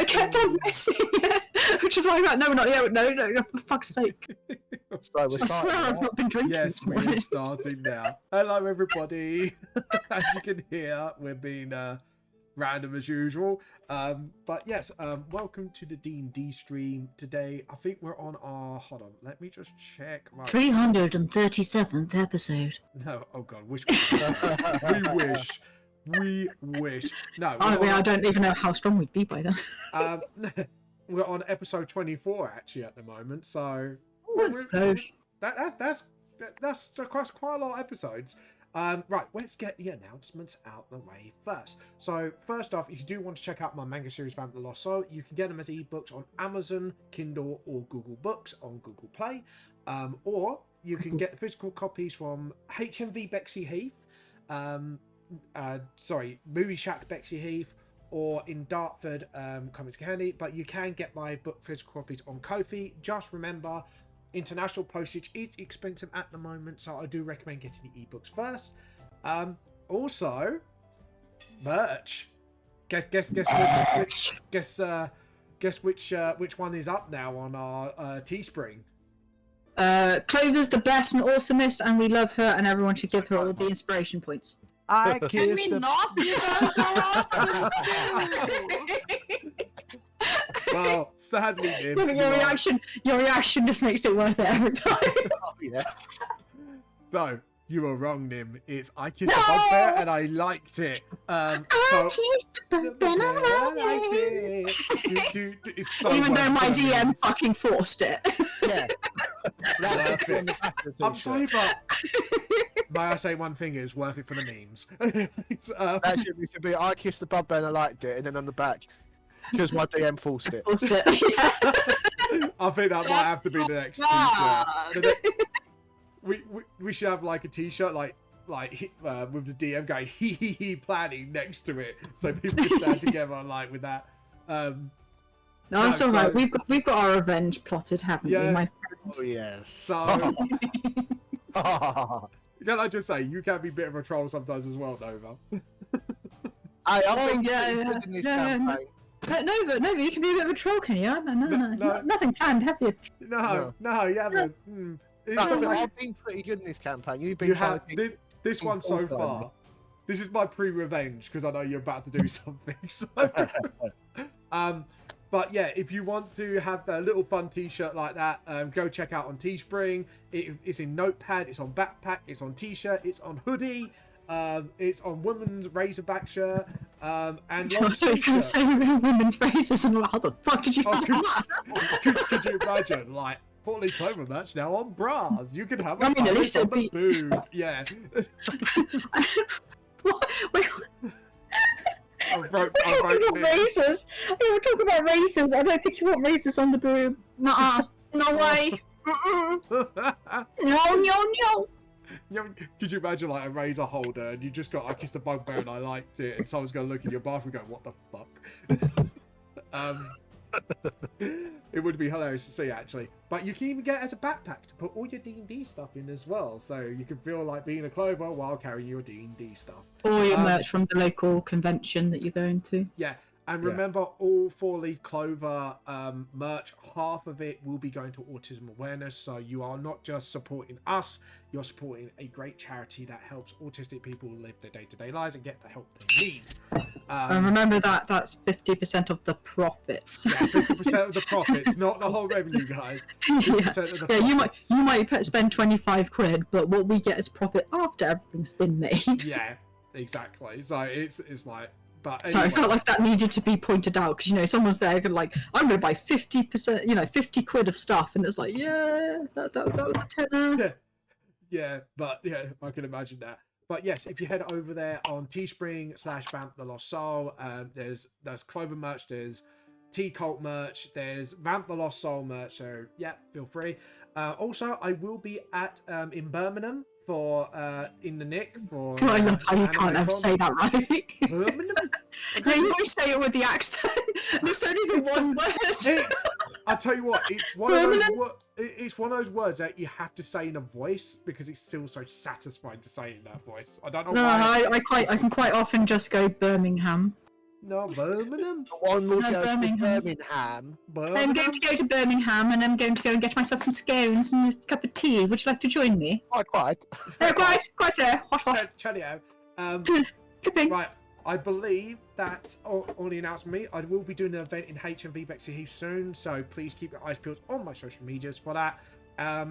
kept on missing it, which is why I'm like, no, not yet. No, for fuck's sake. So we're I swear I've not been drinking Yes, this we morning. are starting now. Hello, everybody. As you can hear, we're being random as usual. But yes, welcome to the D&D stream. Today, I think we're on our... Hold on, let me just check. Right. 337th episode. No, oh God, wish we wish. No, I don't even know how strong we'd be by then. we're on episode 24 actually at the moment, so That's close. that's across quite a lot of episodes. Right, let's get the announcements out the way first. So first off, if you do want to check out my manga series Vamp the Lost Soul, you can get them as ebooks on Amazon, Kindle, or Google Books on Google Play, or you can get the physical copies from HMV Bexley Heath, Movie Shack Bexley Heath, or in Dartford, Comics Candy. But you can get my book physical copies on Ko-fi. Just remember, international postage is expensive at the moment, so I do recommend getting the ebooks first. Also, merch. Guess which one is up now on our Teespring. Clovers the best and awesomest, and we love her, and everyone should give her all the inspiration points. I Can we not? You guys are awesome too. Well, sadly, Your reaction just makes it worth it every time. Oh, yeah. So you were wrong, Nim. It's I kissed a bugbear and I liked it. I kissed the bugbear and I liked it. It's so Even though my worth it. DM fucking forced it. Yeah. Worth it. On the back of the I'm t-shirt. sorry, but may I say one thing? It's worth it for the memes. That should be I kissed the bugbear and I liked it, and then on the back, because my DM forced it. Forced it. Yeah. I think that might have to be the next t-shirt. We should have like a t-shirt like with the DM going he planning next to it, so people can stand together like with that. No, it's all right. We've got our revenge plotted, haven't we, my friend? Oh yes. So can I just say you can be a bit of a troll sometimes as well, Nova. I've been good in this campaign. Nova, you can be a bit of a troll, can you? No. Nothing planned, have you? No, you haven't. I've been pretty good in this campaign. You've been trying to keep this one so far. This is my pre-revenge because I know you're about to do something. So. But yeah, if you want to have a little fun t-shirt like that, go check out on Teespring. It's in notepad, it's on backpack, it's on t-shirt, it's on hoodie, it's on women's razorback shirt, and long You can say women's razors and how the fuck did you find that? Could you imagine, like, Portly Clover merch now on bras? You can have a at least on it'd the be... boob. Yeah. Wait. I wrote razors. You talk about razors. I don't think you want razors on the boob. Nuh-uh. No way. No. Could you imagine like a razor holder and you just got I kissed a bugbear and I liked it, and someone's gonna look in your bathroom and go, what the fuck? It would be hilarious to see actually. But you can even get it as a backpack to put all your D&D stuff in as well, so you can feel like being a Clover while carrying your D&D stuff. Or your merch from the local convention that you're going to. Yeah. And remember, all 4-Leaf Clover merch, half of it will be going to autism awareness. So you are not just supporting us, you're supporting a great charity that helps autistic people live their day-to-day lives and get the help they need. And remember that's 50% of the profits. Yeah, 50% of the profits, not the whole revenue, guys. 50% of the profits. You might spend 25 quid, but what we get is profit after everything's been made. Yeah, exactly. So it's like... But Sorry, anyway. I felt like that needed to be pointed out because someone's there like I'm going to buy 50%, 50 quid of stuff, and it's like that was a tenner. Yeah, but yeah, I can imagine that. But yes, if you head over there on Teespring/Vamp the Lost Soul, there's Clover merch, there's T-Cult merch, there's Vamp the Lost Soul merch. So yeah, feel free. Also, I will be in Birmingham for in the Nick for. I love how you can't ever say that right. Birmingham. Yeah, you always say it with the accent. There's only the one word. I tell you what, it's one of those. It's one of those words that you have to say in a voice because it's still so satisfying to say in that voice. I don't know why. No, I can quite often just go Birmingham. No, Birmingham. One will No, go to Birmingham. Birmingham. I'm going to go to Birmingham, and I'm going to go and get myself some scones and a cup of tea. Would you like to join me? Quite. Quite, sir. Hot, hot. Cheerio. Pipping. Right, I believe that on the announcement, I will be doing an event in HMV Bexley Heath soon, so please keep your eyes peeled on my social medias for that. I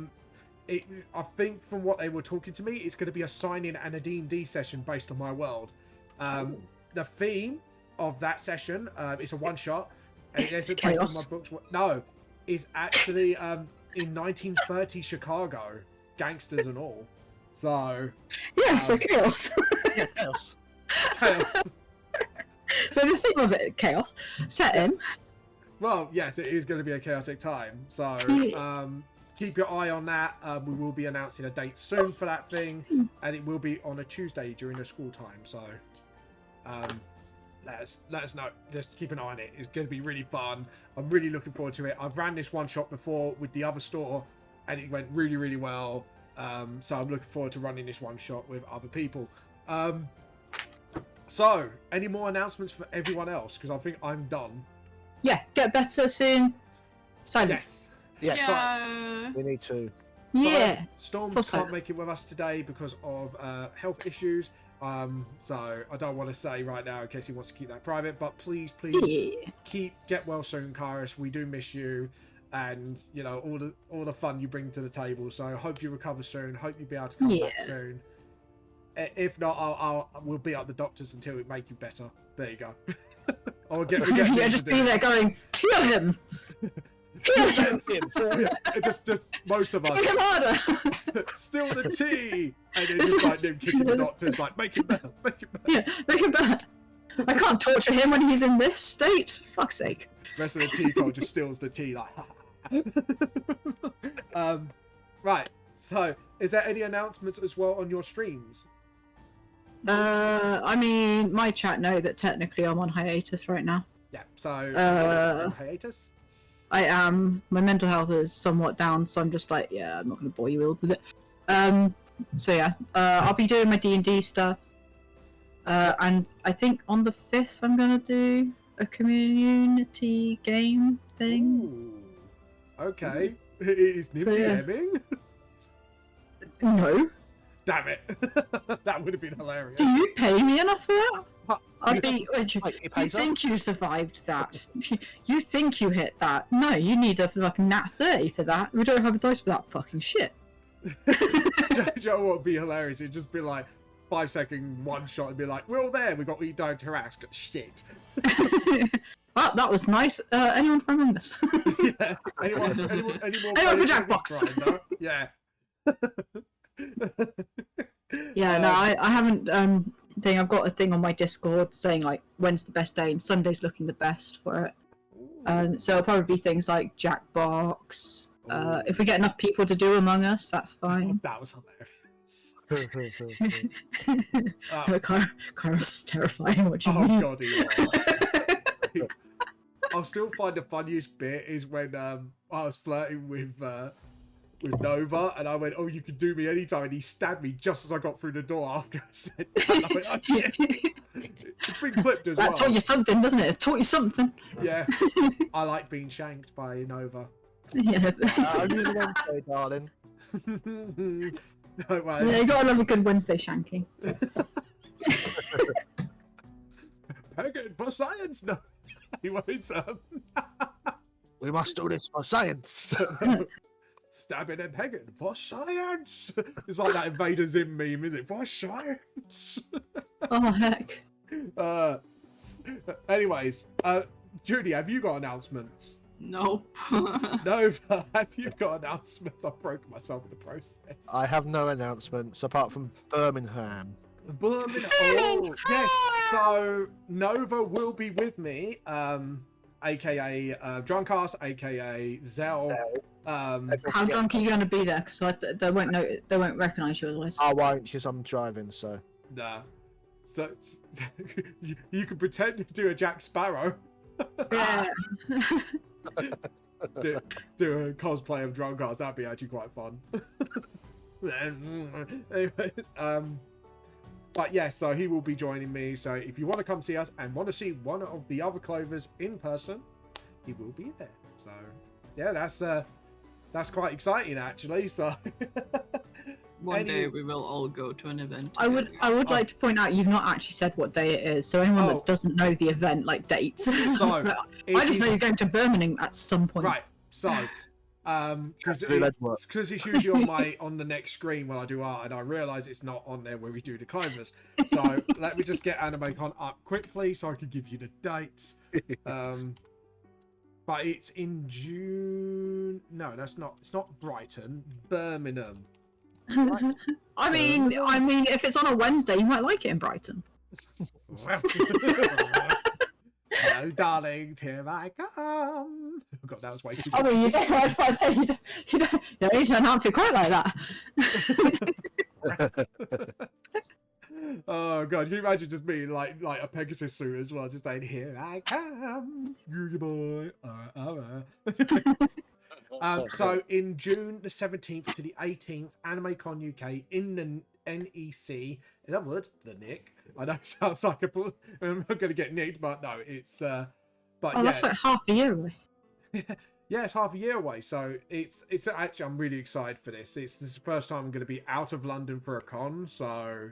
think from what they were talking to me, it's going to be a sign-in and a D&D session based on my world. The theme of that session, it's a one-shot. And it's based on my books. No, is actually in 1930 Chicago, gangsters and all. So Yeah, so chaos. Yeah, chaos. chaos. So the theme of it, chaos, set in. Well, yes, it is going to be a chaotic time. So keep your eye on that. We will be announcing a date soon for that thing, and it will be on a Tuesday during the school time. So let us know. Just keep an eye on it. It's going to be really fun. I'm really looking forward to it. I've ran this one shot before with the other store, and it went really, really well. So I'm looking forward to running this one shot with other people. So, any more announcements for everyone else? Because I think I'm done. Yeah, get better soon. Silence. Yes. Yes. Yeah. We need to. Yeah. Storm Full silence. can't make it with us today because of health issues. So I don't want to say right now in case he wants to keep that private. But please, Yeah. get well soon, Kairos. We do miss you, and you know all the fun you bring to the table. So I hope you recover soon. Hope you'll be able to come back soon. If not, we'll be at the doctors until we make you better. There you go. Or get Yeah, just be there going, kill him. Kill him. just most of us. Kill him harder. Still the tea, and then just like them kicking the doctors, like make it better, make it better. Yeah, make him better. I can't torture him when he's in this state. Fuck's sake. The rest of the tea card just steals the tea, like. Right. So, is there any announcements as well on your streams? I mean, my chat know that technically I'm on hiatus right now. Yeah. So, on hiatus. I am. My mental health is somewhat down, so I'm just like, yeah, I'm not going to bore you all with it. So yeah, I'll be doing my D&D stuff. And I think on the 5th I'm going to do a community game thing. Ooh. Okay. Is Nimby So, yeah. aiming? No. Damn it. That would have been hilarious. Do you pay me enough for that? I'd You think you survived that? You think you hit that? No, you need a fucking nat 30 for that. We don't have a dice for that fucking shit. Do you know what would be hilarious? It'd just be like 5-second one shot and be like, we're all there, we got what you don't harass. Shit. Well, that was nice. Anyone from Among Us? Yeah. Anyone for Jackbox? Yeah. Yeah, no, I haven't. I've got a thing on my Discord saying like when's the best day, and Sunday's looking the best for it. So it'll probably be things like Jackbox. If we get enough people to do Among Us, that's fine. That was hilarious. Kairos is terrifying. What do you Oh mean? god, he was. I'll still find the funniest bit is when I was flirting with Nova, and I went, "Oh, you can do me anytime," and he stabbed me just as I got through the door after I said that. And I went, "Oh shit!" It's been clipped as well. That taught you something, doesn't it? It taught you something. Yeah, I like being shanked by Nova. Yeah. Only the Wednesday, darling. Don't worry. Yeah, you gotta love a good Wednesday shanking. Pagan for science, no. Anyways, We must do this for science. stabbing and pegging for science. It's like that Invader Zim meme, is it? For science. Oh heck. Anyways, Judy, have you got announcements? Nope. No, have you got announcements? I broke myself in the process. I have no announcements apart from Birmingham. Birmingham. Oh, yes. So Nova will be with me, aka Drunkcast, aka Zell. How drunk are you gonna be there? Because they won't recognise you otherwise. I won't because I'm driving. So Nah. So you can pretend to do a Jack Sparrow. Yeah. do a cosplay of Drunkcast. That'd be actually quite fun. Anyways, But yeah, so he will be joining me. So if you want to come see us and want to see one of the other Clovers in person, he will be there. So yeah, that's quite exciting actually. So One day we will all go to an event. I would like to point out you've not actually said what day it is, so anyone Oh. that doesn't know the event, like dates. So, I just know you're going to Birmingham at some point. right. So because do that work. it's usually on the next screen when I do art, and I realise it's not on there where we do the Clovers. So let me just get AnimeCon up quickly so I can give you the dates. But it's in June. No, that's not. It's not Brighton. Birmingham. I mean, if it's on a Wednesday, you might like it in Brighton. Hello, darling. Here I come. Oh God, that was way too. I mean, you don't. I was about to say you don't need to announce it quite like that. Oh God, can you imagine just being like a Pegasus suit as well, just saying, "Here I come, good boy." So in June the 17th to the 18th, AnimeCon UK in the NEC. In other words, the Nick. I know it sounds like I'm not going to get nicked, but no, it's. But Oh, yeah, that's like half a year away. yeah, it's half a year away, so it's actually I'm really excited for this. This is the first time I'm going to be out of London for a con, so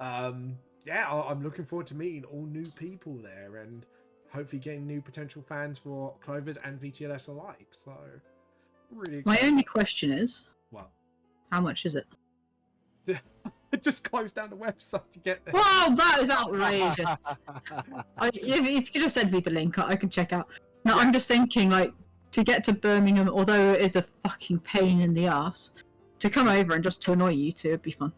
yeah, I'm looking forward to meeting all new people there and hopefully getting new potential fans for Clovers and VTLS alike. So really My excited. only question is, Well, how much is it? I just closed down the website to get there. Wow, that is outrageous. If you could have sent me the link, I can check out. No, I'm just thinking, like, to get to Birmingham, although it is a fucking pain in the ass, to come over and just to annoy you two would be fun.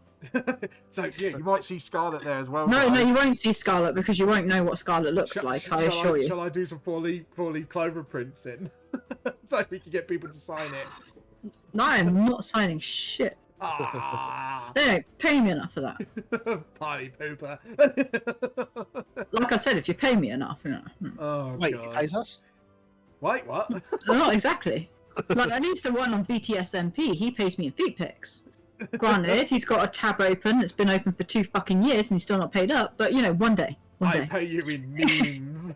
So yeah, you might see Scarlet there as well. No, guys. you won't see Scarlet because you won't know what Scarlet looks like, I assure you. Shall I do some four-leaf Clover prints in? So we can get people to sign it. No, I'm not signing shit. Ah, They don't pay me enough for that. party pooper. Like I said, if you pay me enough, you know. Oh Wait, God. he pays us? Wait, what? Not exactly. Like, at least the one on BTSMP, he pays me in feet pics. Granted, he's got a tab open, it's been open for 2 fucking years and he's still not paid up, but you know, one day. I Day. pay you in memes.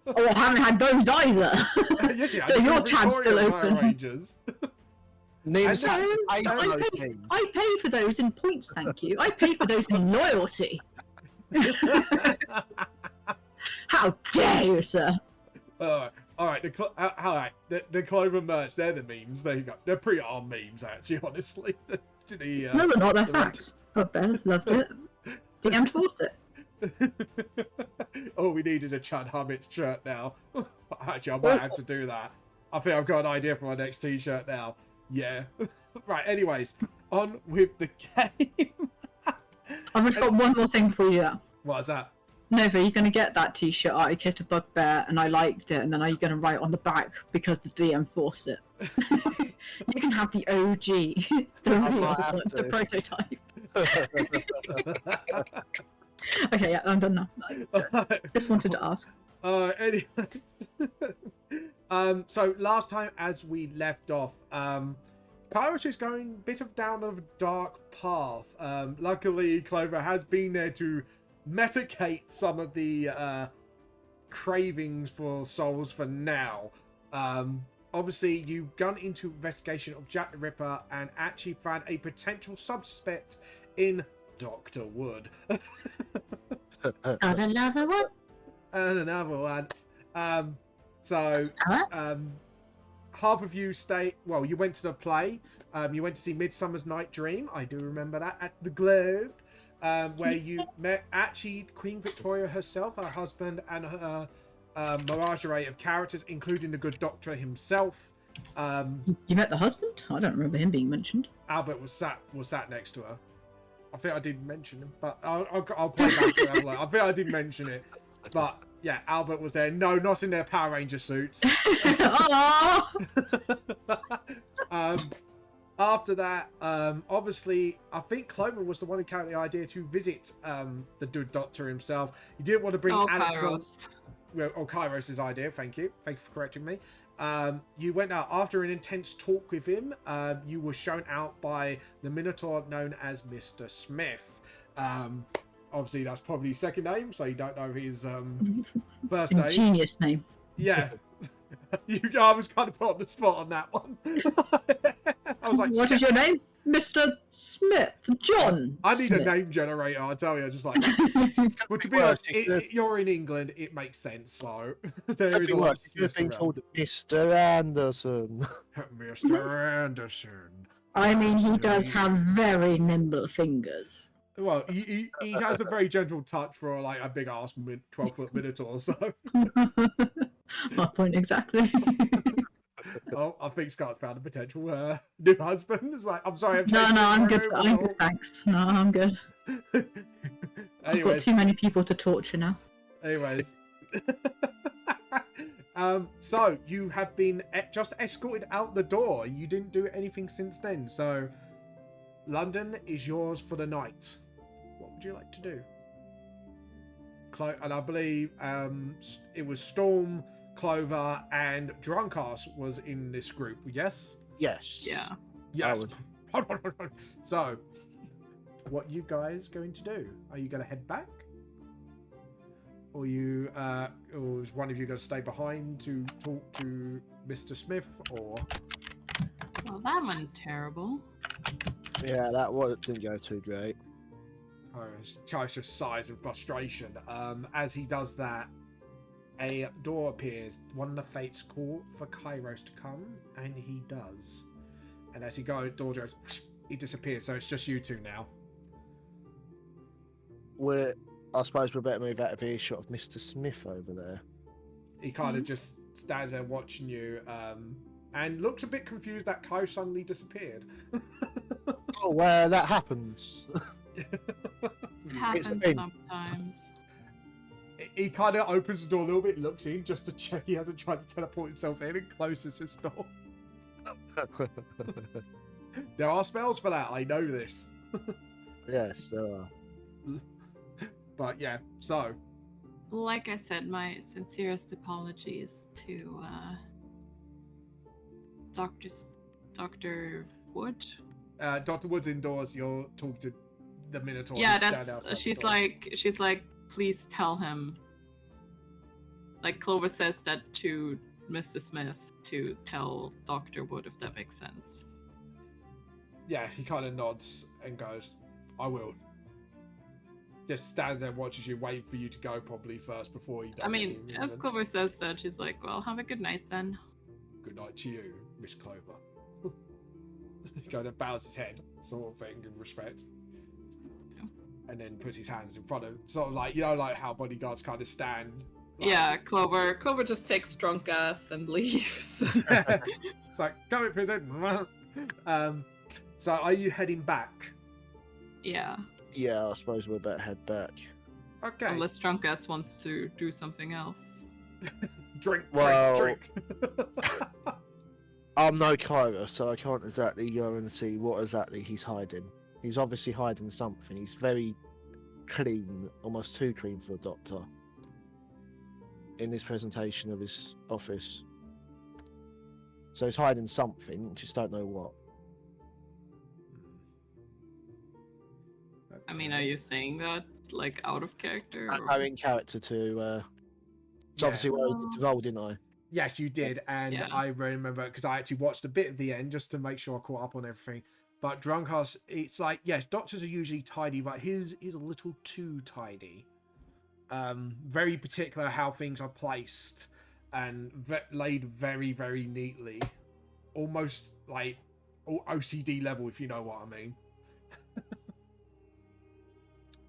Oh, I haven't had those either. Yes, yeah, So I your do tab's still Victoria Power open. Rangers. Names I have to pay know, for I those pay- games. I pay for those in points, thank you. I pay for those in loyalty. How dare you, sir? Alright, the Clover merch, they're the memes. There you go. They're pretty on memes, actually, honestly. No, they're not, they're the- facts. Bugbear loved it. DM forced it. All we need is a Chad Hummets shirt now. Actually, I might have to do that. I think I've got an idea for my next t-shirt now. Yeah. Right, anyways, on with the game. I've just got one more thing for you. What is that? Nova, you're going to get that t-shirt, I kissed a bugbear and I liked it, and then are you going to write on the back because the DM forced it? You can have the OG, the I real might have one, the to. prototype. Okay, yeah, I'm done now. I just wanted to ask. Anyways. So last time as we left off, Kairos is going a bit of down a dark path. Luckily, Clover has been there to medicate some of the cravings for souls for now. Obviously, you've gone into investigation of Jack the Ripper and actually found a potential suspect in Dr. Wood. Gotta love a what? And another one. Half of you you went to the play. You went to see Midsummer's Night Dream. I do remember that at the Globe. Where you met actually Queen Victoria herself, her husband, and her menagerie of characters, including the good doctor himself. You met the husband? I don't remember him being mentioned. Albert was sat next to her. I think I did mention him, but I'll play back to it. I think I did mention it, but yeah, Albert was there. No, not in their Power Ranger suits. Aww. After that, obviously, I think Clover was the one who carried the idea to visit the dude doctor himself. He didn't want to bring Alex on. Kairos. Well, Kairos' idea. Thank you for correcting me. You went out after an intense talk with him. You were shown out by the Minotaur known as Mr. Smith. Obviously, that's probably his second name, so you don't know his first name. Ingenious name. Yeah. I was kind of put on the spot on that one. I was like, What is your name? Mr. Smith. John. I need Smith. a name generator, I tell you. Just like, well, to be honest, you're in England, it makes sense. So there is a lot of Smiths been around. called Mr. Anderson. Mr. Anderson. I mean, he Nice to does meet have very nimble fingers. Well, he has a very gentle touch for like a big ass 12-foot minotaur. So, My point exactly. oh, I think Scott's found a potential new husband. It's like, I'm sorry, I'm No, changing I'm my good. room, I'm that's good. Thanks. No, I'm good. all. I've got anyways, too many people to torture now. anyways. So you have been just escorted out the door. You didn't do anything since then. So London is yours for the night. What would you like to do? And I believe it was Storm, Clover, and Drunkass was in this group. Yes. Yes. Yeah. Yes. So, what you guys going to do? Are you going to head back? Or or is one of you going to stay behind to talk to Mr. Smith? Or Well, that went terrible. Yeah, that didn't go too great. Charles just sighs in frustration. As he does that, a door appears. One of the fates call for Kairos to come, and he does. And as he goes, door goes, he disappears. So it's just you two now. I suppose we better move out of earshot of Mr. Smith over there. He kind of just stands there watching you, and looks a bit confused that Kai suddenly disappeared. Oh, well, that happens. It It's happens a thing. sometimes. He kind of opens the door a little bit, looks in just to check he hasn't tried to teleport himself in, and closes his door. There are spells for that, I know this. Yes, there are. But yeah, so Like I said, my sincerest apologies to Dr. Wood. Dr. Wood's indoors. You're talking to the Minotaur. Yeah, who's standing outside she's the door. like, please tell him. Like Clover says that to Mr. Smith to tell Dr. Wood, if that makes sense. Yeah, he kind of nods and goes, "I will." Just stands there and watches you, waiting for you to go probably first before he does. I mean, anything, as and then, Clover says that, she's like, well, have a good night then. "Good night to you, Miss Clover." He kind of bows his head, sort of thing, in respect. Yeah. And then puts his hands in front of, sort of like, like how bodyguards kind of stand. Like, Yeah, Clover just takes drunk ass and leaves. It's like, go in prison. So are you heading back? Yeah, Yeah, I suppose we better head back. Okay. unless drunk ass wants to do something else. Drink, Well- drink. I'm no Kyra, so I can't exactly go and see what exactly he's hiding. He's obviously hiding something. He's very clean, almost too clean for a doctor. In this presentation of his office. So he's hiding something, just don't know what. I mean, are you saying that like out of character? I'm or- in character to it's Yeah. obviously where I get to roll, didn't I? Yes, you did, and Yeah. I remember because I actually watched a bit of the end just to make sure I caught up on everything. But Drunkass, it's like, yes, doctors are usually tidy, but his is a little too tidy. Very particular how things are placed and laid very, very neatly, almost like OCD level, if you know what I mean.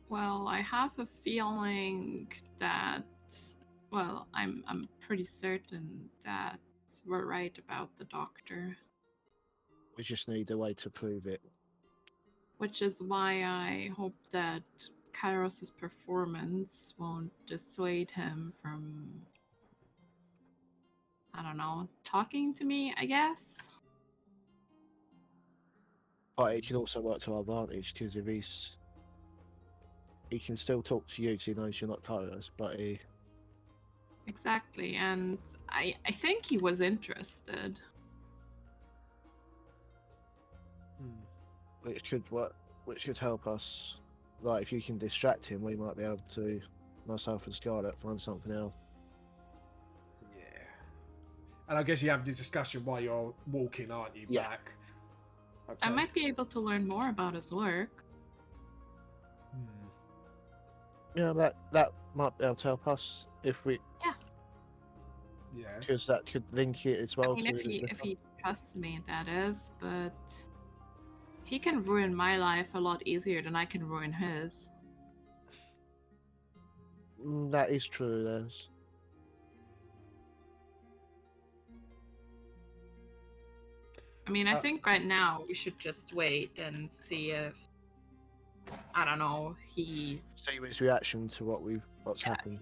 Well, I have a feeling that, well, I'm pretty certain that we're right about the doctor, We just need a way to prove it. which is why I hope that Kairos's performance won't dissuade him from, I don't know, talking to me, I guess. But it can also work to our advantage because if he can still talk to you because he knows you're not Kairos, but he Exactly, and I think he was interested. which could work, which could help us. like if you can distract him, we might be able to, myself and Scarlet, find something else. Yeah. And I guess you have this discussion while you're walking, aren't you? Yeah. Back. Okay. I might be able to learn more about his work. Yeah, that might be able to help us if we, Yeah. because that could link it as well. I mean, to if he trusts me, that is, but he can ruin my life a lot easier than I can ruin his. That is true. There's. I mean, I think right now we should just wait and see if, I don't know, he See his reaction to what's happened.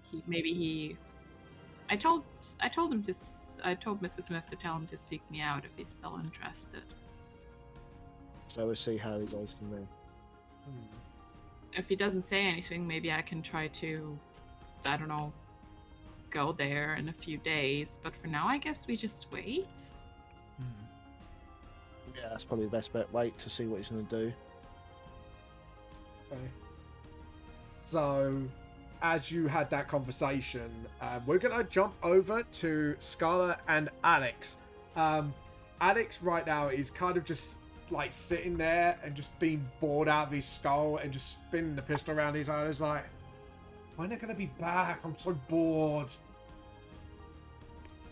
I told Mr. Smith to tell him to seek me out if he's still interested. So we'll see how he goes from there. If he doesn't say anything, maybe I can try to, I don't know, go there in a few days. But for now, I guess we just wait. Yeah, that's probably the best bet. Wait to see what he's going to do. Okay. So, as you had that conversation, we're going to jump over to Scarlet and Alex. Alex right now is kind of just like sitting there and just being bored out of his skull and just spinning the pistol around his eyes like, when are they going to be back? I'm so bored.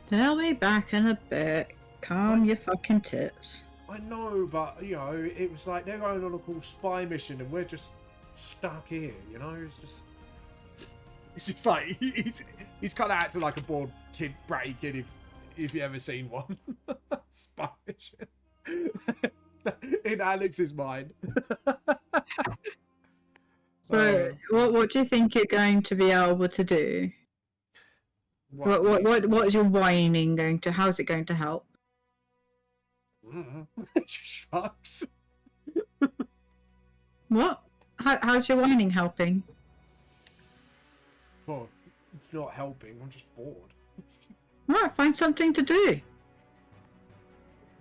They'll be back in a bit. Calm your fucking tits. I know, but, you know, it was like they're going on a cool spy mission and we're just stuck here, you know? It's just like, he's kind of acting like a bored kid, bratty kid, if you ever seen one. Spy mission. In Alex's mind. So, what do you think you're going to be able to do? What is your whining going to? How's it going to help? She shrugs. What? How's your whining helping? Well, it's not helping. I'm just bored. Right, find something to do.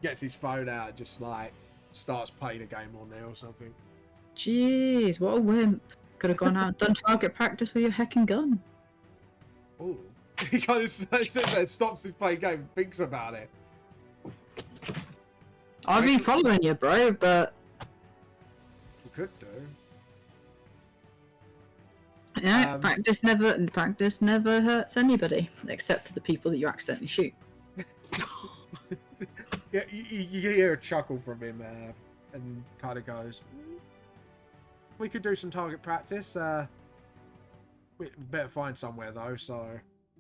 Gets his phone out, just like starts playing a game on there or something. Jeez, what a wimp. Could have gone out and done target practice with your heckin' gun. Oh, he kind of sits there, stops his playing game, and thinks about it. I've been following you, bro, but You could do. yeah, practice never hurts anybody, except for the people that you accidentally shoot. Yeah, you hear a chuckle from him, and kind of goes, "We could do some target practice. We better find somewhere though. So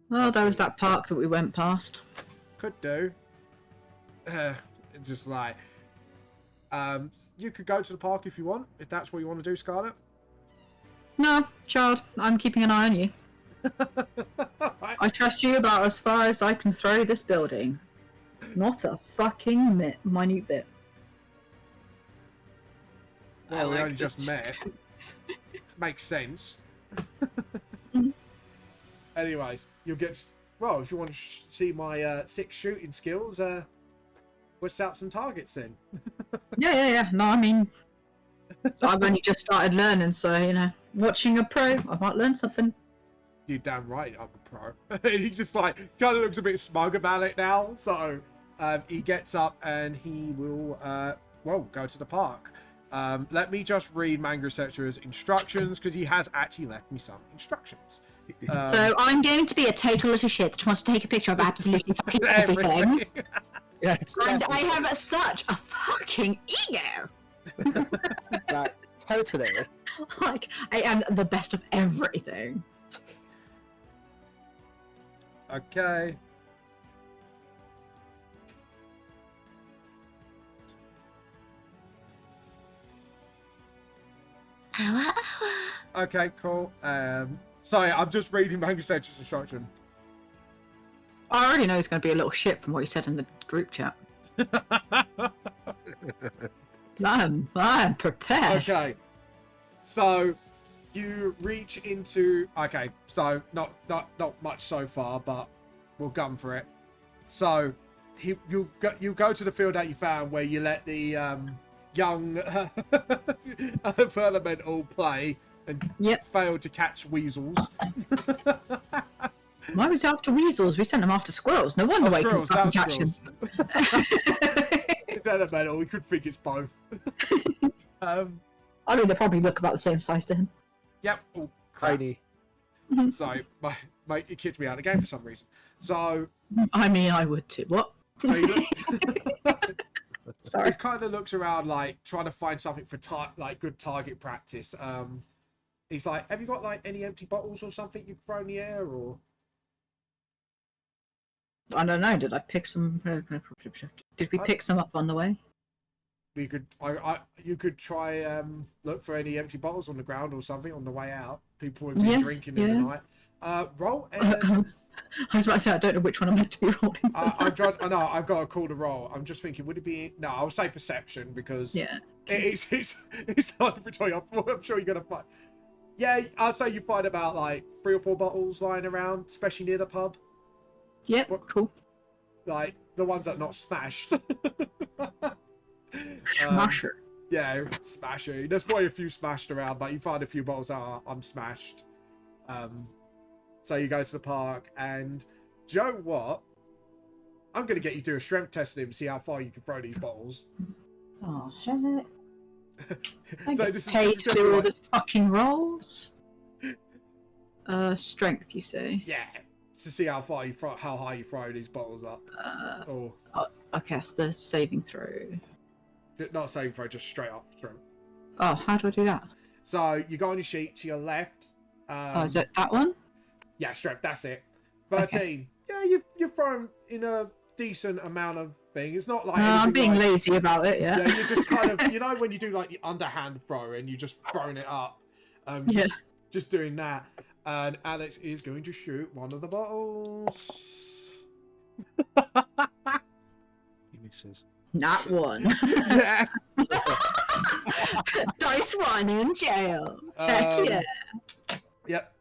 Well, there was that park that we went past. could do. It's just like, you could go to the park if you want, if that's what you want to do, Scarlet. No, child, I'm keeping an eye on you. I trust you about as far as I can throw this building. Not a fucking minute bit. Well, we like only just this. met. Makes sense. Anyways, you'll get... Well, if you want to see my 6 shooting skills, we'll set up some targets then. Yeah. No, I mean, I've only just started learning, so, you know, watching a pro, I might learn something. You're damn right, I'm a pro. He just like kind of looks a bit smug about it now. So he gets up and he will go to the park. Let me just read Manga Researcher's instructions because he has actually left me some instructions. So I'm going to be a total little shit that wants to take a picture of absolutely fucking everything. Yeah, And I have such a fucking ego. like totally. Like, I am the best of everything. Okay. Okay, cool. Sorry, I'm just reading Manga Researcher's instruction. I already know it's going to be a little shit from what you said in the group chat. I'm prepared. Okay. So you reach into so not much so far, but we'll gun for it. So you go to the field that you found where you let the young Elemental play and Yep. failed to catch weasels. Why was it after weasels? We sent them after squirrels. No wonder why couldn't fucking catch them. It's elemental. We could think it's both. I mean, they probably look about the same size to him. Yep. Oh, crap. Tiny. So, mate, it kicked me out of the game for some reason. So, I mean, I would too. What? so he Sorry. kind of looks around, like trying to find something for like good target practice. He's like, "Have you got like any empty bottles or something you can throw in the air, or?" I don't know. Did I pick some? Did we pick some up on the way? You could, you could try look for any empty bottles on the ground or something on the way out. People would be drinking in the night. Roll. I was about to say I don't know which one I'm meant to be rolling. I know I've got a call to roll. I'm just thinking, would it be? No, I'll say perception because it's not inventory. I'm sure you're gonna find. Yeah, I'd say you find about like 3 or 4 bottles lying around, especially near the pub. Yep, cool. Like the ones that are not smashed. Smasher. Yeah, smasher. There's probably a few smashed around, but you find a few bottles that are unsmashed. So you go to the park, and do you know what? I'm going to get you to do a strength test to him, see how far you can throw these bottles. Oh, heck. I So get this paid is to do all this fucking rolls? Strength, you say? Yeah, to see how far how high you throw these bottles up. Okay, so the saving throw. Not saving throw, just straight up strength. Oh, how do I do that? So you go on your sheet to your left. Is it that one? Yeah, strength. That's it. 13. Okay. Yeah, you've thrown in a decent amount of thing. It's not like I'm being lazy about it. Yeah. Yeah, you just kind of when you do like the underhand throw and you just throwing it up. Just doing that. And Alex is going to shoot one of the bottles. He misses. Not one. Yeah. Dice one in jail. Heck yeah. Yep.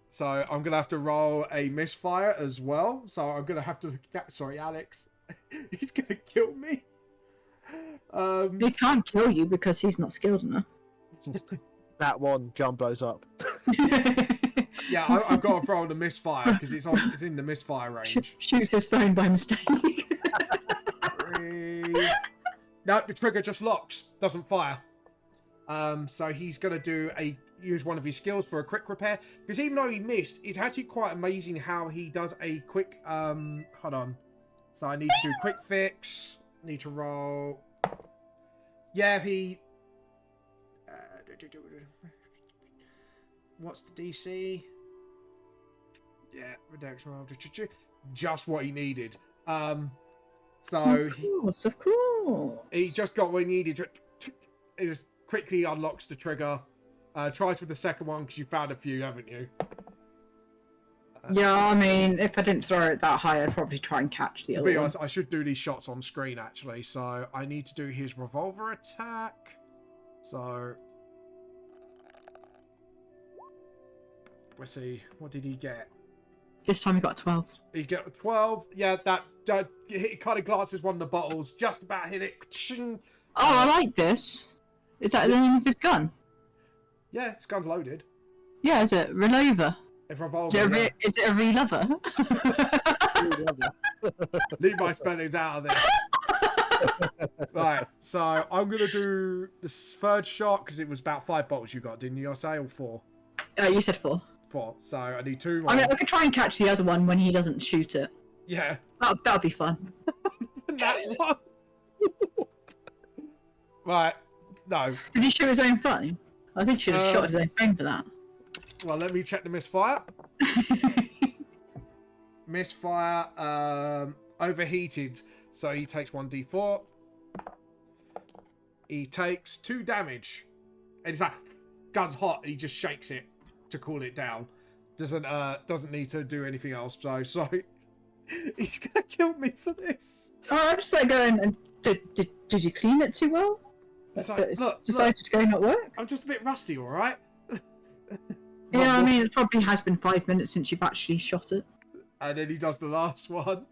So I'm gonna have to roll a misfire as well. So I'm gonna have to. Sorry, Alex. He's gonna kill me. He can't kill you because he's not skilled enough. That one jump blows up. Yeah, I've got to roll the misfire because it's in the misfire range. Shoots his phone by mistake. 3. No, the trigger just locks, doesn't fire. So he's gonna use one of his skills for a quick repair because even though he missed, it's actually quite amazing how he does a quick. Hold on. So I need to do quick fix. Need to roll. Yeah, he. What's the DC? Yeah, reduction roll. Just what he needed. So of course. he just got what he needed. It just quickly unlocks the trigger. Tries with the second one because you found a few, haven't you? Yeah, I mean, if I didn't throw it that high, I'd probably try and catch the other one. To be honest, I should do these shots on screen actually. So I need to do his revolver attack. So let's see, what did he get? This time he got 12. He got 12. Yeah, that he kind of glances one of the bottles, just about hit it. Oh, I like this. Is that the name of his gun? Yeah, his gun's loaded. Yeah, is it Relover? If revolver, Is it a relover? Leave my spellings out of this. Right, so I'm gonna do the third shot because it was about 5 bottles you got, didn't you? I say, or 4? You said 4. 4. So I need 2 more. I mean, I could try and catch the other one when he doesn't shoot it. Yeah. That'll be fun. That one. Right. No. Did he shoot his own phone? I think he should have shot his own phone for that. Well, let me check the misfire. Misfire, overheated. So he takes 1d4. He takes 2 damage. And he's like, gun's hot. And he just shakes it to cool it down. Doesn't need to do anything else. So he's gonna kill me for this. Oh, I'm just like going, and did you clean it too well? It's like, decided to go not work? I'm just a bit rusty, alright? Yeah, I mean, it probably has been 5 minutes since you've actually shot it. And then he does the last one.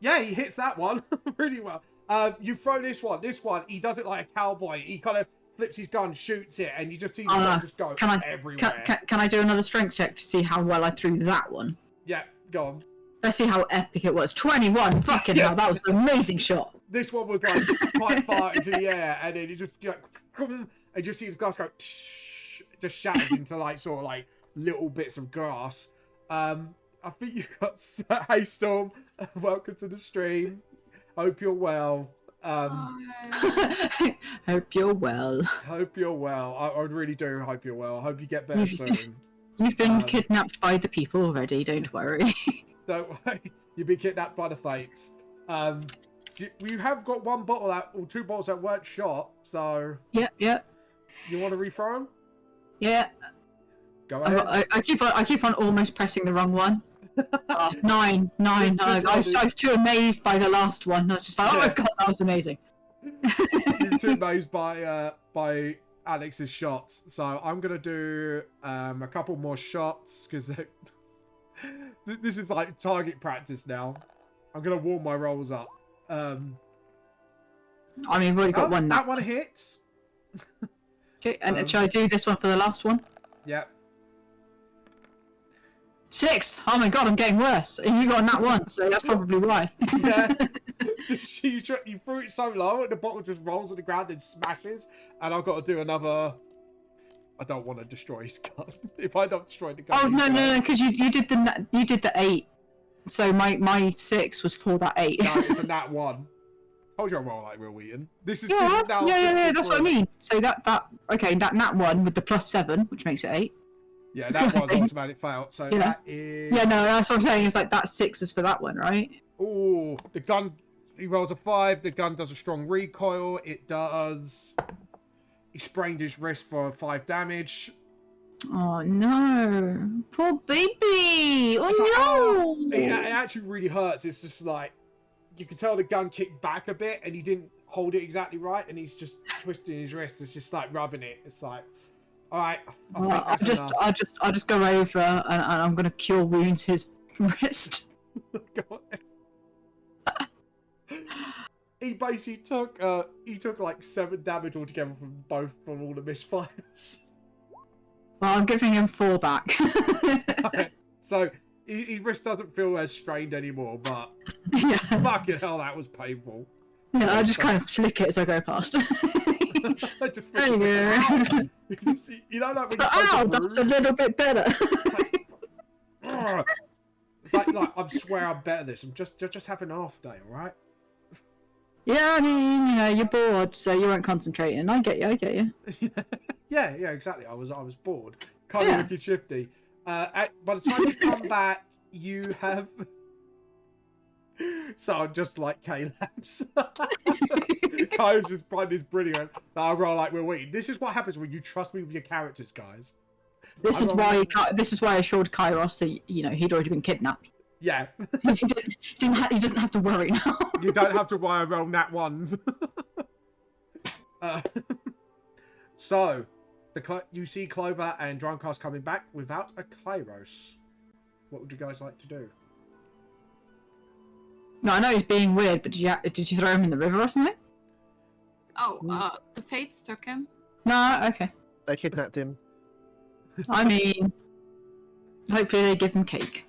Yeah, he hits that one really well. You throw this one. He does it like a cowboy. He kind of flips his gun, shoots it, and you just see the gun just go everywhere. Can I do another strength check to see how well I threw that one? Yeah, go on. Let's see how epic it was. 21. Fucking hell, that was an amazing shot. This one was like quite far into the air, and then you just and just see his glass go, just shatters into like sort of like little bits of grass. I think you got hey Storm, welcome to the stream. Hope you're well. Hope you're well. Hope you're well. I really do hope you're well. I hope you get better soon. You've been kidnapped by the people already. Don't worry. Don't worry. You've been kidnapped by the fates. You have got one bottle out, or two bottles that weren't shot. So. Yep. You want to rethrow them? Yeah. Go ahead. I keep on almost pressing the wrong one. Oh, 9. I was too amazed by the last one. I was just like, oh my god, that was amazing. You're too amazed by Alex's shots. So I'm gonna do a couple more shots because this is like target practice now. I'm gonna warm my rolls up. I mean, we've already got one. That one hits. Okay, and shall I do this one for the last one? Yep. 6. Oh my god, I'm getting worse. And you got a nat 1, so that's probably why. Yeah. you threw it so low, and the bottle just rolls on the ground and smashes. And I've got to do another. I don't want to destroy his gun. If I don't destroy the gun. Oh no, because you did the 8. So my 6 was for that 8. No, it's a nat 1. Told you I roll like Will Wheaton. This is now. Yeah. That's what I mean. So that nat 1 with the +7, which makes it 8. Yeah, that was automatic fail. So that is. Yeah, no, that's what I'm saying. It's like that 6 is for that one, right? Oh, the gun. He rolls a 5. The gun does a strong recoil. It does. He sprained his wrist for 5 damage. Oh no, poor baby! Oh no! It actually really hurts. It's just like you can tell the gun kicked back a bit, and he didn't hold it exactly right, and he's just twisting his wrist. It's just like rubbing it. It's like, all right. I'll just go over and I'm gonna cure wounds his wrist. He basically took like 7 damage altogether from all the misfires. Well, I'm giving him 4 back. Okay. So his wrist doesn't feel as strained anymore, but fucking hell, that was painful. Yeah, I just kind of flick it as I go past. I just flick it. You know that when ow, that's a little bit better. It's like I swear I'm better at this. I'm just having an off day, all right? Yeah, I mean, you're bored, so you weren't concentrating. I get you. Yeah, exactly. I was bored. Kind of looking shifty. By the time you come back, you have. So I'm just like K-Labs. Kyle's just find this brilliant. I roll like we're waiting. This is what happens when you trust me with your characters, guys. This is why I assured Kairos that he'd already been kidnapped. Yeah. He doesn't have to worry now. You don't have to worry roll nat 1s. So, you see Clover and Drunkcast coming back without a Kairos. What would you guys like to do? No, I know he's being weird, but did you throw him in the river or something? Oh, the Fates took him. No, okay. They kidnapped him. I mean, hopefully they give him cake.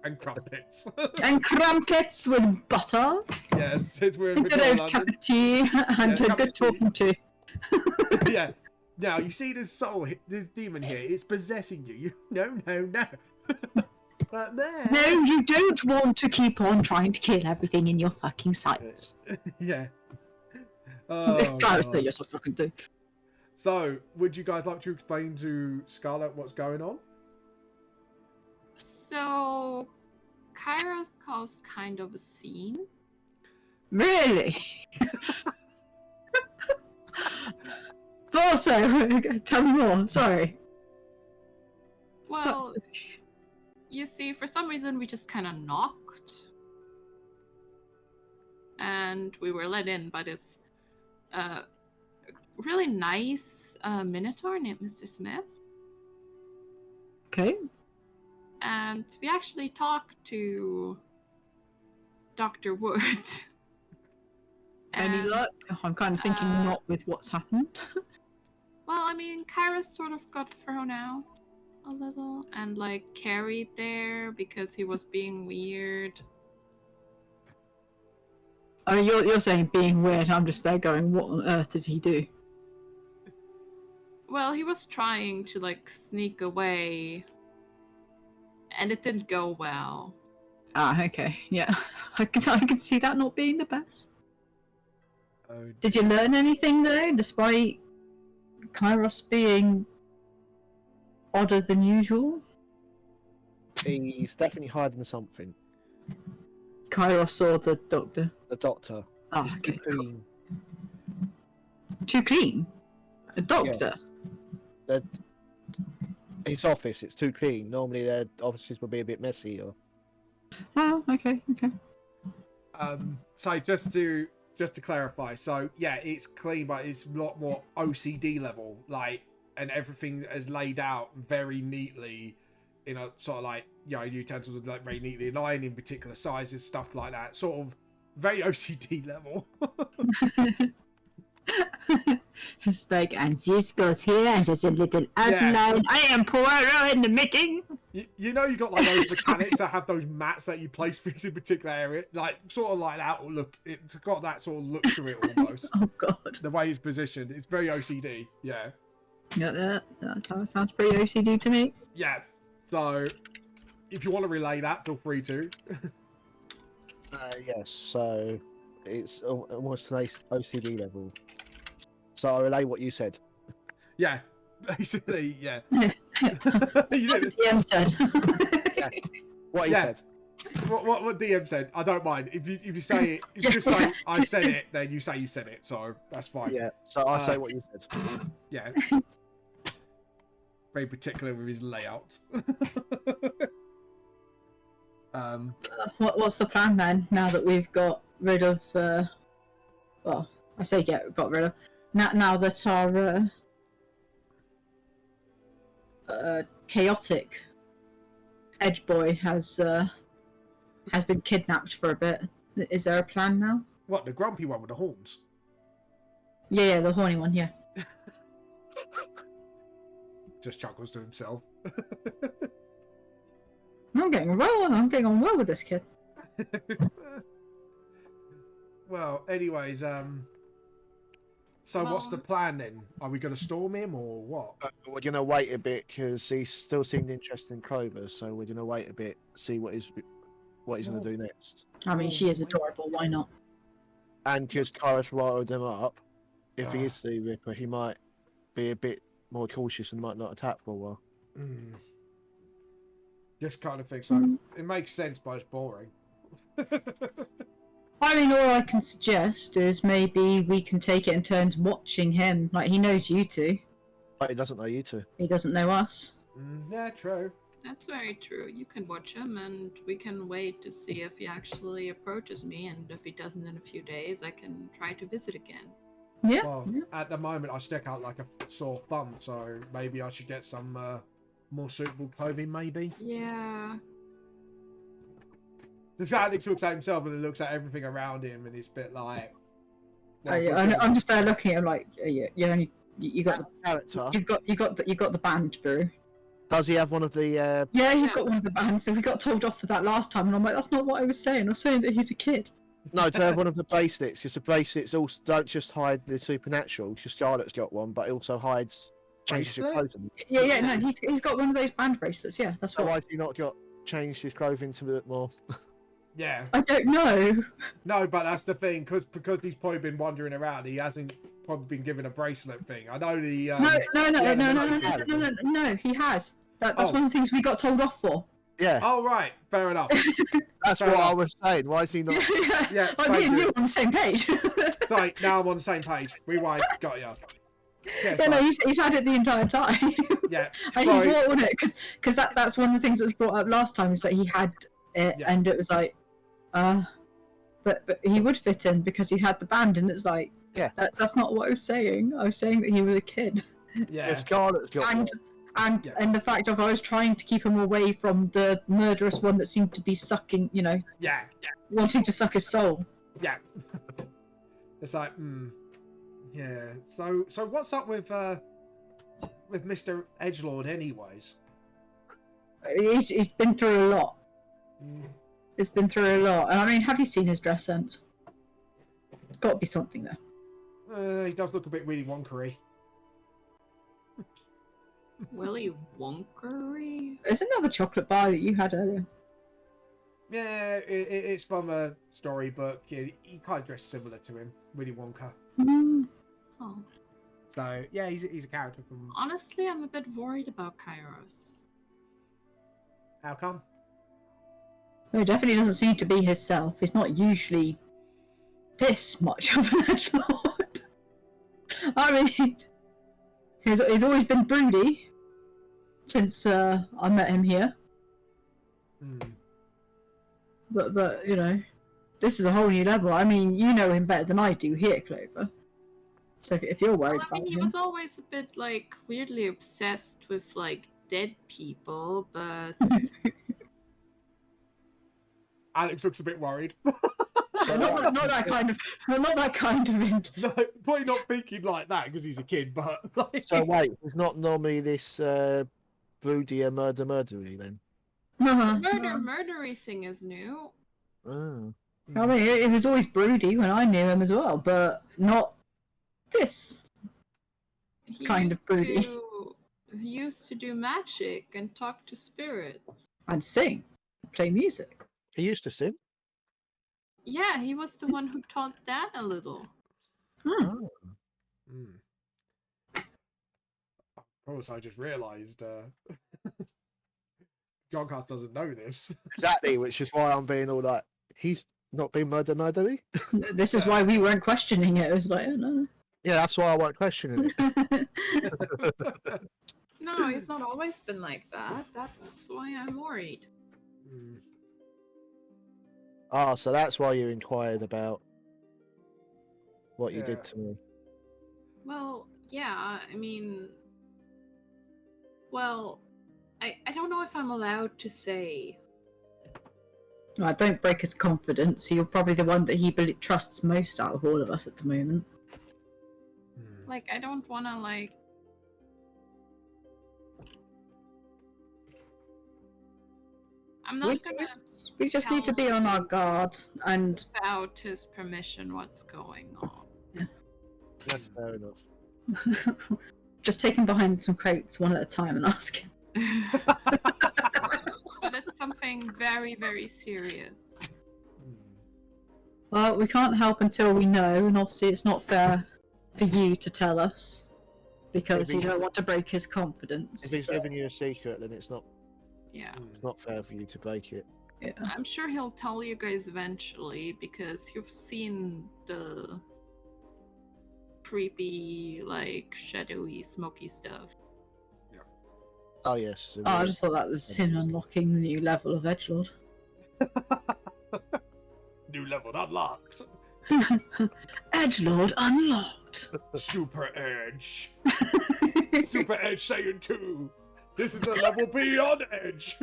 And crumpets. And crumpets with butter. Yes, since we're in a good old cup of tea and a good talking to. Yeah. Now, you see this demon here. It's possessing you. No. But then... No, you don't want to keep on trying to kill everything in your fucking sights. Yeah. Guys, you're so fucking thing. So, would you guys like to explain to Scarlet what's going on? So, Kairos caused kind of a scene. Really? Also, tell me more. Sorry. Well, you see, for some reason, we just kind of knocked. And we were let in by this really nice Minotaur named Mr. Smith. Okay. And we actually talked to Dr. Wood. Any And, luck? I'm kind of thinking not with what's happened. Well, I mean, Kairos sort of got thrown out a little and like carried there because he was being weird. I mean, you're saying being weird. I'm just there going, what on earth did he do? Well, he was trying to like sneak away, and it didn't go well. Ah, okay, yeah. I can see that not being the best. Oh, Did you learn anything though, despite Kairos being odder than usual? He's definitely hiding something. Kairos or the doctor? The doctor. Ah, He's okay, too cool. clean. Too clean? A doctor? His office, it's too clean. Normally their offices would be a bit messy. Or Oh, okay. So just to clarify, so yeah, it's clean, but it's a lot more OCD level, like, and everything is laid out very neatly in a sort of like, utensils are like very neatly aligned in particular sizes, stuff like that. Sort of very OCD level. It's like, and this goes here, and there's a little outline. Yeah. I am Poirot in the making. You got like those mechanics that have those mats that you place things in particular area, like sort of like that. Or look, it's got that sort of look to it almost. Oh god. The way it's positioned, it's very OCD. Yeah. Yeah, that sounds pretty OCD to me. Yeah. So, if you want to relay that, feel free to. yes, so it's almost an OCD level. So I relay what you said. Yeah. Basically, yeah. What the DM said. Yeah. What he Yeah. said. What DM said, I don't mind. If you say it, if you just say I said it, then you say you said it. So that's fine. Yeah. So I say what you said. Yeah. Very particular with his layout. What's the plan then? Now that we've got rid of, well, I say got rid of. Now that our chaotic edge boy has been kidnapped for a bit. Is there a plan now? What, the grumpy one with the horns? Yeah, the horny one. Yeah. Just chuckles to himself. I'm getting on well with this kid. Well, anyways, so what's the plan then? Are we going to storm him or what? We're gonna wait a bit because he still seemed interested in Clovers, so we're gonna wait a bit, see what he's gonna do next. I mean, she is adorable. Why not? And because Kairos riled him up, if he is the Ripper, he might be a bit more cautious and might not attack for a while. Just kind of think so. It makes sense, but it's boring. I mean, all I can suggest is maybe we can take it in turns watching him. Like, he knows you two. But he doesn't know you two. He doesn't know us. Yeah, true. That's very true. You can watch him, and we can wait to see if he actually approaches me, and if he doesn't in a few days, I can try to visit again. Yeah. Well, at the moment, I stick out like a sore thumb, so maybe I should get some more suitable clothing, maybe. Yeah. The guy looks at himself and looks at everything around him, and it's a bit like. I'm just there looking at him like, you got Character. you got the band, bro. Does he have one of the? Yeah, he's got one of the bands. So we got told off for that last time, and I'm like, that's not what I was saying. I was saying that he's a kid. No, to have one of the bracelets. Because the bracelets also don't just hide the supernatural. Just Scarlet's got one, but it also hides changes your Bracelet? clothing. Yeah, no, he's got one of those band bracelets. Yeah, that's So why what. has he not got changed his clothing to a bit more? Yeah. I don't know. No, but that's the thing, because he's probably been wandering around. He hasn't probably been given a bracelet thing. I know the. No. He has. That's one of the things we got told off for. Yeah. Oh right, fair enough. That's fair what enough. I was saying. Why is he not? Yeah, Like, me thank and you. you on the same page. Right, now I'm on the same page. Rewind, got ya. Yeah, Yeah, no, sorry. he's had it the entire time. Yeah, And he's sorry. worn it because that's one of the things that was brought up last time is that he had it, Yeah. and it was like, but he would fit in because he's had the band, and it's like, Yeah. that's not what I was saying. I was saying that he was a kid, Yeah, Scarlet's got one. and Yeah. and the fact of I was trying to keep him away from the murderous one that seemed to be sucking, yeah, wanting to suck his soul. yeah. It's like, yeah. So what's up with Mr. Edgelord, anyways? He's been through a lot. Mm. He's been through a lot. And I mean, have you seen his dress sense? There's got to be something there. He does look a bit Willy Wonka-y. Willy Wonkery? There's another chocolate bar that you had earlier. Yeah, it's from a storybook. Yeah, he kind of dressed similar to him, Willy Wonka. Oh. So yeah, he's a character from. Honestly, I'm a bit worried about Kairos. How come? Well, he definitely doesn't seem to be himself. He's not usually this much of an edgelord. I mean, he's always been broody since I met him here. But you know, this is a whole new level. I mean, you know him better than I do here, Clover. So if you're worried Well, I mean, about he him, was always a bit like weirdly obsessed with like dead people, but Alex looks a bit worried. not that kind of, not that kind of. No, probably not thinking like that because he's a kid. But like... So wait, he's not normally this broodier murdery then? murdery thing is new. Oh. I mean, it was always broody when I knew him as well, but not this He kind of used broody. He used to do magic and talk to spirits. And sing, play music. He used to sing. Yeah, he was the one who taught Dan a little. Oh. Of course, I just realised Joncast doesn't know this. Exactly, which is why I'm being all like, he's not been murdery. This is why we weren't questioning it. It was like, oh, no. Yeah, that's why I weren't questioning it. No, he's not always been like that. That's why I'm worried. Ah, so that's why you inquired about what you Yeah. did to me. Well, yeah, I mean... Well, I don't know if I'm allowed to say. Right, don't break his confidence. You're probably the one that he trusts most out of all of us at the moment. Like, I don't want to, like... I'm not gonna... We just need to be on our guard and... Without his permission, what's going on. That's fair enough. just take him behind some crates one at a time and ask him. But it's something very, very serious. Well, we can't help until we know, and obviously it's not fair for you to tell us because you don't want to break his confidence. If he's giving you a secret, then it's not Yeah. fair for you to break it. Yeah. I'm sure he'll tell you guys eventually because you've seen the creepy, like, shadowy, smoky stuff. Oh yes. Oh, I just thought that was him unlocking the new level of edgelord. New level unlocked. Edgelord unlocked. Super Edge. Super Edge Saiyan 2. This is a level beyond Edge.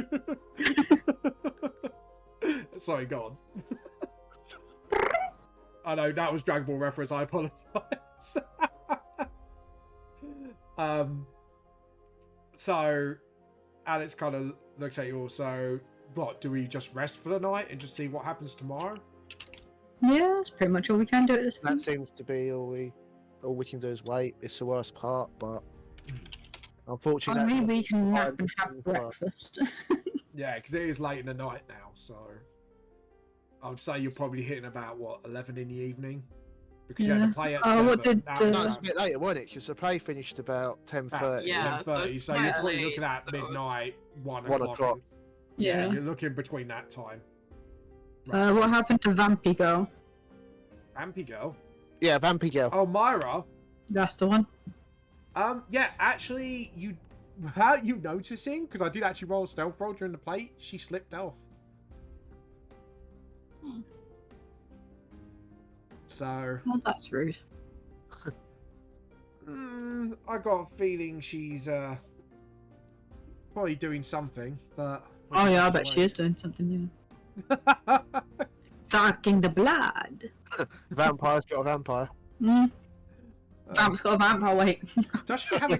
Sorry, go on. I know that was Dragon Ball reference. I apologize. So Alex kind of looks at you all. So, what, do we just rest for the night and just see what happens tomorrow? Yeah, that's pretty much all we can do at this That point. seems to be all we can do is wait. It's the worst part, but unfortunately, I mean, that's we can not nap and have the part. breakfast. Yeah, because it is late in the night now. So, I would say you're probably hitting about, what, 11 in the evening? Because you had Yeah. to play at Oh, 7. what did, Now No, it's it's a bit later, wasn't it? Because the play finished about 10:30. Yeah, so 10:30, it's so you're quite probably late, looking at so it's- midnight, 1 1 o'clock. o'clock. Yeah. You're looking between that time. What happened to Vampy Girl? Ampy girl. Yeah, Vampy Girl. Oh, Myra. That's the one. Yeah, actually, without you noticing, because I did actually roll a stealth roll during the play, she slipped off. Hmm. So, Well, that's rude. I got a feeling she's probably doing something, but. Oh yeah, I bet she is doing something new. Sucking the blood. Vampire's got a vampire. Mm. Vamp's got a vampire. Wait. Does she have a...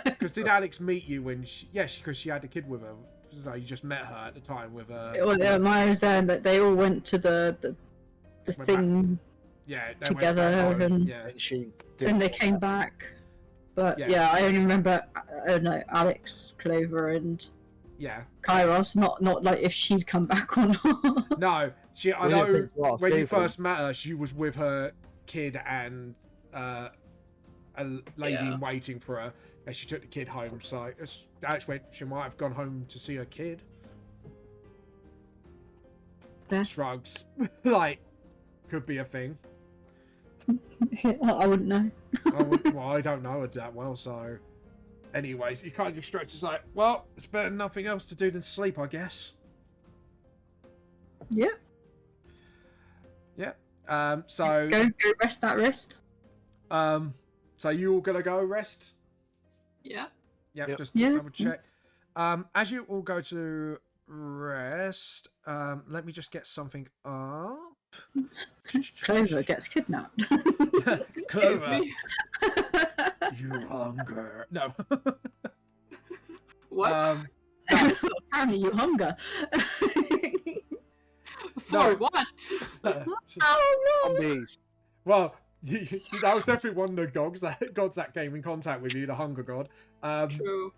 Because did Alex meet you when she... Yeah, because she had a kid with her. So you just met her at the time with her... Well, yeah, Maya was there, and that they all went to the thing Yeah, they together, went back home. and Yeah. And she then they came back. But Yeah. yeah, I only remember no, Alex, Clover, and Yeah. Kairos. Not like if she'd come back or not. No, I We didn't know think to ask when you either. first met her, she was with her kid and a lady Yeah. in waiting for her, and she took the kid home. So Alex went, she might have gone home to see her kid. Yeah. Shrugs. Like, could be a thing. I wouldn't know. Well, I don't know her that well, so... Anyways, he kind of just stretches like, well, it's better than nothing else to do than sleep, I guess. Yeah. Yeah. So... Go rest that wrist. So you all gonna go rest? Yeah. Yep. Just Yeah. double check. As you all go to rest, let me just get something up. Clover gets kidnapped. Excuse Clover, me. you hunger. No. What? Apparently you hunger. For no. what? Oh no! Zombies. Well, that was definitely one of the gods that came in contact with you, the hunger god. True.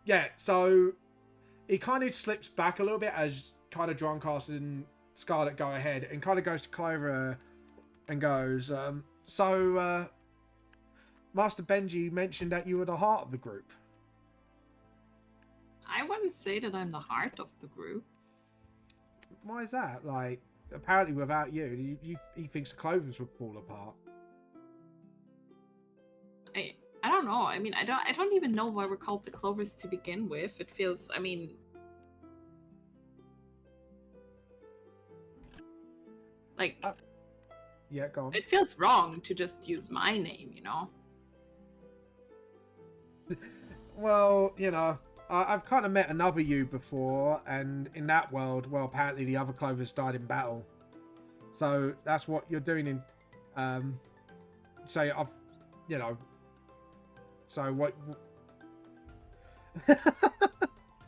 Yeah, so he kind of slips back a little bit as kind of Drunkcast and Scarlet go ahead, and kind of goes to Clover and goes, so Master Benji mentioned that you were the heart of the group. I wouldn't say that I'm the heart of the group. Why is that? Like, apparently without you, he thinks the Clovers would fall apart. I don't know. I mean, I don't even know why we're called the Clovers to begin with. It feels, I mean, like Yeah, go on. it feels wrong to just use my name, you know? Well, you know, I've kind of met another you before, and in that world, well, apparently the other Clovers died in battle. So that's what you're doing in, say, I've, you know, so what...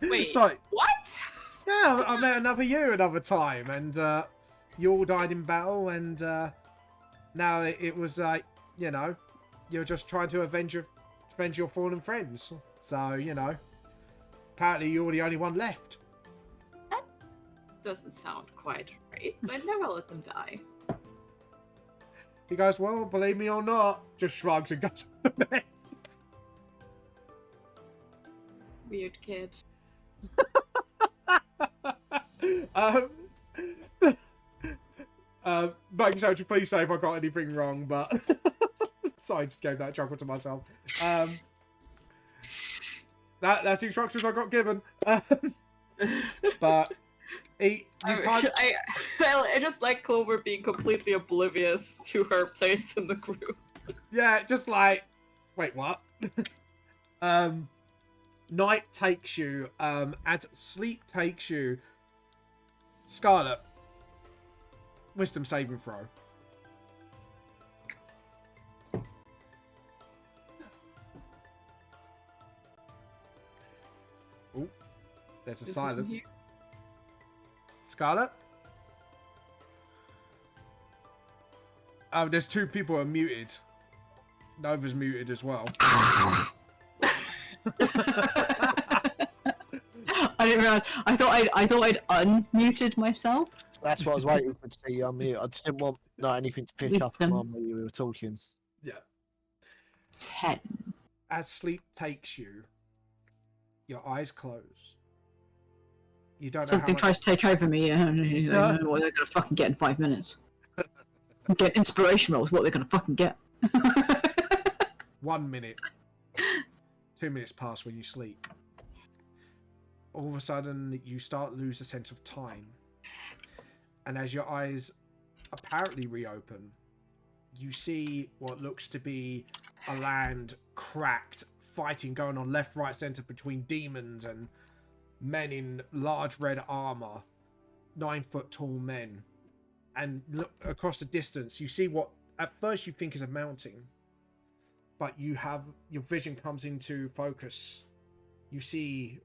Wait, Sorry. what? Yeah, I met another you another time, and you all died in battle, and now it was like, you know, you're just trying to avenge your fallen friends. So, you know, apparently you're the only one left. That doesn't sound quite right. I'd never let them die. He goes, well, believe me or not, just shrugs and goes to bed. Weird kid. Making sure to please say if I got anything wrong, but sorry, I just gave that chuckle to myself. That's the instructions I got given. But I just like Clover being completely oblivious to her place in the group. yeah, just like, wait, what? Night takes you, as sleep takes you. Scarlet, wisdom saving throw. Oh, there's a Is silent. here? Scarlet? Oh, there's two people who are muted. Nova's muted as well. I didn't realize. I thought I'd unmuted myself. That's what I was waiting for to see unmute. I just didn't want anything to pick up Wisdom. on when you were talking. Yeah. 10. As sleep takes you, your eyes close. You don't know Something how much... tries to take over me. I don't know what they're gonna fucking get in 5 minutes. Get inspiration rolls. What they're gonna fucking get. 1 minute. 2 minutes pass when you sleep. All of a sudden, you start to lose a sense of time. And as your eyes apparently reopen, you see what looks to be a land cracked, fighting going on left, right, centre between demons and men in large red armour. 9 foot tall men. and look across the distance. You see what at first you think is a mountain, but your vision comes into focus. You see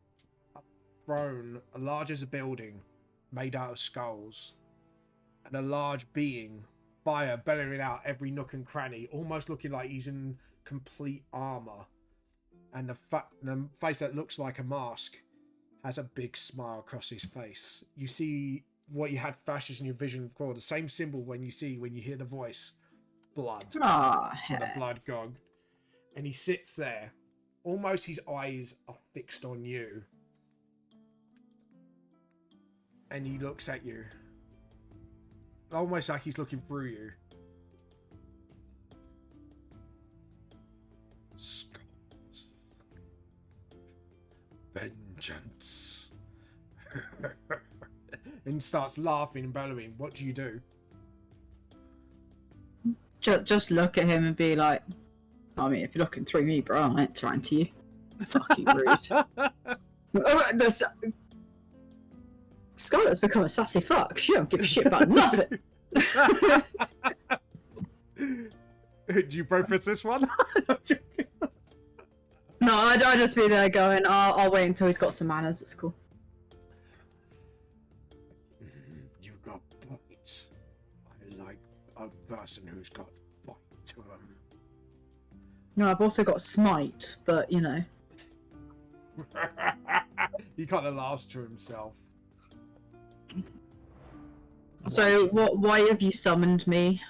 a throne, large as a building, made out of skulls, and a large being, fire bellowing out every nook and cranny, almost looking like he's in complete armor. And the face that looks like a mask has a big smile across his face. You see what you had flashes in your vision before, the same symbol when you hear the voice, blood. Oh, The blood god. And he sits there, almost his eyes are fixed on you. And he looks at you. Almost like he's looking through you. Skulls. Vengeance. And starts laughing and bellowing. What do you do? just look at him and be like, I mean, if you're looking through me, bro, I ain't trying to you. Fucking rude. Scarlett's become a sassy fuck. She don't give a shit about nothing. Do you preface this one? No, I'd just be there going, I'll wait until he's got some manners. It's cool. You got bites. I like a person who's got bite to them. No, I've also got smite, but you know. He kind of laughs to himself. So, why have you summoned me?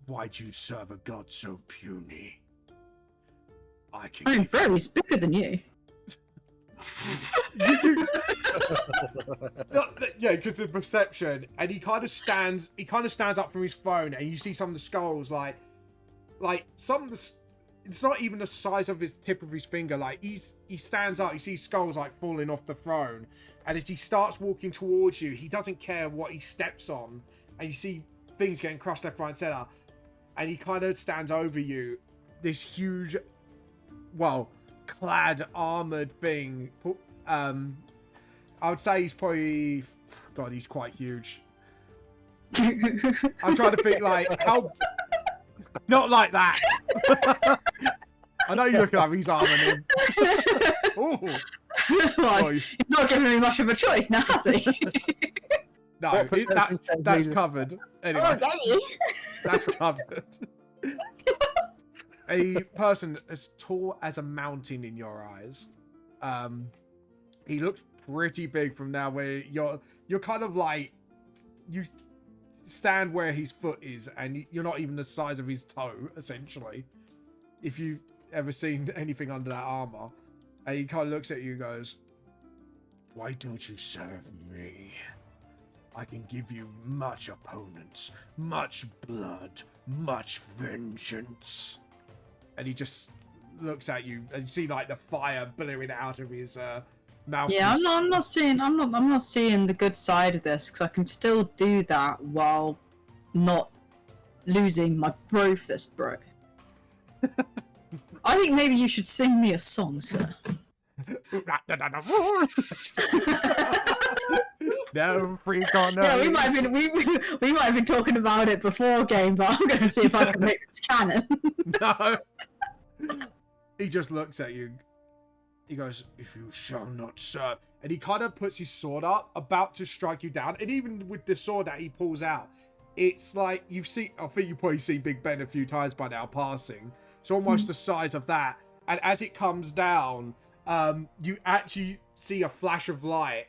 Why'd you serve a god so puny? I can. I'm very bigger than you. Yeah, because of perception, and he kind of stands up from his phone, and you see some of the skulls, like some of the. It's not even the size of his tip of his finger. Like he stands up, you see skulls like falling off the throne, and as he starts walking towards you, he doesn't care what he steps on, and you see things getting crushed left, right, and center, and he kind of stands over you, this huge, clad armored thing. I would say he's probably, God, he's quite huge. I'm trying to think like how. Not like that. I know you're looking at his arm and him. Well, he's not giving me much of a choice now, has he? No, that's covered. Anyway, that's covered. A person as tall as a mountain in your eyes. He looks pretty big from now, where you're kind of like you stand where his foot is, and you're not even the size of his toe, essentially, if you've ever seen anything under that armor. And he kind of looks at you and goes, why don't you serve me? I can give you much opponents, much blood, much vengeance. And he just looks at you, and you see like the fire billowing out of his mouth. Yeah, I'm not seeing the good side of this, because I can still do that while not losing my brofist, bro. I think maybe you should sing me a song, sir. No, freak on no. Yeah, we might have been talking about it before game, but I'm going to see if I can make this canon. No. He just looks at you. He goes, if you shall not serve. And he kind of puts his sword up, about to strike you down. And even with the sword that he pulls out, it's like I think you've probably seen Big Ben a few times by now passing. It's almost the size of that. And as it comes down, you actually see a flash of light.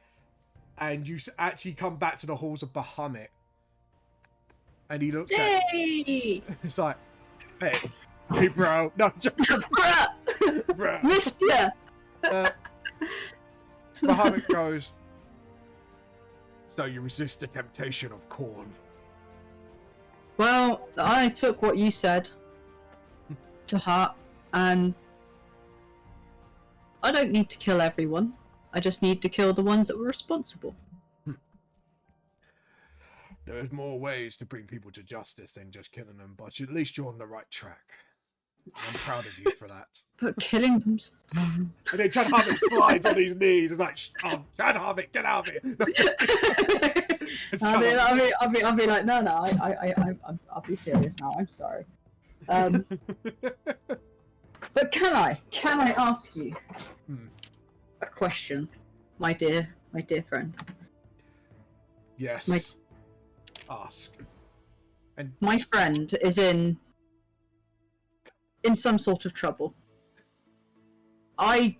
And you actually come back to the halls of Bahamut. And he looks at you. It's like, hey bro. No, bro. Missed ya. Bahamut goes, so you resist the temptation of corn. Well, I took what you said to heart, and I don't need to kill everyone. I just need to kill the ones that were responsible. There's more ways to bring people to justice than just killing them, but at least you're on the right track. I'm proud of you for that. But killing them's fun. And then Chad Harvick slides on his knees. It's like, Chad Harvick, get out of here. I'll be like, no, I'll be serious now. I'm sorry. But can I ask you a question, my dear friend? Yes. Ask. And my friend is in some sort of trouble. He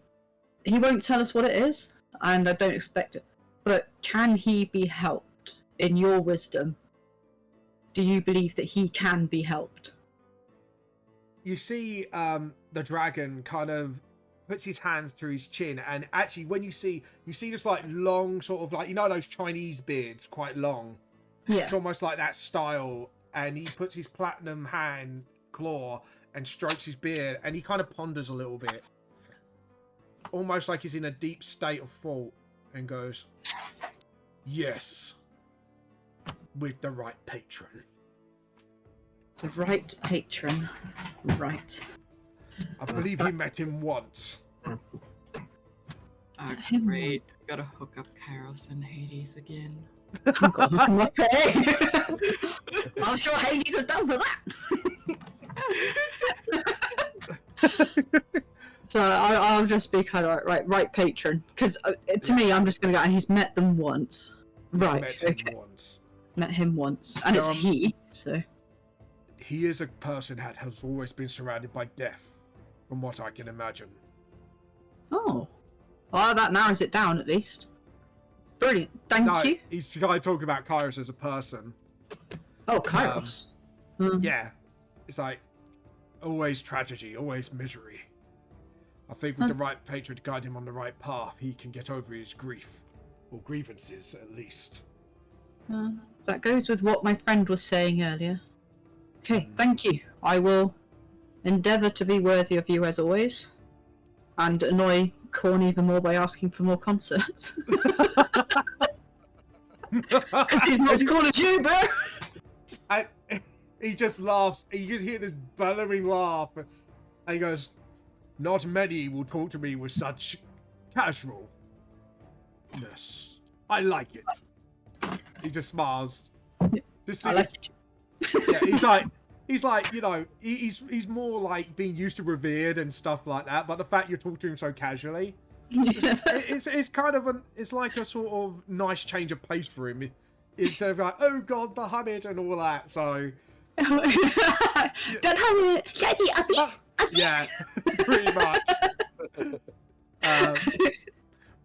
won't tell us what it is, and I don't expect it. But can he be helped? In your wisdom, do you believe that he can be helped? you see the dragon kind of puts his hands through his chin, and actually when you see this like long sort of like, you know, those Chinese beards, quite long. Yeah. It's almost like that style, and he puts his platinum hand claw and strokes his beard, and he kind of ponders a little bit, almost like he's in a deep state of thought, and goes, yes, with the right patron. The right patron. Right. I believe you met him once. Oh, great. Gotta hook up Kairos and Hades again. Oh God, okay. I'm sure Hades is down for that. So I'll just be kind of like, right patron, because to me, I'm just gonna go. And he's met them once, right? Met him once, and it's he. So he is a person that has always been surrounded by death, from what I can imagine. Oh, well, that narrows it down at least. Brilliant, thank you. He's kind of talking about Kairos as a person. Oh, Kairos. Yeah, it's like always tragedy, always misery. I think with the right patron to guide him on the right path, he can get over his grief, or grievances at least. That goes with what my friend was saying earlier. Okay, thank you. I will endeavour to be worthy of you as always, and annoy Korn even more by asking for more concerts. Because he's not as cool as you, bro. And he just laughs. You just hear this bellowing laugh, and he goes, "Not many will talk to me with such casualness. I like it." He just smiles. Just I like it. Yeah, he's like, you know, he's more like being used to revered and stuff like that. But the fact you're talking to him so casually, it's kind of it's like a sort of nice change of pace for him. Instead of like, oh God, Muhammad and all that. So Don't have it, Daddy. Yeah, pretty much.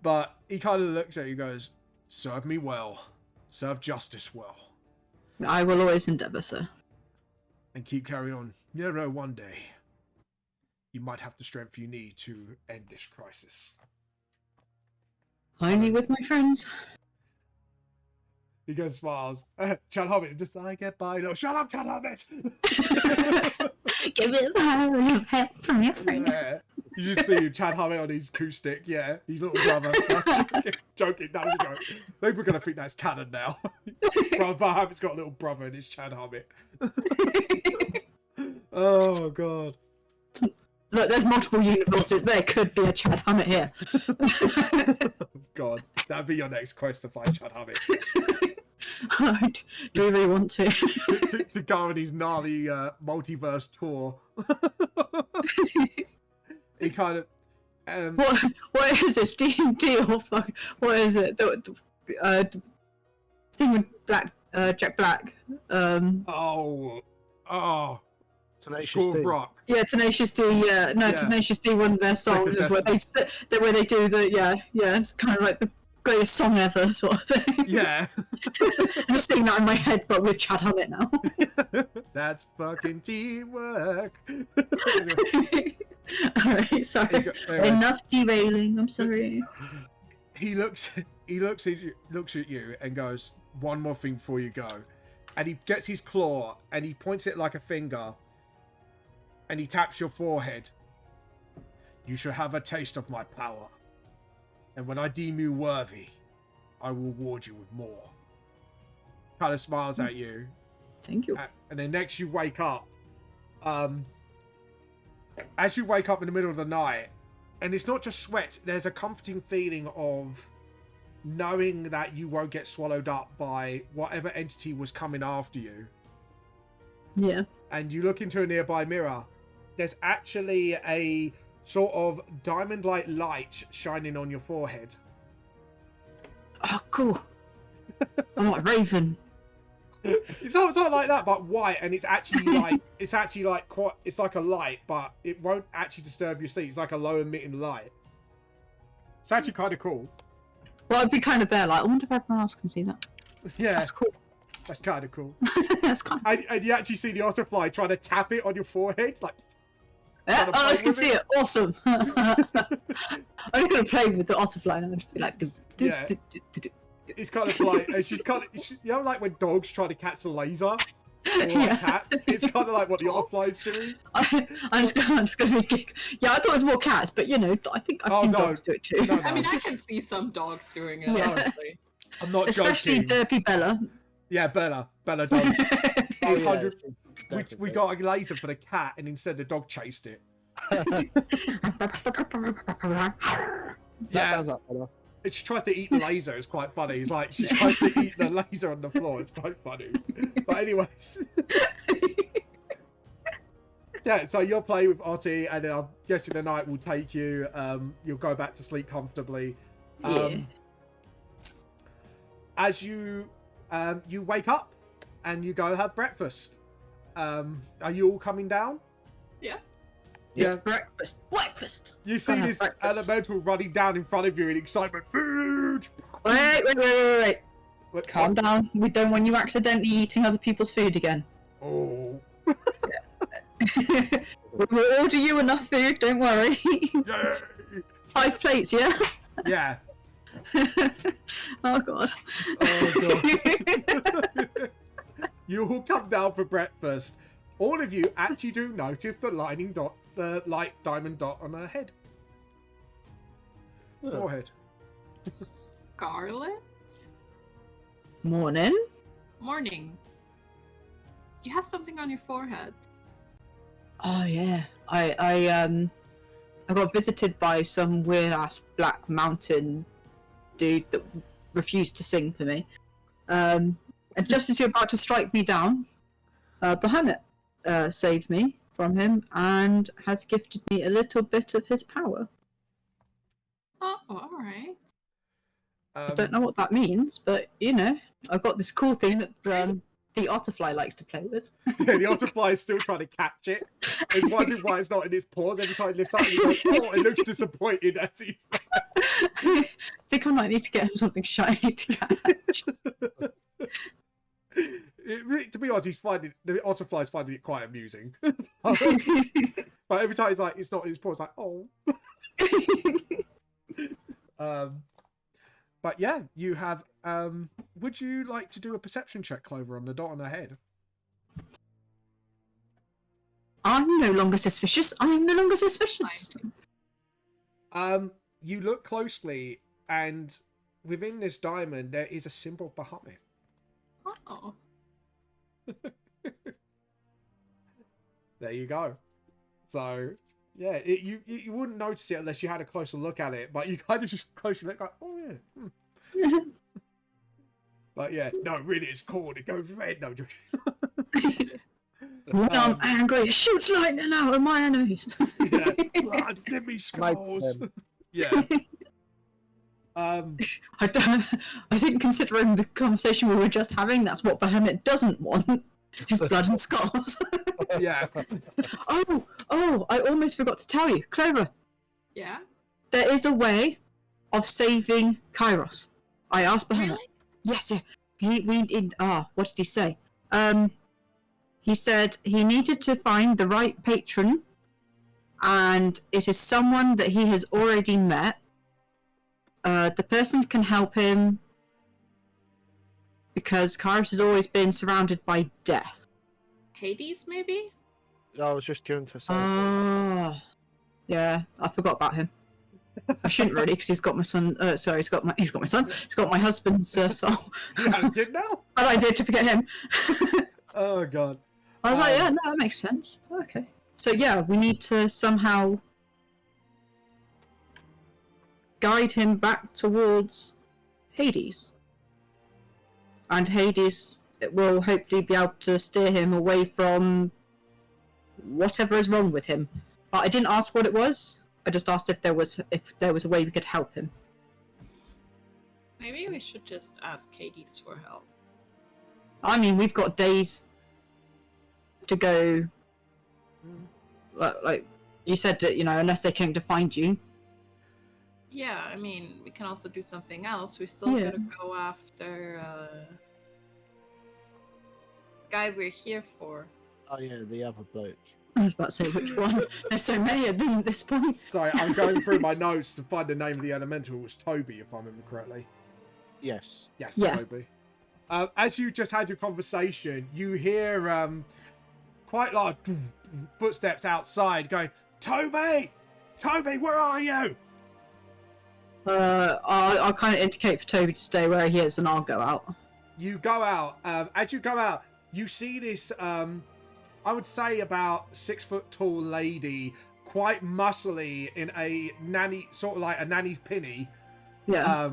But he kind of looks at you and goes, serve me well. Serve justice well. I will always endeavour, sir. And keep carrying on. You never know, one day, you might have the strength you need to end this crisis. Only with my friends. He goes, smiles. Chad Hobbit, just I get by. No, shut up, Chad Hobbit! Give it a help from your friend. Yeah. You just see Chad Hobbit on his acoustic, yeah, his little brother. Joking, that was a joke. People are going to think that's canon now. Brother Hobbit's got a little brother and it's Chad Hobbit. Oh, God. Look, there's multiple universes. There could be a Chad Hammett here. God, that'd be your next quest, to find Chad Hammett. Do we really want to? to go on his gnarly multiverse tour. He kind of... What is this? D&D or fuck? What is it? The thing with Jack Black. Tenacious D. Rock. Yeah, Tenacious D. Yeah, no, yeah. Tenacious D. One of their songs is where they do the it's kind of like the greatest song ever sort of thing. Yeah. I'm just seeing that in my head, but with Chad Hammett now. That's fucking teamwork. Alright, sorry. Enough derailing. I'm sorry. He looks at you and goes, "One more thing before you go," and he gets his claw and he points it like a finger, and he taps your forehead. "You shall have a taste of my power, and when I deem you worthy, I will reward you with more." Kind of smiles at you. Thank you. And then next you wake up. As you wake up in the middle of the night, and it's not just sweat, there's a comforting feeling of knowing that you won't get swallowed up by whatever entity was coming after you. Yeah. And you look into a nearby mirror, there's actually a sort of diamond-like light shining on your forehead. Oh, cool. I'm like Raven. It's not like that, but white, and it's actually like it's like a light, but it won't actually disturb your sleep. It's like a low emitting light. It's actually kind of cool. Well, I'd be kind of there, like, I wonder if everyone else can see that. Yeah, That's cool. that's kind of cool. That's kind of And you actually see the otterfly trying to tap it on your forehead, it's like. yeah, play I can with see it. Awesome. I'm gonna play with the otterfly and I'll just be like, Yeah. It's kind of like she's kind of you know, like when dogs try to catch a laser or like Yeah. cats. It's kind of like what the otterfly's doing. I'm just gonna be yeah, I thought it was more cats, but you know, I think I've Oh, seen no. dogs do it too. No, I mean, I can see some dogs doing it. Yeah. Honestly. I'm not Especially joking. Derpy Bella. Yeah, Bella does. Oh, It's yeah, 100 she's we definitely- got a laser for the cat, and instead the dog chased it. That sounds like Bella. And she tries to eat the laser. It's quite funny. It's like she tries to eat the laser on the floor. It's quite funny. But anyways, yeah. So you'll play with Otti, and then I'm guessing the night will take you. You'll go back to sleep comfortably. Yeah. As you wake up and you go have breakfast. Are you all coming down? Yeah. It's Yeah. breakfast. You see Gonna have this breakfast. elemental running down in front of you in excitement. Food! Wait. What- Calm down. We don't want you accidentally eating other people's food again. Oh. We'll order you enough food, don't worry. Yay! 5 plates, yeah? Yeah. Oh god. Oh, God. You all come down for breakfast. All of you actually do notice the light diamond dot on her head. Oh. Forehead. Scarlet? Morning. Morning. You have something on your forehead. Oh yeah. I got visited by some weird ass black mountain dude that refused to sing for me. And just as you're about to strike me down, Bahamut saved me from him and has gifted me a little bit of his power. Oh, alright. I don't know what that means, but you know, I've got this cool thing that the otterfly likes to play with. Yeah, the otterfly is still trying to catch it. And wondering why it's not in its paws every time it lifts up. And he goes, oh, it looks disappointed as he's. I think I might need to get him something shiny to catch. To be honest, the otterfly's finding it quite amusing. But every time it's not in his paws, like, oh. But yeah, you have. Would you like to do a perception check, Clover, on the dot on her head? I'm no longer suspicious. I'm no longer suspicious. You look closely, and within this diamond, there is a symbol Bahamut. Oh. There you go. So, yeah, you wouldn't notice it unless you had a closer look at it, but you kind of just closely look like, oh yeah. But yeah, no, really, it's cool. It goes red. No, joking. When I'm angry, it shoots lightning out of my enemies. Yeah, blood, give me skulls. Yeah. I think considering the conversation we were just having, that's what Bahamut doesn't want. His blood and skulls. Yeah. Oh, I almost forgot to tell you. Clover, Yeah? there is a way of saving Kairos. I asked Bahamut. Really? Yes, yeah. What did he say? He said he needed to find the right patron, and it is someone that he has already met. The person can help him because Kairos has always been surrounded by death. Hades, maybe? I was just going to say. Yeah, I forgot about him. I shouldn't really, because he's got my son. Sorry, he's got my son. He's got my husband's soul. You did now? But I did to forget him. Oh god. I was like, yeah, no, that makes sense. Okay. So yeah, we need to somehow guide him back towards Hades. And Hades will hopefully be able to steer him away from whatever is wrong with him. But I didn't ask what it was. I just asked if there was a way we could help him. Maybe we should just ask Hades for help. I mean, we've got days to go. Like you said, that, unless they came to find you. Yeah, I mean, we can also do something else. We still gotta go after guy we're here for. Oh yeah, the other bloke. I was about to say which one. There's so many of them at this point. Sorry, I'm going through my notes to find the name of the elemental. It was Toby, if I remember correctly. Yes. Yes, Yeah. Toby. As you just had your conversation, you hear quite a lot of footsteps outside going, Toby! Toby, where are you? I'll kind of indicate for Toby to stay where he is, and I'll go out. You go out. As you go out, you see this, I would say about 6 foot tall lady, quite muscly in a nanny, sort of like a nanny's pinny. Yeah.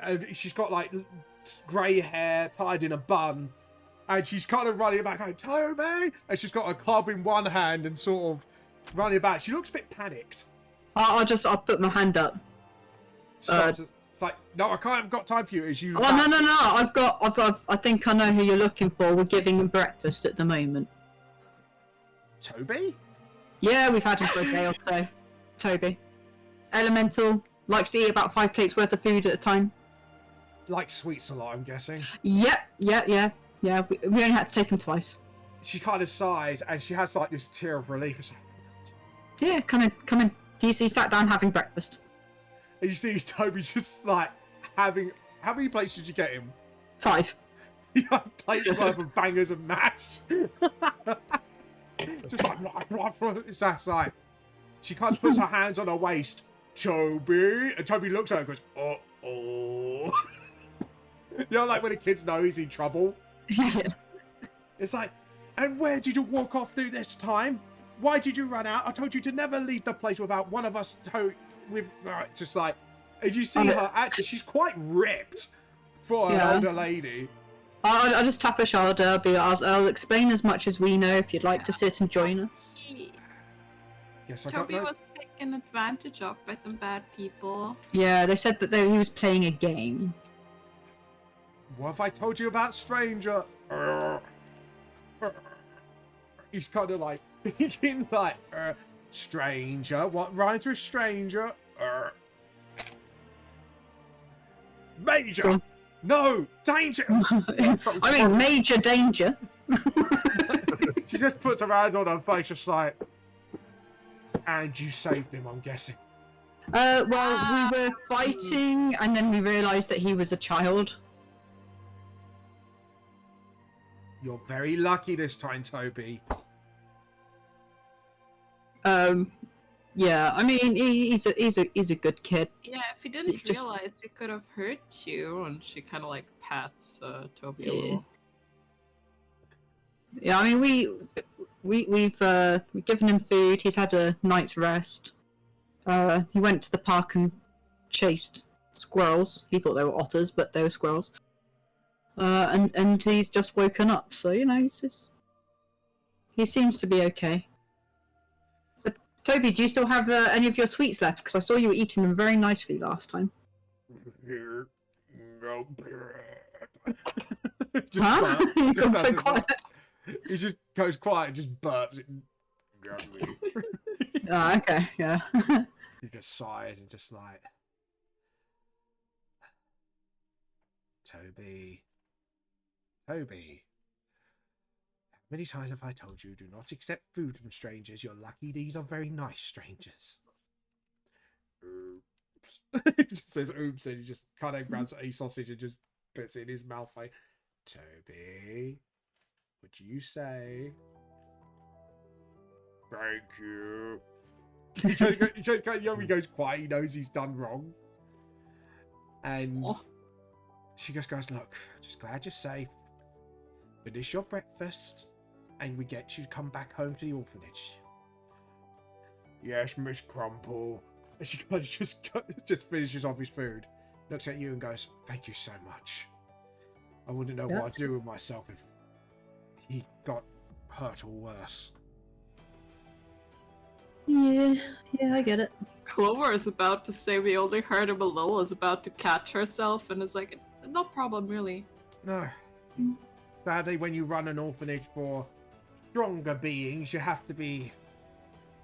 And she's got like grey hair tied in a bun. And she's kind of running back, going, Toby! And she's got a club in one hand and sort of running back. She looks a bit panicked. I'll put my hand up. Stops. It's like, no, I can't have got time for you. As you. Oh no! I think I know who you're looking for. We're giving him breakfast at the moment. Toby? Yeah, we've had him for a day or so. Toby. Elemental. Likes to eat about 5 plates worth of food at a time. Like sweets a lot, I'm guessing. Yep. Yeah. We only had to take him twice. She kind of sighs and she has like this tear of relief. It's like, Yeah, come in. He sat down having breakfast. and you see Toby just like having. How many plates did you get him? 5. You have plates worth of bangers and mash. Just like, it's that like. She kind of puts her hands on her waist. Toby! And Toby looks at her and goes, uh-oh. You know, like when a kid knows he's in trouble? Yeah. It's like, and where did you walk off through this time? Why did you run out? I told you to never leave the place without one of us with just like, and you see her actually, she's quite ripped for an older lady. I'll just tap her shoulder. I'll explain as much as we know if you'd like to sit and join us. Yes, I Toby was taken advantage of by some bad people. Yeah, they said that he was playing a game. What have I told you about Stranger? He's kind of like thinking like, Stranger? What rhymes with Stranger? Major! No! Danger! I mean, major danger. She just puts her hand on her face just like, and you saved him, I'm guessing. Well, we were fighting, and then we realised that he was a child. You're very lucky this time, Toby. Yeah. I mean, he's a good kid. Yeah, if he didn't realize we could have hurt you, and she kind of like pats Toby a little. Yeah, I mean, we've given him food. He's had a night's rest. He went to the park and chased squirrels. He thought they were otters, but they were squirrels. And he's just woken up, so he seems to be okay. But Toby, do you still have any of your sweets left? Because I saw you were eating them very nicely last time. Huh? You got so quiet. He just goes quiet and just burps. Okay, yeah. He just sighs and just like, Toby. How many times have I told you, do not accept food from strangers? You're lucky these are very nice strangers. Oops. He just says oops and he just kind of grabs a sausage and just puts it in his mouth like, Toby, would you say thank you? He goes quiet, he knows he's done wrong. And she just goes, look, just glad you're safe. Finish your breakfast and we get you to come back home to the orphanage. Yes, Miss Crumple. And she kind of just finishes off his food. looks at you and goes, "Thank you so much. I wouldn't know what That's- I'd do with myself if he got hurt or worse." Yeah, I get it. Clover is about to say we only heard him a little, is about to catch herself, and is like, no problem, really. No. Sadly, when you run an orphanage for stronger beings, you have to be...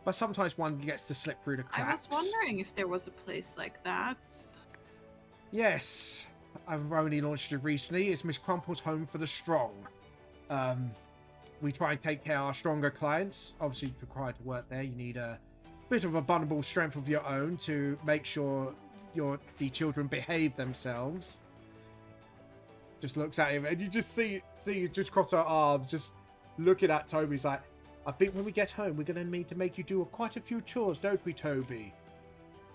But sometimes one gets to slip through the cracks. I was wondering if there was a place like that. Yes. I've only launched it recently. It's Miss Crumple's Home for the Strong. We try and take care of our stronger clients. Obviously, if you're required to work there, you need a bit of abundant strength of your own to make sure the children behave themselves. Just looks at him, and you just see just cross her arms, just looking at Toby. He's like, "I think when we get home, we're going to need to make you do quite a few chores, don't we, Toby?"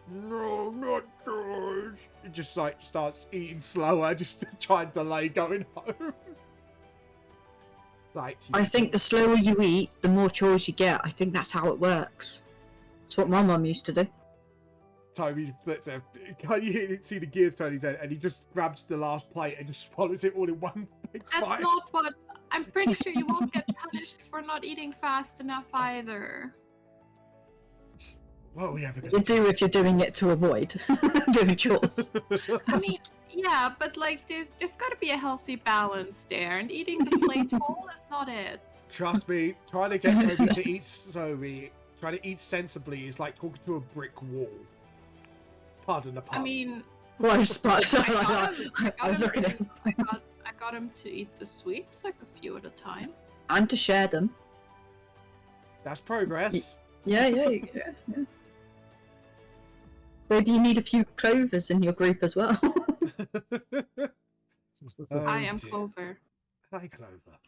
"No, not chores." He just like starts eating slower, just to try and delay going home. Like, I think the slower you eat, the more chores you get. I think that's how it works. That's what my mum used to do. Toby flips him. Can you see the gears turn his head, and he just grabs the last plate and just swallows it all in one big That's bite. not what... I'm pretty sure you won't get punished for not eating fast enough either. What are we ever You gonna do if you're doing it to avoid doing chores. I mean, yeah, but like, there's got to be a healthy balance there, and eating the plate whole is not it. Trust me, trying to get Toby to eat slowly, trying to eat sensibly is like talking to a brick wall. Pardon the pun. I mean, Well, I was smart. Sorry, I I was looking at him. I got him to eat the sweets like a few at a time. And to share them. That's progress. Yeah. Where do you need a few Clovers in your group as well? Oh, I am dear. Clover. Hi, Clover.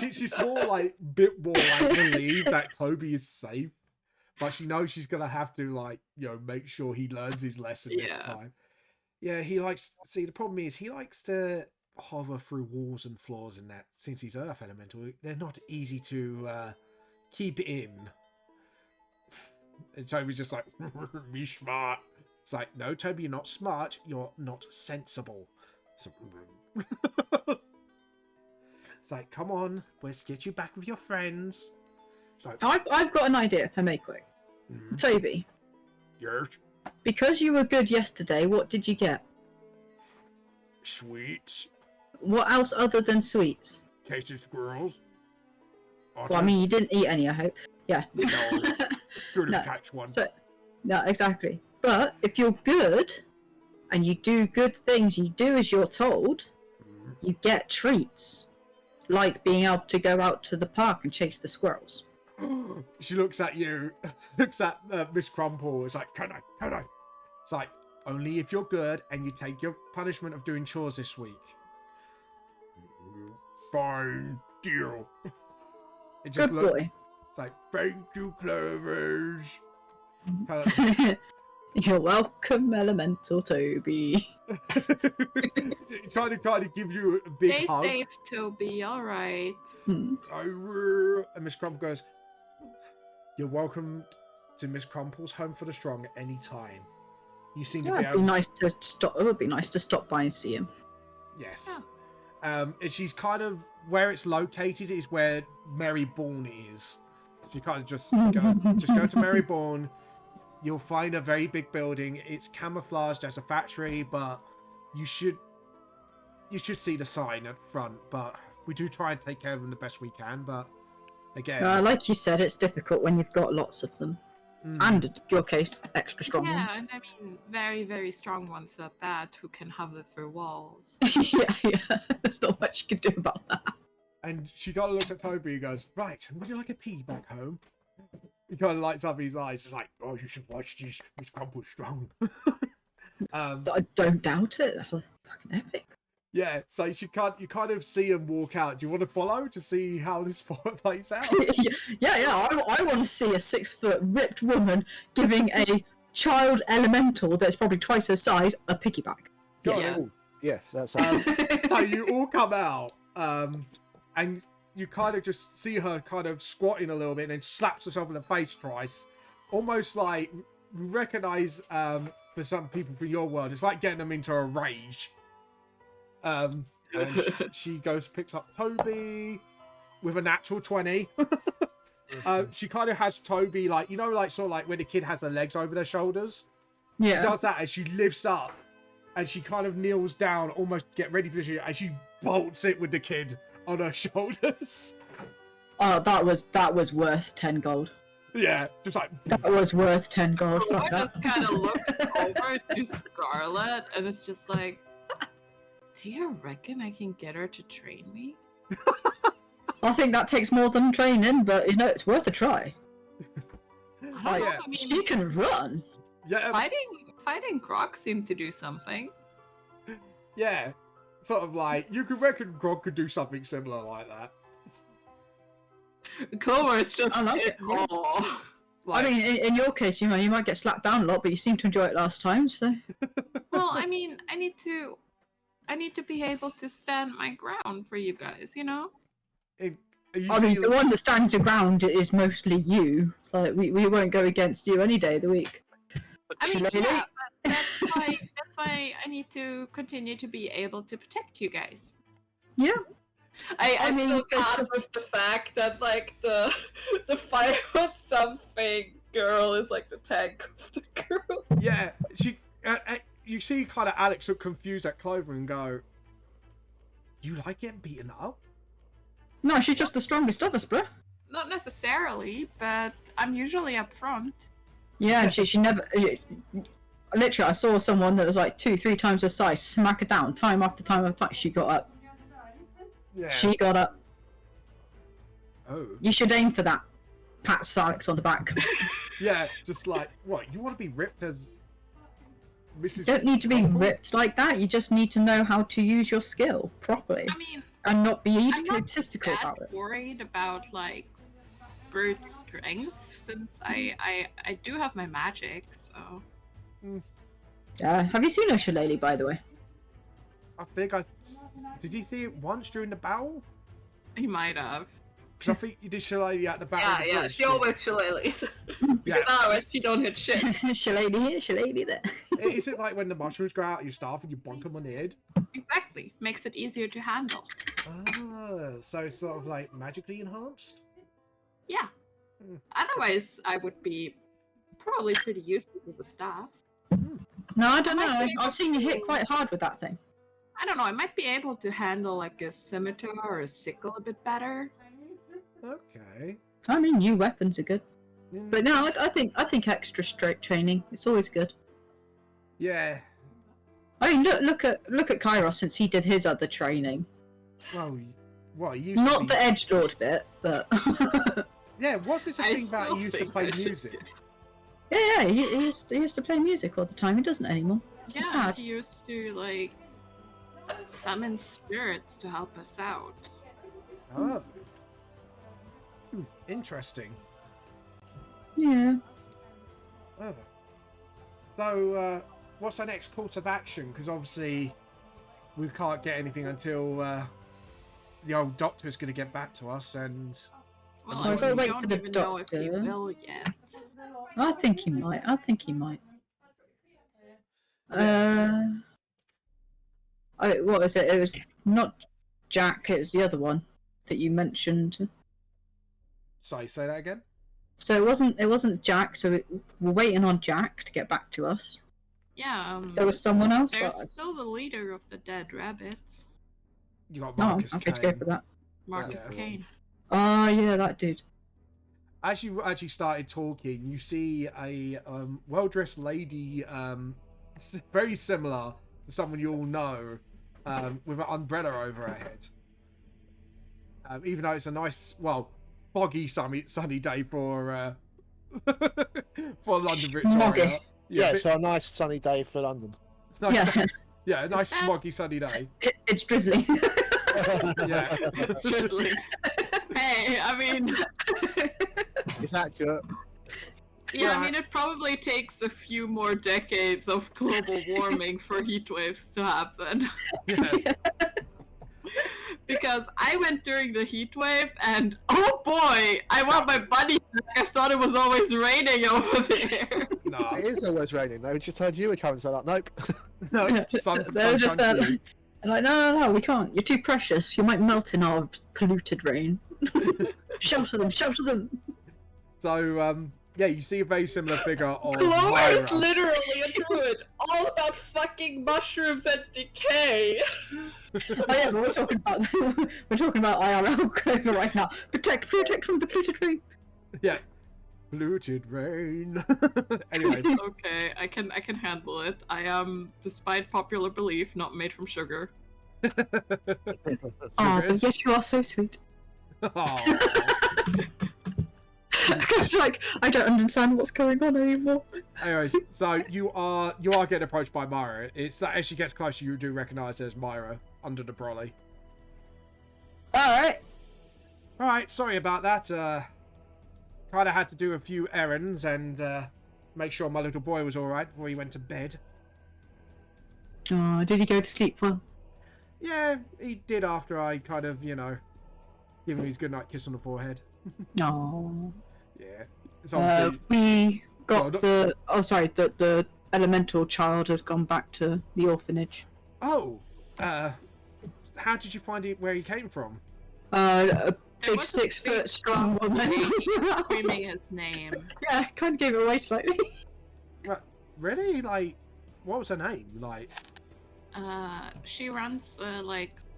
She's more like, bit more like relieved that Toby is safe, but she knows she's gonna have to like, make sure he learns his lesson this Yeah. time. Yeah, he likes. See, the problem is he likes to hover through walls and floors, and that since he's Earth Elemental, they're not easy to keep in. And Toby's just like, "Be smart." It's like, no, Toby, you're not smart. You're not sensible. So, it's like, come on, let's get you back with your friends. It's like, I've got an idea, if I may quick. "Mhm, Toby, yes, because you were good yesterday, what did you get? sweets, What else other than sweets? tasted squirrels. Well, I mean, you didn't eat any, I hope. Yeah. No. Couldn't No, catch one. So, no, exactly. But if you're good and you do good things, you do as you're told, Mhm. you get treats. Like being able to go out to the park and chase the squirrels. She looks at you, looks at Miss Crumple. It's like, can I? It's like, only if you're good and you take your punishment of doing chores this week. Fine, deal. It just Good looks. boy. It's like, thank you, Clovers. Kind You're welcome, Elemental Toby. trying to kind of give you a big Stay hug. safe, Toby. All right. Hmm. And Miss Crumple goes, "You're welcome to Miss Crumple's Home for the Strong at any time. You seem to Yeah, be it'd able be to..." nice to stop. It would be nice to stop by and see him. Yes. Yeah. And she's kind of where it's located is where Marybourne is. She kind of just go to Marybourne. You'll find a very big building. It's camouflaged as a factory, but you should see the sign at front. But we do try and take care of them the best we can. But again, Like you said, it's difficult when you've got lots of them, and in your case, extra strong Yeah, ones. and I mean, very, very strong ones at that, who can hover through walls. yeah. There's not much you can do about that. And she kind of looks at Toby and goes, "Right, would you like a pee back home?" He kind of lights up his eyes. It's like, "Oh, you should watch this. Miss Crumple's Strong." I don't doubt it. That's fucking epic. Yeah, so you kind of see him walk out. Do you want to follow to see how this plays out? yeah. I want to see a 6-foot ripped woman giving a child elemental that's probably twice her size a piggyback. Yeah. Yes, that's how. So you all come out, and you kind of just see her kind of squatting a little bit and then slaps herself in the face twice. Almost like you recognize for some people from your world. It's like getting them into a rage. And she goes, picks up Toby with a natural 20. She kind of has Toby, like, you know, like sort of like when the kid has their legs over their shoulders. Yeah. She does that and she lifts up and she kind of kneels down, almost get ready for the shit, and she bolts it with the kid on her shoulders. Oh, that was worth 10 gold. Yeah, just like That was worth 10 gold. I Fuck that. just kind of looks over to Scarlet, and it's just like, do you reckon I can get her to train me? I think that takes more than training, but you know, it's worth a try. I don't know, yeah. I mean, She can run. yeah, fighting Grog seemed to do something. yeah, sort of like you could reckon Grog could do something similar like that. Clovers just I like in it, yeah. awe. Like, I mean, in your case, you know, you might get slapped down a lot, but you seem to enjoy it last time, so. Well, I mean, I need to be able to stand my ground for you guys, you know? you I see, mean, the one that stands your ground is mostly you. Like, we won't go against you any day of the week. I mean, Shillelagh? yeah, but that's why I need to continue to be able to protect you guys. Yeah. I mean, still it's can't just- with the fact that like the fight with something girl is like the tank of the girl. yeah, she. You see, kind of Alex look confused at Clover and go, "You like getting beaten up?" No, she's just the strongest of us, bruh. Not necessarily, but I'm usually up front. Yeah, and she never. Literally, I saw someone that was like 2-3 times her size smack her down time after time after time. She got up. Yeah. She got up. Oh. You should aim for that. Pat Alex on the back. Yeah, just like what? You want to be ripped as Mrs. You don't need to be Clover? ripped like that. You just need to know how to use your skill properly I mean, and not be I'm not egotistical that about it. worried about like brute strength since I do have my magic, so Have you seen her shillelagh, by the way? I think did you see it once during the battle? he might have. Because I think you did shillelagh at the battle. of the bridge, she always shillelaghs. Yeah. Otherwise, she don't hit shit. shillelagh here, shillelagh there. Is it like when the mushrooms grow out of your staff and you bonk them on the head? Exactly, makes it easier to handle. Ah, so it's sort of like magically enhanced? Yeah. Otherwise, I would be probably pretty useful with the staff. No, I don't I know. might be I've seen you hit quite hard with that thing. I don't know. I might be able to handle like a scimitar or a sickle a bit better. Okay. I mean, new weapons are good. Mm, But no, I think extra straight training. It's always good. yeah. I mean, look at Kairos since he did his other training. Well, he used to Not be... the edgelord bit, but Yeah, what's this a I thing that still he used to think play I should- music? yeah, he used to play music all the time. He doesn't anymore. It's so Yeah, sad. he used to like summon spirits to help us out. Oh. Interesting. Yeah. Oh. So, what's our next course of action? Because obviously, we can't get anything until the old doctor is going to get back to us, and Well, We'll I go mean, we wait don't for the even know if he doctor. will yet. I think he might. What was it? It was not Jack. It was the other one that you mentioned. sorry, say that again. So it wasn't Jack. So we're waiting on Jack to get back to us. Yeah, There was someone else. there's still the leader of the dead rabbits, You got No, I'm Marcus happy to go Kane. for that. Marcus Yeah. Kane. Oh yeah, that dude. As you actually started talking, you see a well-dressed lady, very similar to someone you all know, with an umbrella over her head. Even though it's a nice, well, foggy, sunny day for for London, Victoria. Smoggy. Yeah, but so a nice sunny day for London. it's nice. Yeah, Yeah, a nice that- smoggy sunny day. it's drizzling. Yeah. It's drizzling. Hey, I mean, It's accurate. yeah, I Right. mean, it probably takes a few more decades of global warming for heat waves to happen. Yeah. Because I went during the heat wave, and oh boy, I want my bunny back. I thought it was always raining over there. No, No, It is always raining. They just heard you were coming, so like, nope. no, Yeah, they were just there. sunshine And like, no, we can't. You're too precious. You might melt in our polluted rain. Shelter them, shelter them. So, yeah, you see a very similar figure of Clovers Myra. literally a druid, all about fucking mushrooms and decay. Oh yeah, but we're talking about IRL Clover right now. Protect from the polluted rain. Yeah. Polluted rain. Anyways, Okay, I can handle it. I am, despite popular belief, not made from sugar. Oh, but yes, you are so sweet. Aw. Because like I don't understand what's going on anymore. Anyways, so you are getting approached by Myra. It's that as she gets closer, you do recognise there's Myra under the brolly. All Alright, sorry about that. Kind of had to do a few errands and make sure my little boy was alright before he went to bed. Oh, did he go to sleep well? Yeah, he did after I kind of, give him his goodnight kiss on the forehead. No. Yeah. It's obviously... We got Oh, the elemental child has gone back to the orphanage. Oh! How did you find it where he came from? A There big was a 6 foot big strong woman. lady screaming his name. Yeah, kind of gave it away slightly. Really? Like, what was her name? Like... She runs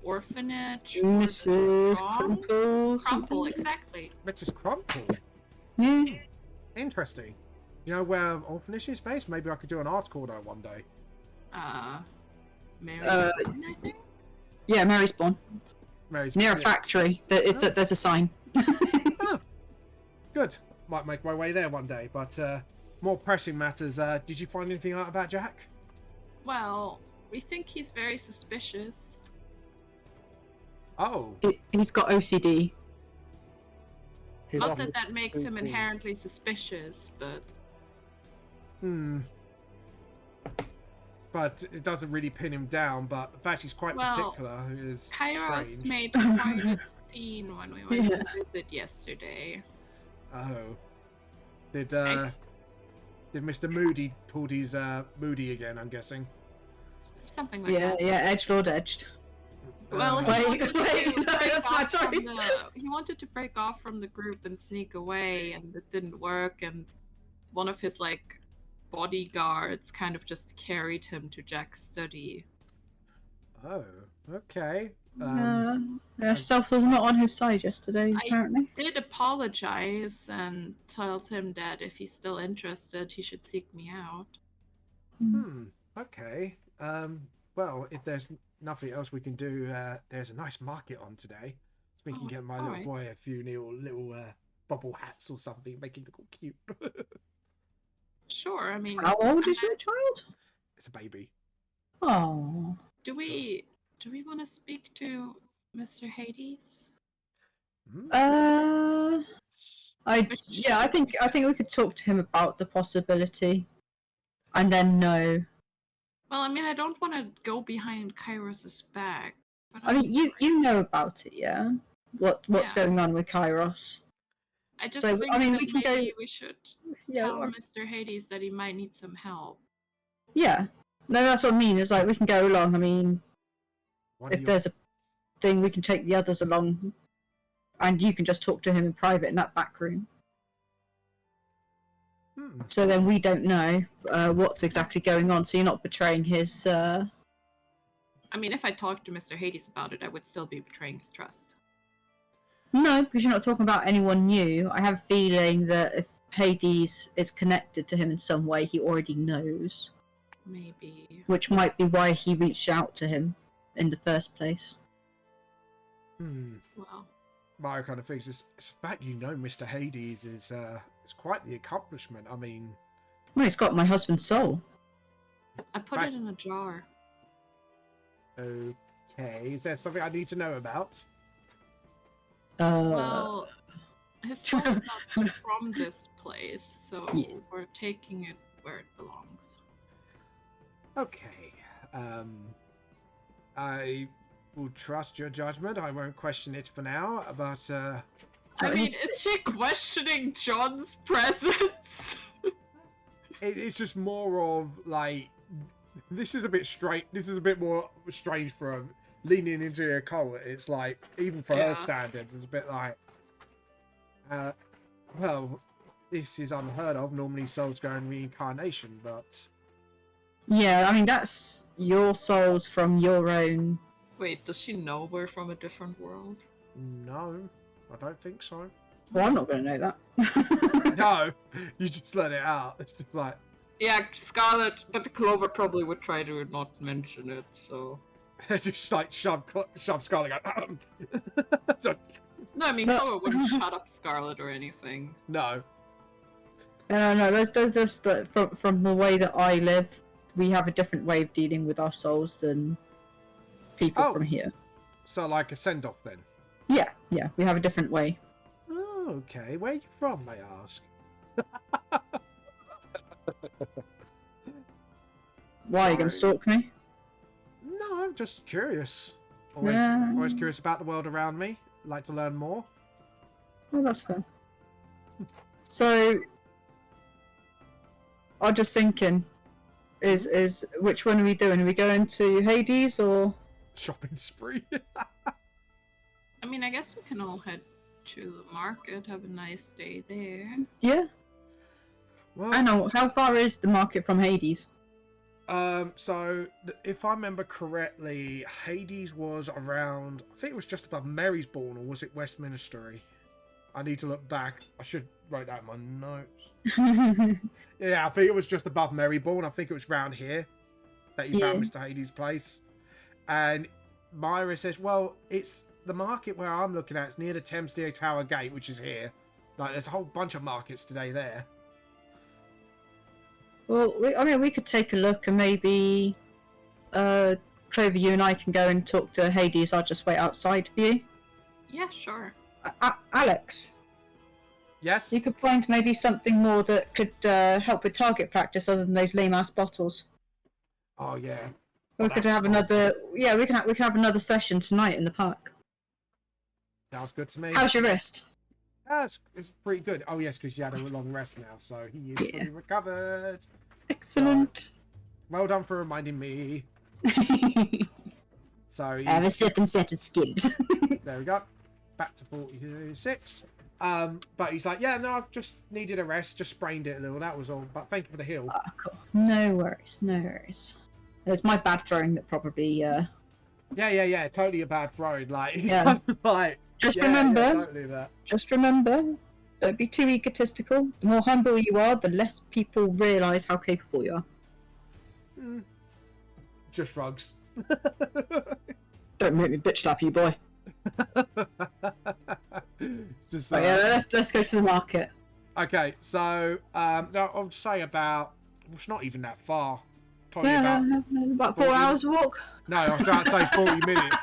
orphanage. for the Mrs. strong? Crumple. Crumple, exactly. Mrs. Crumple. Yeah. Interesting. You know where orphanage is based? Maybe I could do an article there one day. Mary's Uh, Born, I think. Yeah, Mary's Born. Mary's Near a yeah. factory. There's a sign. Oh, good. Might make my way there one day. But more pressing matters. Did you find anything out about Jack? Well, we think he's very suspicious. Oh, He's got OCD. He's Not off that that with makes him spooky- inherently suspicious, but but it doesn't really pin him down. But the fact he's quite Well, particular is Kairos strange. made quite a scene when we went Yeah. to visit yesterday. Oh, did I s- did Mr. Moody pulled his Moody again? I'm guessing. Something like Yeah, that. yeah, edgelord edged. Well, Wait, he wanted wait, to no, break that's off not- sorry. from he wanted to break off from the group and sneak away, and it didn't work. And one of his bodyguards kind of just carried him to Jack's study. Oh, okay. Stealth was not on his side yesterday, apparently. Did apologize and told him that if he's still interested, he should seek me out. Okay. Well, if there's nothing else we can do, there's a nice market on today. So we can get my little alright. boy a few little bubble hats or something, make him look all cute. Sure, I mean, How old is your unless- child? It's a baby. Oh. Do we want to speak to Mr. Hades? Hmm? I think we could talk to him about the possibility, and then no. Well, I mean, I don't want to go behind Kairos's back. But I mean, you know about it, yeah. What's Yeah. going on with Kairos? I just so, think I mean, that we can go- maybe we should Yeah. tell Mr. Hades that he might need some help. Yeah. No, that's what I mean. It's like we can go along. I mean, One if of your- there's a thing, we can take the others along, and you can just talk to him in private in that back room. So then we don't know what's exactly going on. So you're not betraying his. I mean, if I talked to Mr. Hades about it, I would still be betraying his trust. No, because you're not talking about anyone new. I have a feeling that if Hades is connected to him in some way, he already knows, Maybe. which might be why he reached out to him in the first place. Well, Mario kind of thinks it's the fact you know Mr. Hades is quite the accomplishment. I mean, Well, he's got my husband's soul. I put Right. it in a jar. okay, is there something I need to know about? Well, his soul is not from this place, so Yeah. we're taking it where it belongs. Okay, I will trust your judgment. I won't question it for now, but I Well, mean, he's- is she questioning John's presence? it's just more of like, this is a bit straight. This is a bit more strange for leaning into a cult. It's like, even for her standards, it's a bit like, well, this is unheard of. Normally souls go in reincarnation, but... Yeah, I mean, that's your souls from your own... Wait, does she know we're from a different world? No, I don't think so. Well, I'm not going to know that. No, you just let it out. It's just like... Yeah, Scarlet, but Clover probably would try to not mention it, so... just like shove Scarlet going... No, I mean, Clover wouldn't shut up Scarlet or anything. No. No, there's just from the way that I live, we have a different way of dealing with our souls than people from here. So like a send-off then? Yeah, we have a different way. Oh, okay. Where are you from, may I ask? Why are you going to stalk me? No, I'm just curious. Always curious about the world around me. Like to learn more. Well, that's fair. So, I'm just thinking, is which one are we doing? Are we going to Hades or shopping spree? I mean, I guess we can all head to the market, have a nice day there. Yeah. Well, I know. How far is the market from Hades? So if I remember correctly, Hades was around, I think it was just above Marysbourne, or was it Westminster? I need to look back. I should write that in my notes. Yeah, I think it was just above Marysbourne. I think it was round here that you found Mr. Hades' place. And Myra says, well, it's the market where I'm looking at. It's near the Thamesdeer Tower Gate, which is here. Like, there's a whole bunch of markets today there. Well, we could take a look and maybe, Clover, you and I can go and talk to Hades. I'll just wait outside for you. Yeah, sure. Alex. Yes? You could find maybe something more that could help with target practice other than those lame-ass bottles. Oh, yeah. We could have another... Yeah, we can have another session tonight in the park. Sounds good to me. How's your wrist? It's pretty good. Oh, yes, because you had a long rest now, so he is fully recovered. Excellent. So, well done for reminding me. So I have a certain set of skills. There we go. Back to 46. But he's like, yeah, no, I've just needed a rest. Just sprained it a little. That was all. But thank you for the heal. Oh, cool. No worries. It's my bad throwing that probably. Yeah. Totally a bad throw. Like, like. Just remember. Don't do that. Just remember. Don't be too egotistical. The more humble you are, the less people realise how capable you are. Just drugs. Don't make me bitch slap you, boy. Just let's go to the market. Okay, so I'll say about, well, it's not even that far. Probably about 4 hours walk. No, I was trying to say 40 minutes,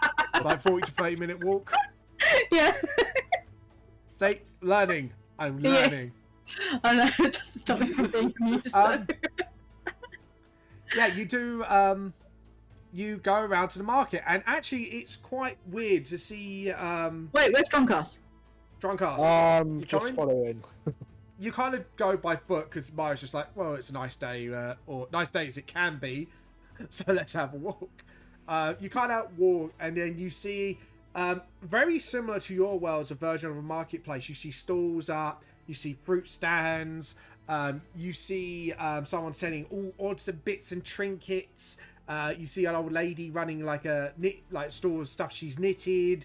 like 40 to 30 minute walk. Yeah. Say learning. I'm learning. Yeah. I know, it doesn't stop me from being amused though. Yeah, you do. You go around to the market, and actually, it's quite weird to see. Wait, where's Drunkass? Drunkass. Just following. You kind of go by foot because Maya's just like, well, it's a nice day, or nice day as it can be, so let's have a walk. You kind of walk, and then you see, very similar to your world's a version of a marketplace. You see stalls up, you see fruit stands, you see someone selling all odds and bits and trinkets. You see an old lady running like a store of stuff she's knitted.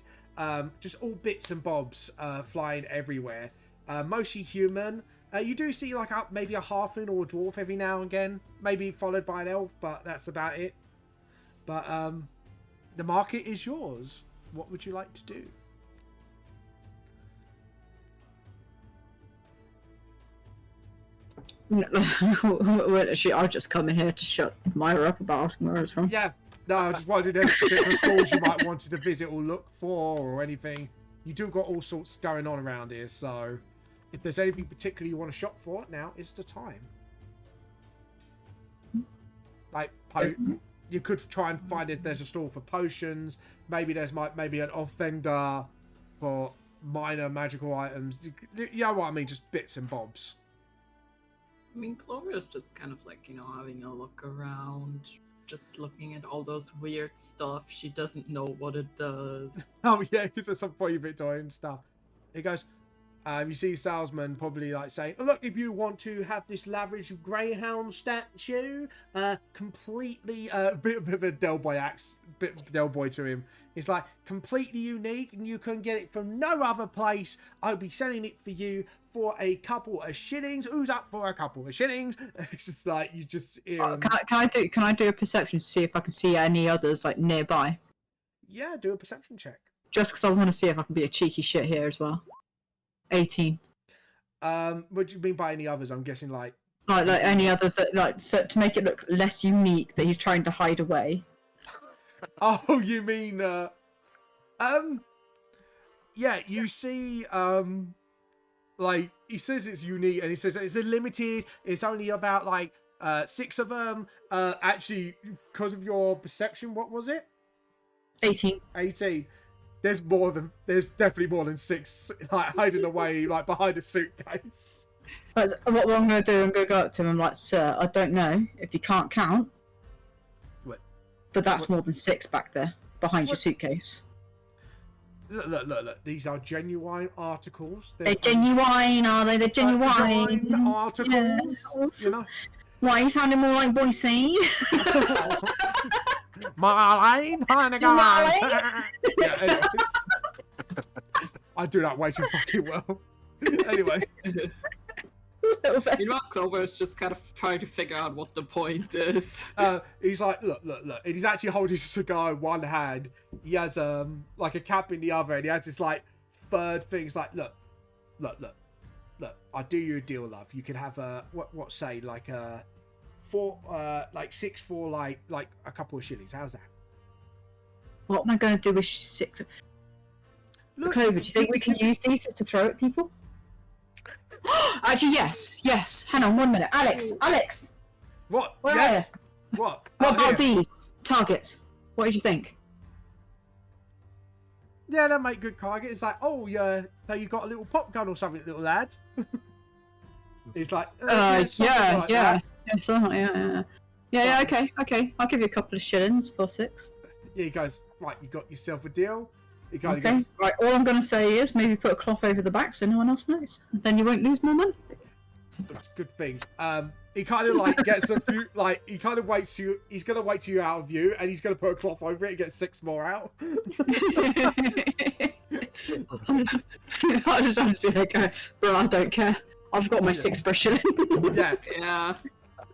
Just all bits and bobs flying everywhere. Mostly human. You do see like maybe a halfling or a dwarf every now and again, maybe followed by an elf, but that's about it. But the market is yours. What would you like to do? Actually, I'll just come in here to shut Myra up about asking where I was from. Yeah, no, I just wondered if particular stores you might want to visit or look for or anything. You do got all sorts going on around here, so if there's anything particular you want to shop for, now is the time. Like, you could try and find if there's a store for potions. Maybe there's maybe an off vendor for minor magical items. You know what I mean? Just bits and bobs. I mean, Clover is just kind of like, having a look around, just looking at all those weird stuff. She doesn't know what it does. Oh yeah, because there's some funny bit toy and stuff. He goes, you see salesman probably like saying, oh, look, if you want to have this lavish greyhound statue, completely bit of a Del Boy to him. It's like completely unique, and you can get it from no other place. I'll be selling it for you for a couple of shillings. Who's up for a couple of shillings? It's just like you just hear. Can I do a perception to see if I can see any others like nearby? Yeah, do a perception check. Just because I want to see if I can be a cheeky shit here as well. 18. What do you mean by any others? I'm guessing like any others that so to make it look less unique that he's trying to hide away. Oh, you mean yeah, you see like he says it's unique, and he says it's a limited, it's only about like 6 of them. Actually, because of your perception, what was it? 18. There's definitely more than 6 like hiding away like behind a suitcase. What I'm going to do, I'm going to go up to him. I'm like, sir, I don't know if you can't count, but that's more than 6 back there behind your suitcase. Look. These are genuine articles. They're genuine, are they? They're genuine. Articles. Yes. You know. Why are you sounding more like Boise? Marlene, Marlene. Yeah, anyway. I do that way too fucking well. Anyway. Meanwhile, Clover is just kind of trying to figure out what the point is. He's like, look. And he's actually holding a cigar in one hand. He has like a cap in the other, and he has this like third thing. He's like, look. I'll do you a deal, love. You can have like 6 for like a couple of shillings. How's that? What am I going to do with 6? Look, Clover, do you think we can use these to throw at people? Actually, yes. Hang on 1 minute. Alex! What? Where Yes? are you? What? What about these targets? What did you think? Yeah, they make good target. It's like, oh, yeah, so you got a little pop gun or something, little lad. It's like, Yeah. that. Yeah, okay. I'll give you a couple of shillings for 6. Yeah, he goes, right, you got yourself a deal. He kind of Okay, goes, right, all I'm going to say is maybe put a cloth over the back so no one else knows. Then you won't lose more money. that's a good thing. He kind of like gets a few, like, he kind of waits to, he's going to wait till you're out of view, and he's going to put a cloth over it and get 6 more out. I just have to be like, bro, I don't care. I've got my 6 for a shilling. Yeah.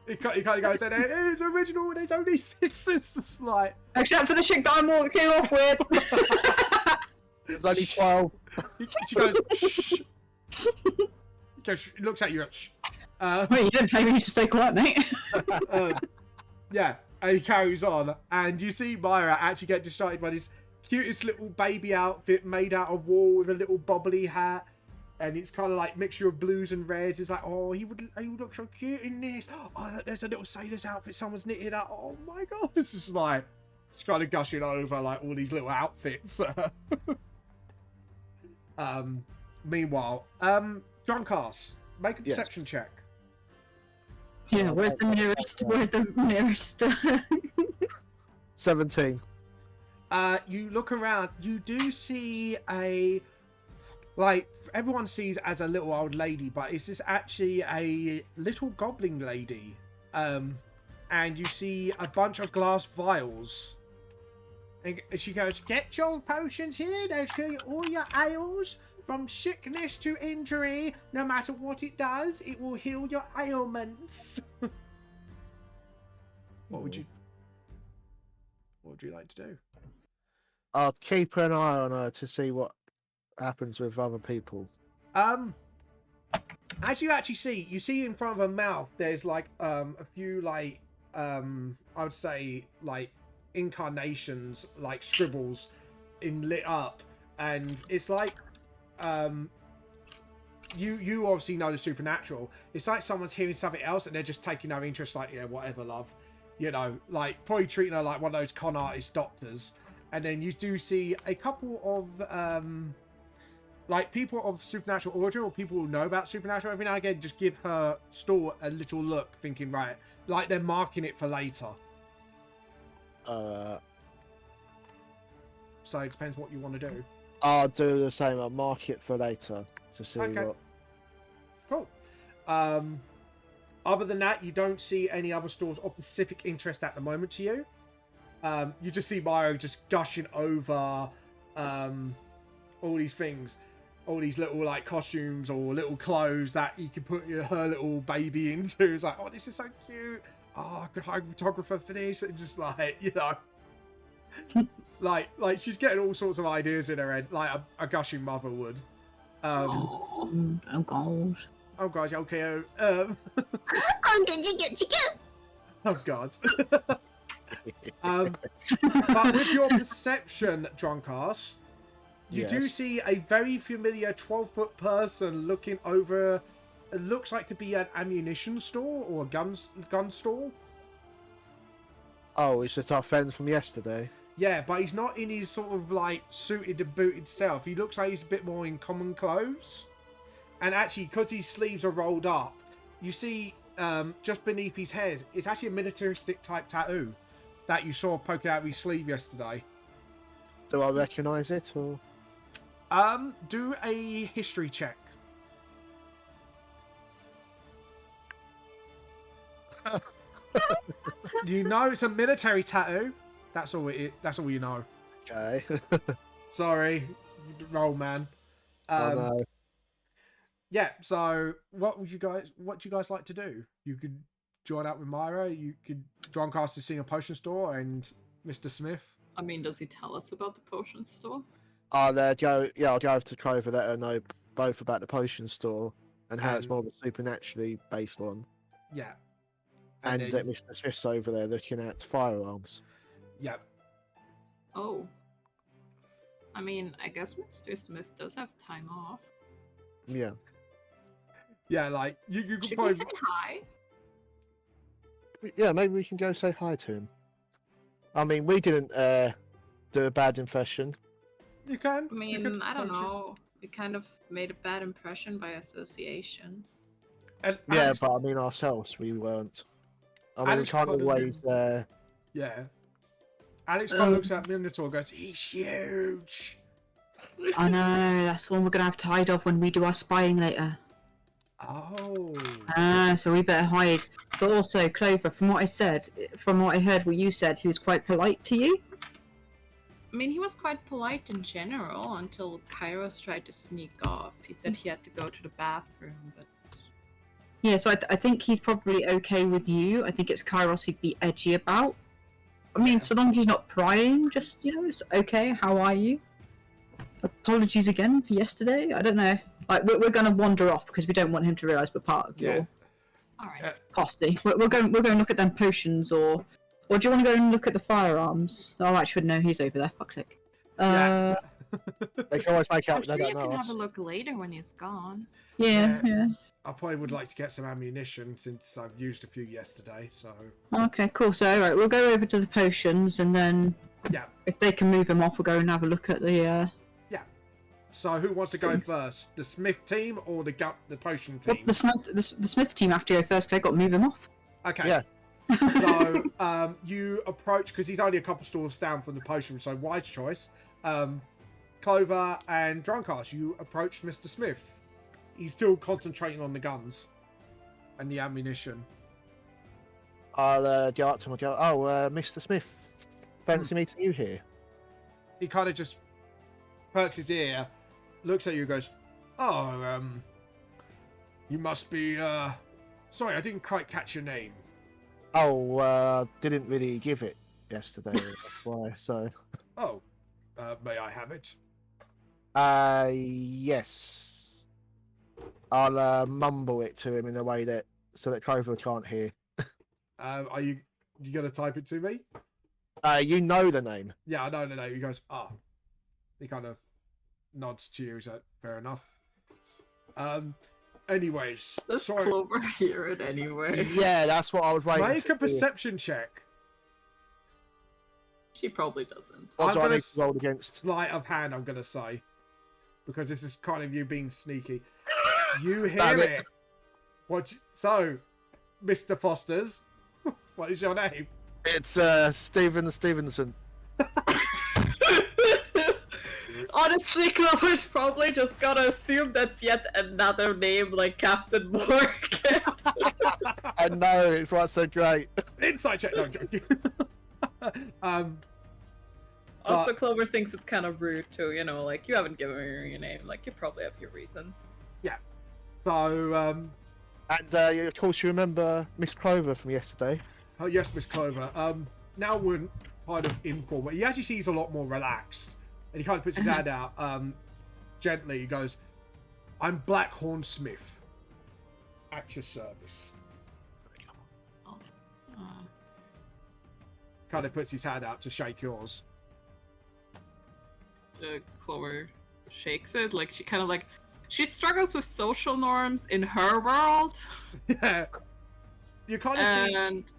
He kind of goes, it's original, and it's only 6. It's just like... Except for the shit that I'm walking off with. It's only 12. She goes, shh. He looks at you, shh. Wait, you didn't pay me to stay quiet, mate. Yeah, and he carries on, and you see Myra actually get distracted by this cutest little baby outfit made out of wool with a little bobbly hat, and it's kind of like mixture of blues and reds. It's like, oh, he would look so cute in this. Oh, look, there's a little sailor's outfit someone's knitted up. Oh my god, this is like, it's kind of gushing over like all these little outfits. Meanwhile, Drunkcast, make a perception check. Yeah, where's the nearest? 17. You look around, you do see everyone sees as a little old lady, but it's just actually a little goblin lady. And you see a bunch of glass vials. And she goes, get your potions here, those cure all your ails. From sickness to injury, no matter what it does, it will heal your ailments. What would you like to do? I'll keep an eye on her to see what happens with other people. As you actually see, you see in front of her mouth, there's like a few like I would say like incarnations, like scribbles in lit up, and it's like you obviously know the supernatural. It's like someone's hearing something else and they're just taking no interest, like, yeah, whatever, love. You know, like probably treating her like one of those con artist doctors. And then you do see a couple of like people of supernatural origin or people who know about supernatural every now and again just give her store a little look, thinking, right, like they're marking it for later. So it depends what you want to do. I'll do the same. I'll mark it for later to see what. Cool. Other than that, you don't see any other stores of specific interest at the moment to you. You just see Mario just gushing over all these things, all these little like costumes or little clothes that you can put her little baby into. It's like, oh, this is so cute. Oh, I could hire a photographer for this. And just like, you know, like she's getting all sorts of ideas in her head, like a gushing mother would. Oh gosh. Oh gosh, okay. Oh God. But with your perception, Drunkass, you do see a very familiar 12-foot person looking over. It looks like to be an ammunition store or a gun store. Oh, it's just our friend from yesterday. Yeah, but he's not in his sort of like suited and booted self. He looks like he's a bit more in common clothes. And actually, because his sleeves are rolled up, you see just beneath his hair, it's actually a militaristic type tattoo that you saw poking out of his sleeve yesterday. Do I recognise it or? Do a history check. You know it's a military tattoo. That's all that's all you know. Okay. Sorry, roll man. Oh, no. Yeah, so what do you guys like to do? You could join up with Myra, you could Drunkass to seeing a potion store and Mr. Smith. I mean, does he tell us about the potion store? I'll go over to Clover, let her know both about the potion store and how it's more of a supernaturally based one. Yeah. And then, that Mr. Smith's over there looking at firearms. Yeah. Oh. I mean, I guess Mr. Smith does have time off. Yeah. Yeah, like you could Should probably we say hi? Yeah, maybe we can go say hi to him. I mean, we didn't do a bad impression. You can. I mean, I don't know. We kind of made a bad impression by association. And Yeah, Alex, but I mean ourselves, we weren't. I mean, we Alex can't kind of always. yeah. Alex kind of looks at Minotaur and goes, "He's huge." I know, that's the one we're gonna have tied off when we do our spying later. Oh. So we better hide. But also, Clover, from what I heard what you said, he was quite polite to you. I mean, he was quite polite in general until Kairos tried to sneak off. He said he had to go to the bathroom, but... Yeah, so I think he's probably okay with you. I think it's Kairos he'd be edgy about. I mean, so long as he's not prying, just, it's okay. How are you? Apologies again for yesterday. I don't know. Like, we're going to wander off because we don't want him to realise we're part of your Alright. posse. We're going to look at them potions, or do you want to go and look at the firearms? Oh, actually, no, he's over there. Fuck's sake. Yeah. They can always make I'm out sure they you don't can know have us. a look later when he's gone. Yeah. I probably would like to get some ammunition since I've used a few yesterday, so... Okay, cool. So, alright, we'll go over to the potions, and then if they can move them off, we'll go and have a look at the... So who wants to go first? The Smith team or the potion team? The Smith team have to go first because they've got to move them off. Okay. Yeah. So you approach, because he's only a couple stores down from the potion, so wise choice. Clover and Drunkass, you approach Mr. Smith. He's still concentrating on the guns and the ammunition. I'll go up to him and go, Mr. Smith, fancy meeting you here. He kind of just perks his ear, looks at you and goes, you must be, sorry, I didn't quite catch your name. Didn't really give it yesterday, that's why, so... May I have it? Yes. I'll mumble it to him in a way so that Clover can't hear. Are you gonna type it to me? You know the name. Yeah, I know the name. He goes, He kind of nods to you. He's like, fair enough. Anyways, Does sorry. Clover hear it anyway? Yeah, that's what I was waiting Make to a perception check. She probably doesn't. What do I gonna need to roll against? Sleight of hand, I'm gonna say. because this is kind of you being sneaky. You hear Damn it. it. So, Mr. Fosters, what is your name? It's Stephen Stevenson. Honestly, Clovers probably just gotta assume that's yet another name like Captain Morgan. I know, it's what's so great. Insight check. No, I'm joking. Also, Clover thinks it's kind of rude too, you know, like, you haven't given me your name, like, you probably have your reason. So, And of course, you remember Miss Clover from yesterday. oh yes, Miss Clover. Now we're kind of informal, but he actually seems a lot more relaxed, and he kind of puts his hand out, gently. He goes, "I'm Blackhorn Smith, at your service." Kind of puts his hand out to shake yours. Clover shakes it, like she kind of like she struggles with social norms in her world, Yeah, you kind of see. and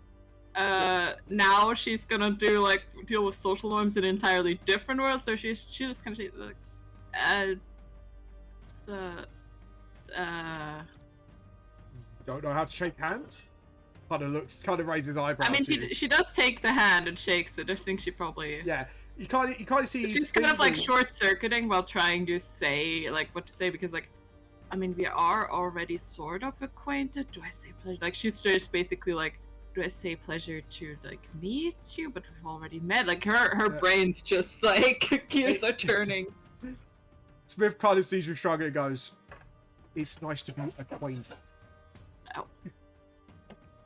now she's gonna deal with social norms in an entirely different world. So she just kind of like, it's Don't know how to shake hands. Kind of raises eyebrows. I mean, to you. she does take the hand and shakes it. I think she probably. Yeah, you kind of see. She's kind of like short-circuiting while trying to say like what to say, because like, I mean, we are already sort of acquainted. Do I say pleasure? Like, she's just basically like, do I say pleasure to like meet you? But we've already met. Like her brain's just like gears are turning. Smith kind of sees you struggling and goes, "It's nice to be acquainted." Oh,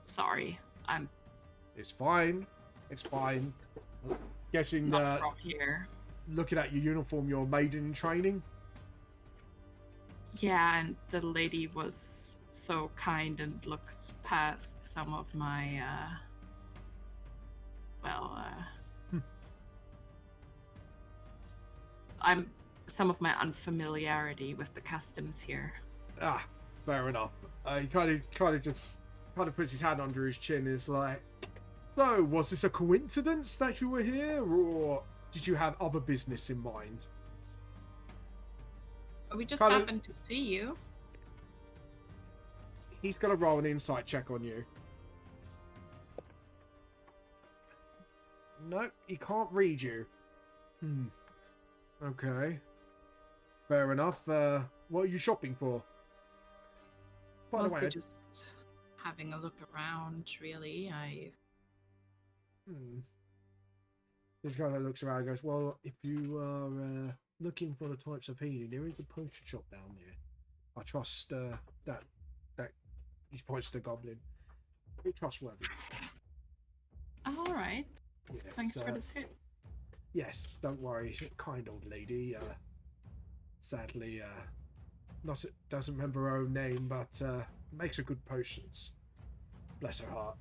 sorry, I'm It's fine. It's fine. Guessing not from here. looking at your uniform, you're maiden in training. Yeah, and the lady was so kind and looks past some of my, some of my unfamiliarity with the customs here. Ah, fair enough. He kind of puts his hand under his chin and is like, "So, was this a coincidence that you were here, or did you have other business in mind?" We just Kind of- happened to see you. He's gonna roll an insight check on you. Nope, he can't read you. Okay. Fair enough. What are you shopping for? By the Mostly way, just having a look around, really. This guy looks around and goes, "Well, if you are looking for the types of healing, there is a potion shop down there. I trust that he points to the goblin. Pretty trustworthy." All right. Yes, Thanks for the tip. Yes, don't worry. She's a kind old lady. Sadly, doesn't remember her own name, but makes a good potions. Bless her heart.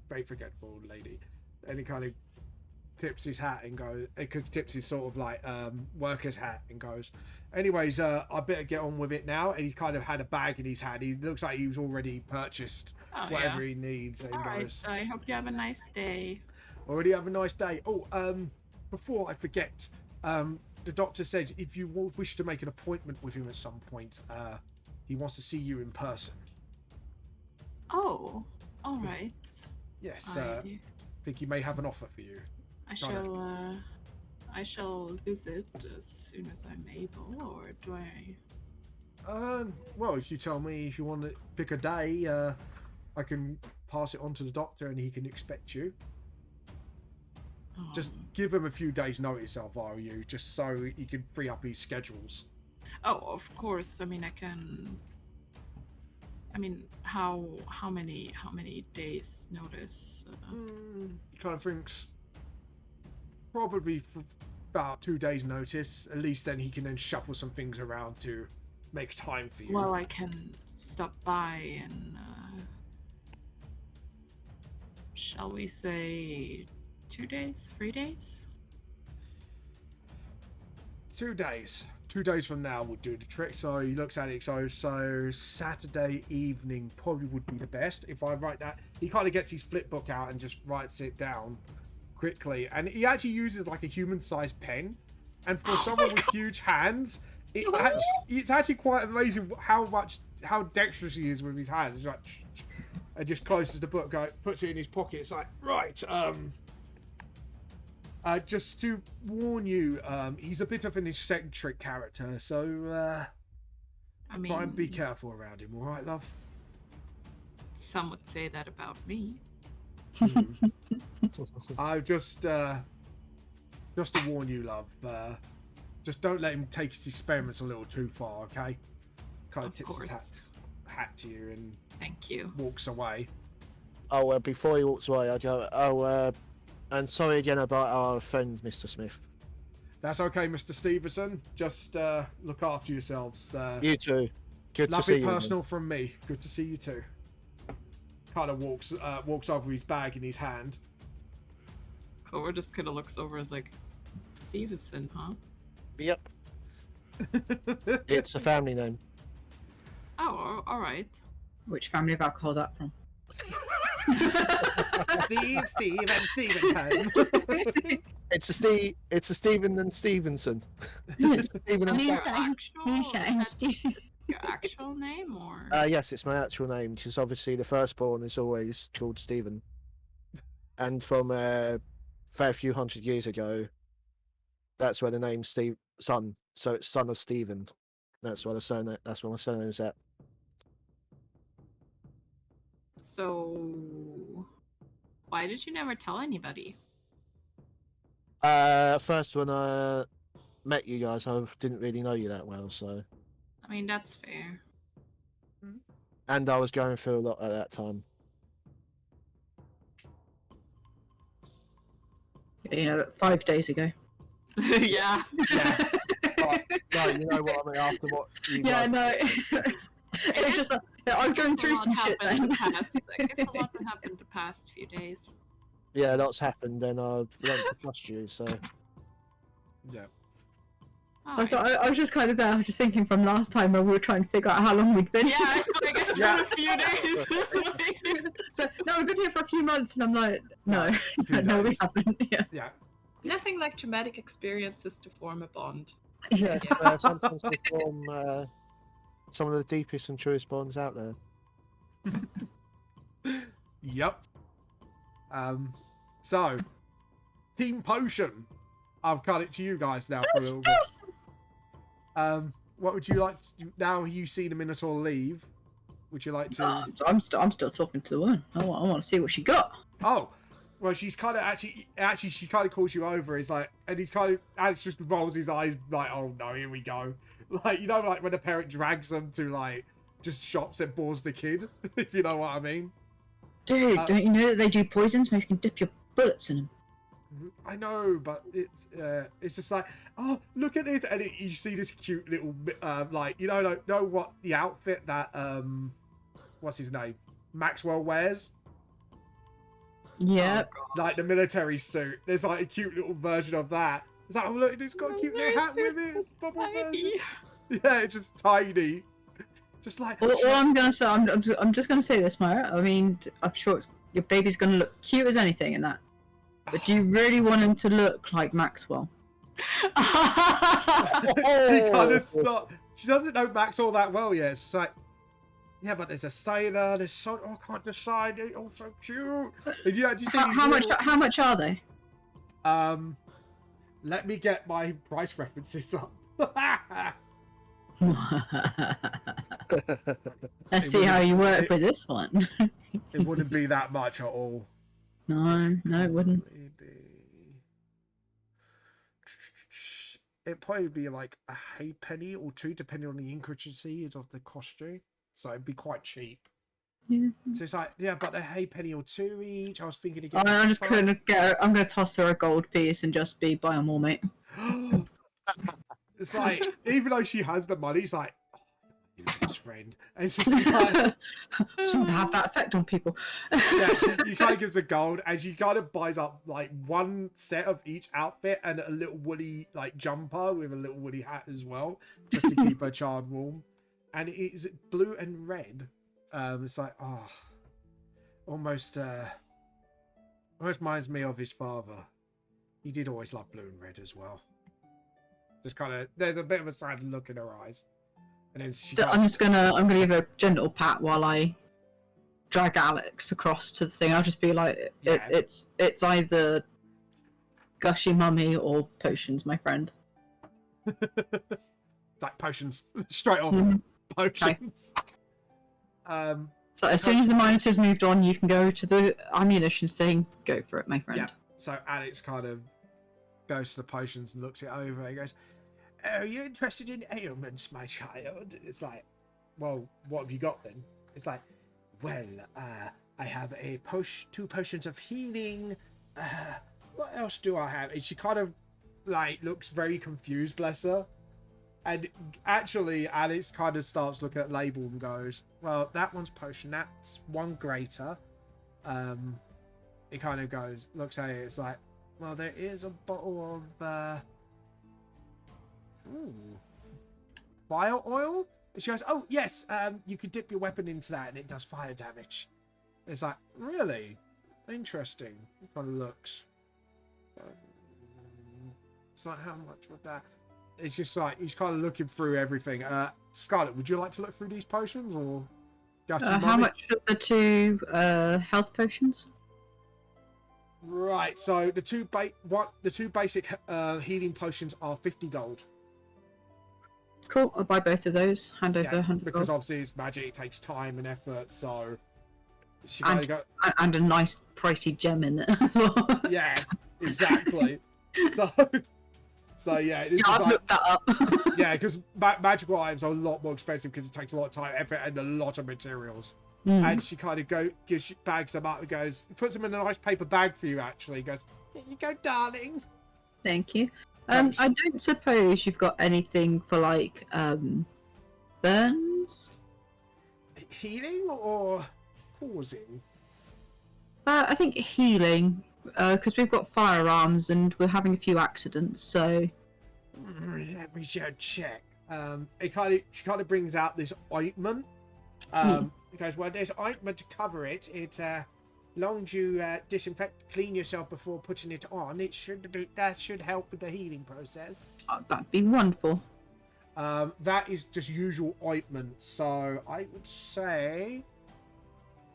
Very forgetful old lady. And he kind of tips his hat and goes, because tips his sort of like worker's hat and goes, "Anyways, I better get on with it now." And he kind of had a bag in his hand. He looks like he was already purchased Oh, whatever yeah. he needs. And All he right. goes, I hope you have a nice day. "Already have a nice day." Oh, before I forget, the doctor said if you wish to make an appointment with him at some point, he wants to see you in person. Oh, all right. Yes, I think he may have an offer for you. I shall visit as soon as I'm able, or do I? Well, if you tell me if you want to pick a day, I can pass it on to the doctor and he can expect you. Just give him a few days' notice, Alvaro, you, just so he can free up his schedules. Oh, of course. I mean, I can. I mean, how many days notice? He kind of thinks probably for about 2 days' notice. At least then he can then shuffle some things around to make time for you. Well, I can stop by and. Shall we say 2 days, 3 days? 2 days. 2 days from now would do the trick. So he looks at it. So Saturday evening probably would be the best. If I write that, he kind of gets his flip book out and just writes it down quickly. And he actually uses like a human-sized pen. And for someone with huge hands, It's actually quite amazing how dexterous he is with his hands. He's like, and just closes the book, puts it in his pocket. It's like, right, just to warn you, he's a bit of an eccentric character, so try and be careful around him, all right, love? Some would say that about me. I just to warn you, love. Just don't let him take his experiments a little too far, okay? Kind of tips his hat to you and thank you. Walks away. Oh, before he walks away, I go, and sorry again about our friend, Mr. Smith. That's okay, Mr. Stevenson. Just look after yourselves. You too. Good to see you. Nothing personal from me. Good to see you too. Kind of walks over his bag in his hand. Clover just kind of looks over and is like, Stevenson, huh? Yep. It's a family name. Oh, all right. Which family of alcohol is that from? Steve, and Stevenson. It's a Stephen and Stevenson. It's Stephen and Your actual name, or? Yes, it's my actual name, because obviously the firstborn is always called Stephen. And from a fair few hundred years ago, that's where the name son, so it's son of Stephen. That's where my surname is at. So, why did you never tell anybody? First when I met you guys, I didn't really know you that well, so. I mean, that's fair. And I was going through a lot at that time. You know, 5 days ago. Yeah. No, you know what I mean. After what? No. It was just I was going through some shit then. I guess a lot happened the past few days. Yeah, lots happened, and I've learned to trust you. So. Yeah. So I was just kind of there. I was just thinking from last time where we were trying to figure out how long we'd been. Yeah, I guess it's been a few days. So no, we've been here for a few months, and I'm like, no, we haven't. Yeah. Nothing like traumatic experiences to form a bond. Yeah, sometimes they form some of the deepest and truest bonds out there. Yep. So, Team Potion. I've cut it to you guys now for a little bit. What would you like to, now you've seen the Minotaur leave? Would you like to? I'm still talking to the one. I want to see what she got. Oh, well, she's kind of actually she kind of calls you over. Is like, and he kind of Alex just rolls his eyes like, oh no, here we go. Like, you know, like when a parent drags them to like just shops and bores the kid, if you know what I mean. Dude, don't you know that they do poisons? Maybe you can dip your bullets in them. I know, but it's just like, oh, look at this, and you see this cute little like, you know what the outfit that what's his name, Maxwell wears. Yeah. Like the military suit. There's like a cute little version of that. It's like, oh look, it's got a cute little hat with it. It's bubble version. Yeah, it's just tiny. Just like. All I'm gonna say, I'm just gonna say this, Myra. I mean, I'm sure your baby's gonna look cute as anything in that. But do you really want him to look like Maxwell? She kind of stopped. She doesn't know Maxwell that well yet. It's just like, yeah, but there's a sailor. There's so I can't decide. They're all so cute. And yeah, do you see how much are they? Let me get my price references up. Let's see how you work with this one. It wouldn't be that much at all. No, it wouldn't. It'd probably be like a halfpenny or two, depending on the intricacies of the costume. So it'd be quite cheap. Yeah. So it's like, yeah, but a halfpenny or two each. I was thinking again. I'm just gonna I'm gonna toss her a gold piece and just be buy 'em all, mate. It's like, even though she has the money, it's like, oh, you're my best friend. And it's just like, shouldn't have that effect on people. yeah, you kind of gives her gold, and she kind of buys up like one set of each outfit and a little woolly like jumper with a little woolly hat as well, just to keep her child warm. And it is blue and red. It's like, oh, almost reminds me of his father. He did always love blue and red as well. Just kind of, there's a bit of a sad look in her eyes. And then she I'm gonna give her a gentle pat while I drag Alex across to the thing. I'll just be like, Yeah. it's either gushy mummy or potions, my friend. It's like potions. Straight on. Mhm. Potions. So as soon as the monitors moved on, you can go to the ammunition thing. Go for it, my friend. Yeah. So Alex kind of goes to the potions and looks it over. He goes, "Are you interested in ailments, my child?" It's like, "Well, what have you got then?" It's like, "Well, I have two potions of healing. What else do I have?" And she kind of like looks very confused, bless her. And actually, Alex kind of starts looking at the label and goes, "Well, that one's potion. That's one greater." It kind of goes, looks at it. It's like, "Well, there is a bottle of fire oil." And she goes, "Oh yes, you can dip your weapon into that, and it does fire damage." It's like, "Really? Interesting." It kind of looks. It's like, how much would that? It's just like he's kind of looking through everything. Scarlett, would you like to look through these potions, or How much are the two health potions? Right. So the two basic healing potions are 50 gold. Cool. I'll buy both of those. Hand over Yeah, 100 because gold. obviously it's magic. It takes time and effort. So she kind of go. And a nice pricey gem in it as well. Yeah. Exactly. So yeah, this Yeah, is I've looked that up. yeah, because magical items are a lot more expensive because it takes a lot of time, effort, and a lot of materials. And she kind of bags them up and goes, puts them in a nice paper bag for you. Actually, goes, "Here you go, darling." Thank you. I don't suppose you've got anything for like burns. Healing or causing? I think healing, because we've got firearms and we're having a few accidents. So Let me just check. She kind of brings out this ointment. It goes, "Well, there's ointment to cover it. It's long as you clean yourself before putting it on. That should help with the healing process." that'd be wonderful. That is just usual ointment. So I would say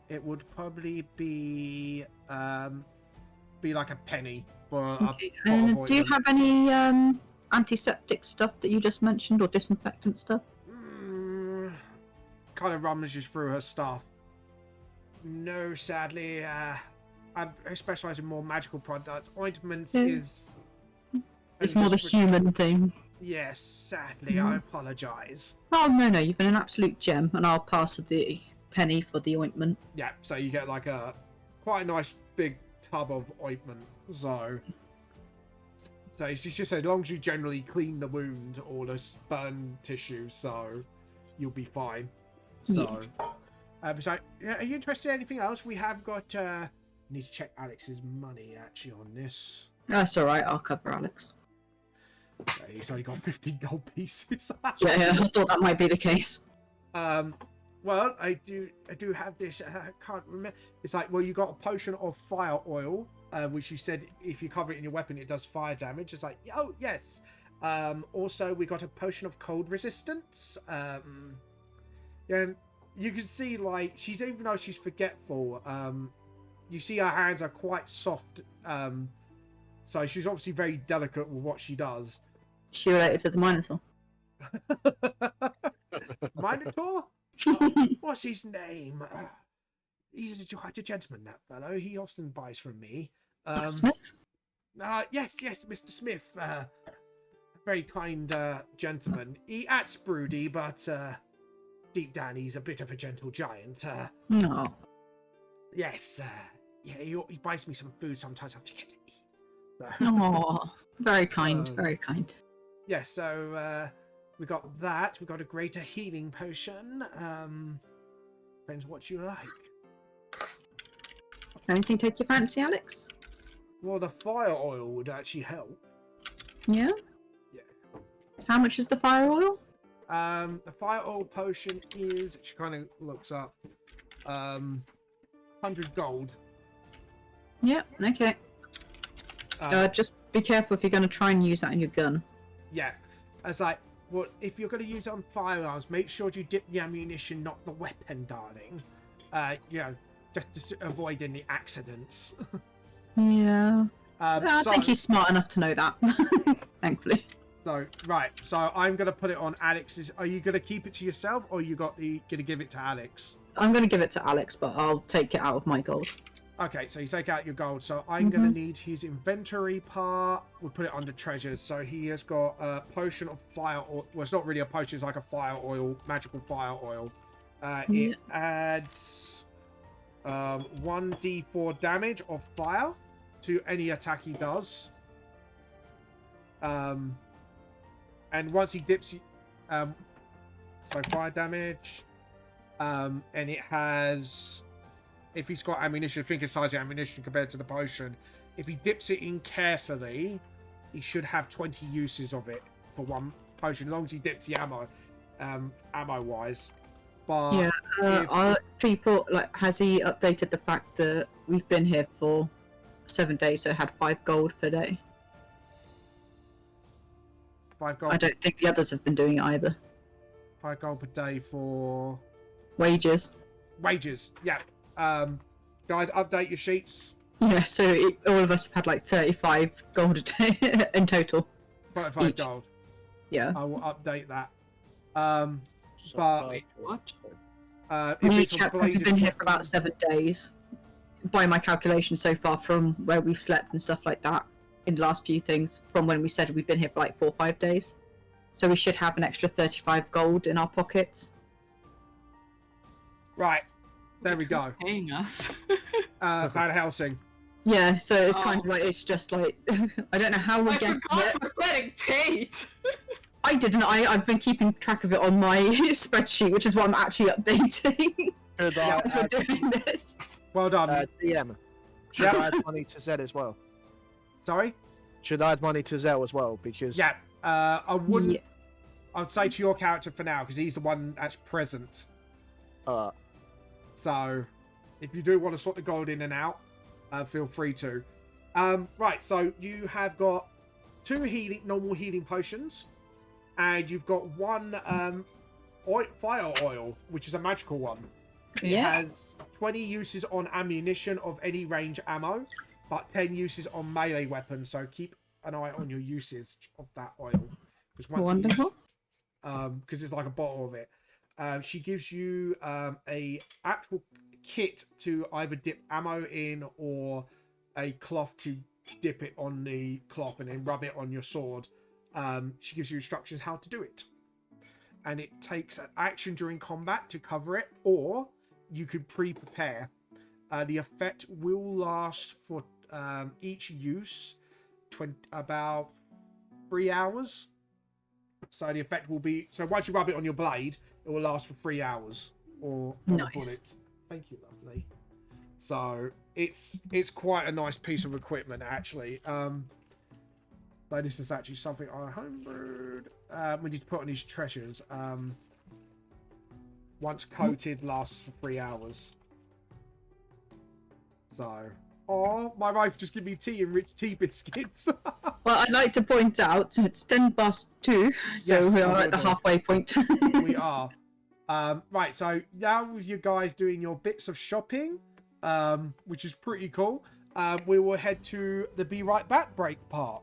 it would probably be like a penny for a pot of ointment. Do you have any antiseptic stuff that you just mentioned, or disinfectant stuff? Kind of rummages through her stuff. No, sadly. I specialize in more magical products. Ointments is. It's more the human thing. Yes, sadly, I apologize. Oh no, you've been an absolute gem, and I'll pass the penny for the ointment. Yeah, so you get like quite a nice big tub of ointment. So she just said, as long as you generally clean the wound or the burn tissue, so you'll be fine. So, so yeah, are you interested in anything else? We have got. Need to check Alex's money actually on this. That's all right. I'll cover Alex. Okay, he's only got 15 gold pieces. Yeah, I thought that might be the case. Well, I do have this. I can't remember. It's like, well, you got a potion of fire oil, which you said if you cover it in your weapon, it does fire damage. It's like, oh yes. Also, we got a potion of cold resistance. And you can see, like, even though she's forgetful, you see her hands are quite soft. So she's obviously very delicate with what she does. Is she related to the Minotaur? Minotaur? What's his name? He's quite a gentleman, that fellow. He often buys from me. Smith? Yes, Mr. Smith. Very kind gentleman. He acts broody, but deep down he's a bit of a gentle giant. No. Yes. Yeah, he buys me some food sometimes I forget to eat. So, Oh, very kind, very kind. yeah, so we got that. We got a greater healing potion. Depends what you like. Anything take your fancy, Alex? Well, the fire oil would actually help. Yeah? Yeah. How much is the fire oil? The fire oil potion is, she kind of looks up, 100 gold. Yeah, okay. Just be careful if you're going to try and use that in your gun. Yeah, It's like, well, if you're going to use it on firearms, make sure you dip the ammunition, not the weapon, darling. You know, just to avoid any accidents. Yeah. I So- think he's smart enough to know that. Thankfully. So, right, so I'm going to put it on Alex's. Are you going to keep it to yourself, or you going to give it to Alex? I'm going to give it to Alex, but I'll take it out of my gold. Okay, so you take out your gold. So I'm going to need his inventory part. We'll put it under treasures. So he has got a potion of fire oil. Well, it's not really a potion. It's like a fire oil, magical fire oil. It adds 1d4 damage of fire to any attack he does. And once he dips, so fire damage, and it has, if he's got ammunition, think of size of ammunition compared to the potion. If he dips it in carefully, he should have 20 uses of it for one potion, as long as he dips the ammo, ammo-wise. But Yeah, are people, like, has he updated the fact that we've been here for 7 days, so had 5 gold per day? 5 gold, I don't think the others have been doing it either. 5 gold per day for Wages. wages. Yeah. Guys, update your sheets. Yeah, so all of us have had like 35 gold a day in total. 35 Each. gold. Yeah. I will update that. So, But- Wait, what? If We it's each a have bladed been here for weapon- about 7 days. By my calculation so far, from where we've slept and stuff like that, in the last few things, from when we said we'd been here for like 4 or 5 days. So we should have an extra 35 gold in our pockets. Right. There we Wait, who's go. Paying us. Van Helsing. Yeah, so it's Oh. kind of like, it's just like, I don't know how we I get forgot it. we're getting paid. I didn't, I've been keeping track of it on my spreadsheet, which is what I'm actually updating should as we're I doing this. Well done. DM? Should Yeah. I add money to Zed as well? Sorry? Should I add money to Zell as well? Because Yeah. I wouldn't. Yeah. I'd say to your character for now, because he's the one that's present. So, if you do want to sort the gold in and out, feel free to. Right, so you have got 2 normal healing potions, and you've got 1 fire oil, which is a magical one. It Yeah. has 20 uses on ammunition of any range ammo, but 10 uses on melee weapons. So keep an eye on your usage of that oil, because Wonderful. because it's like a bottle of it. She gives you a actual kit to either dip ammo in, or a cloth to dip it on the cloth and then rub it on your sword. She gives you instructions how to do it, and it takes an action during combat to cover it, or you could pre-prepare. The effect will last for each use about 3 hours. So the effect will be, so once you rub it on your blade, it will last for 3 hours, or on a Nice. bullet. Thank you, lovely. So it's quite a nice piece of equipment, actually. Like, this is actually something I homebrewed. We need to put on these treasures. Once coated, lasts for 3 hours. So, oh, my wife just gave me tea and rich tea biscuits. Well, I'd like to point out it's 10 past 2, so Yes, we are at the okay. halfway point. We are. Right, so now with you guys doing your bits of shopping, which is pretty cool, we will head to the Be Right Back break part.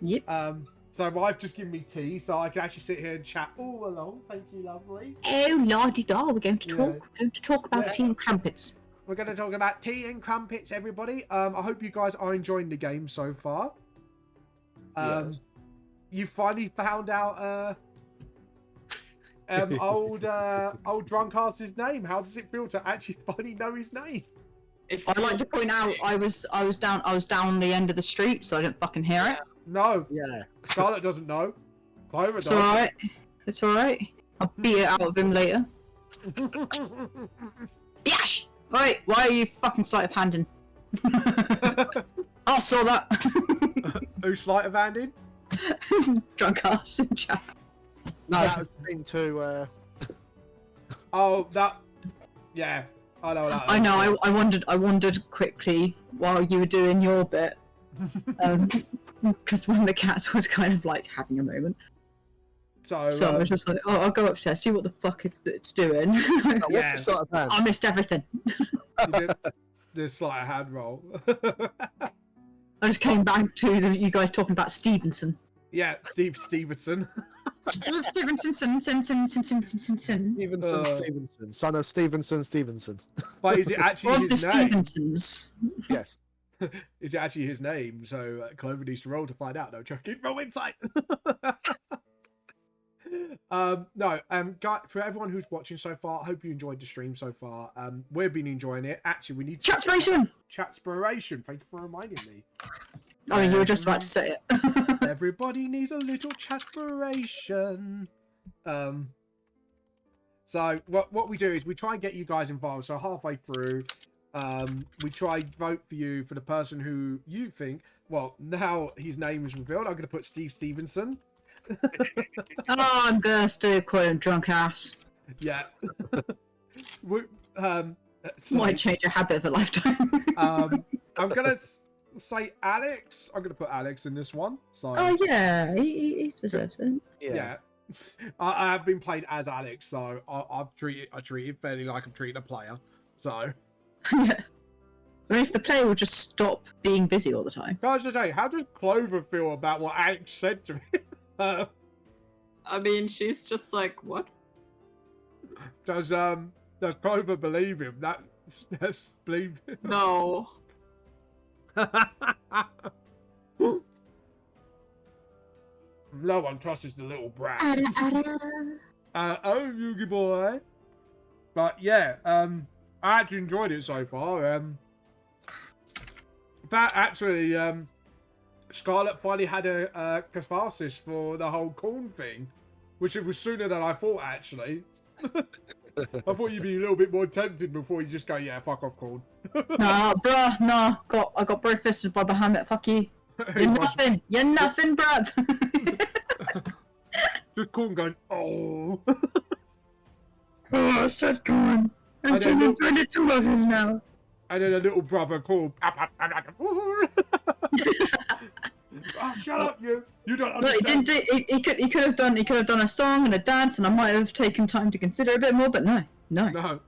Yep. So I've just given me tea, so I can actually sit here and chat all along. Thank you, lovely. Oh, la-di-da, we're going to Yeah. talk. We're going to talk about Yes. tea and crumpets. We're going to talk about tea and crumpets, everybody. I hope you guys are enjoying the game so far. Yes. You finally found out old drunkards' name. How does it feel to actually finally know his name? I'd like to point out I was down the end of the street, so I didn't fucking hear it. No, yeah. Scarlett doesn't know. Clover It's does. alright. It's alright. I'll beat it out of him later. Yash! Wait, why are you fucking sleight of handing? I saw that. Who's sleight of handed? Drunk ass in chat. No, that was the thing to. Oh, that. Yeah, I know that. I know. I wondered quickly while you were doing your bit, because one of the cats was kind of like having a moment. So I was just like, oh, I'll go upstairs, see what the fuck it's doing. What's Yeah. the sort of band? I missed everything. you did this like a hand roll. I just came back to you guys talking about Stevenson. Yeah, Steve Stevenson. Stevenson, Stevenson, son of Stevenson. But is it actually Of the his name? Stevensons. Yes. Is it actually his name? So Clover needs to roll to find out. No, joking. Roll insight. No, for everyone who's watching so far, I hope you enjoyed the stream so far. We've been enjoying it. Actually, we need to Chatspiration! Chatspiration. Thank you for reminding me. I mean, you were just about to say it. Everybody needs a little chatspiration. So what we do is we try and get you guys involved. So halfway through, we try and vote for you for the person who you think. Well, now his name is revealed. I'm going to put Steve Stevenson. Oh, I'm gonna still call him drunk ass. Yeah. Might change a habit of a lifetime. I'm gonna say Alex. I'm gonna put Alex in this one. So. Oh yeah, he deserves it. Yeah. I have been playing as Alex, so I treat it fairly like I'm treating a player. So. Yeah. I mean, if the player will just stop being busy all the time. Guys, today, how does Clover feel about what Alex said to me? I mean, she's just like, what? Does Clover believe him? That's believe him. No. No one trusts the little brat. Oh, Yugi boy. But yeah, I actually enjoyed it so far. That actually, Scarlet finally had a catharsis for the whole corn thing, which it was sooner than I thought, actually. I thought you'd be a little bit more tempted before you just go, yeah, fuck off, corn. Nah, bruh, nah. I got breakfasted by Bahamut, fuck you. You're nothing. You're nothing, bruv. Just corn going, oh. Oh, I said corn. I'm turning it to him now. And then a little brother called. Oh, shut up, you! You don't No, understand. he could have done a song and a dance, and I might have taken time to consider a bit more. But no. No.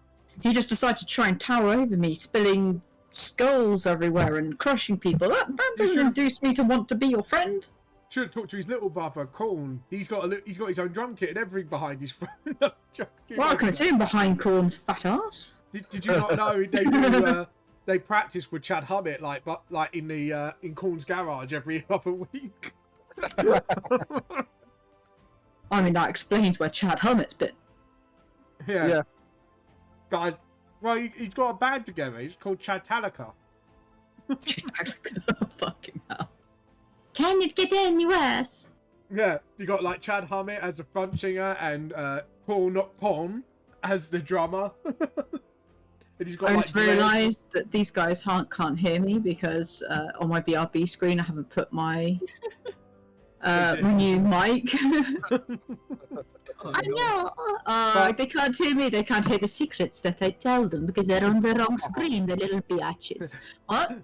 He just decided to try and tower over me, spilling skulls everywhere and crushing people. That doesn't induce me to want to be your friend. Should talk to his little brother, Corn. He's got his own drum kit and everything behind his phone. No, Well, I can assume behind Corn's fat ass. Did you not know they do? They practice with Chad Hummett like in Corn's garage every other week. I mean, that explains where Chad Hummett's been. Yeah. God, well, he's got a band together. It's called Chad Talaka. Fucking hell. Can it get any worse? Yeah, you got like Chad Hummett as the front singer and Paul Not Con as the drummer. And he's got, I like, just realised that these guys can't hear me because on my BRB screen I haven't put my my new mic. I know. They can't hear me. They can't hear the secrets that I tell them because they're on the wrong screen. The little biatches. What?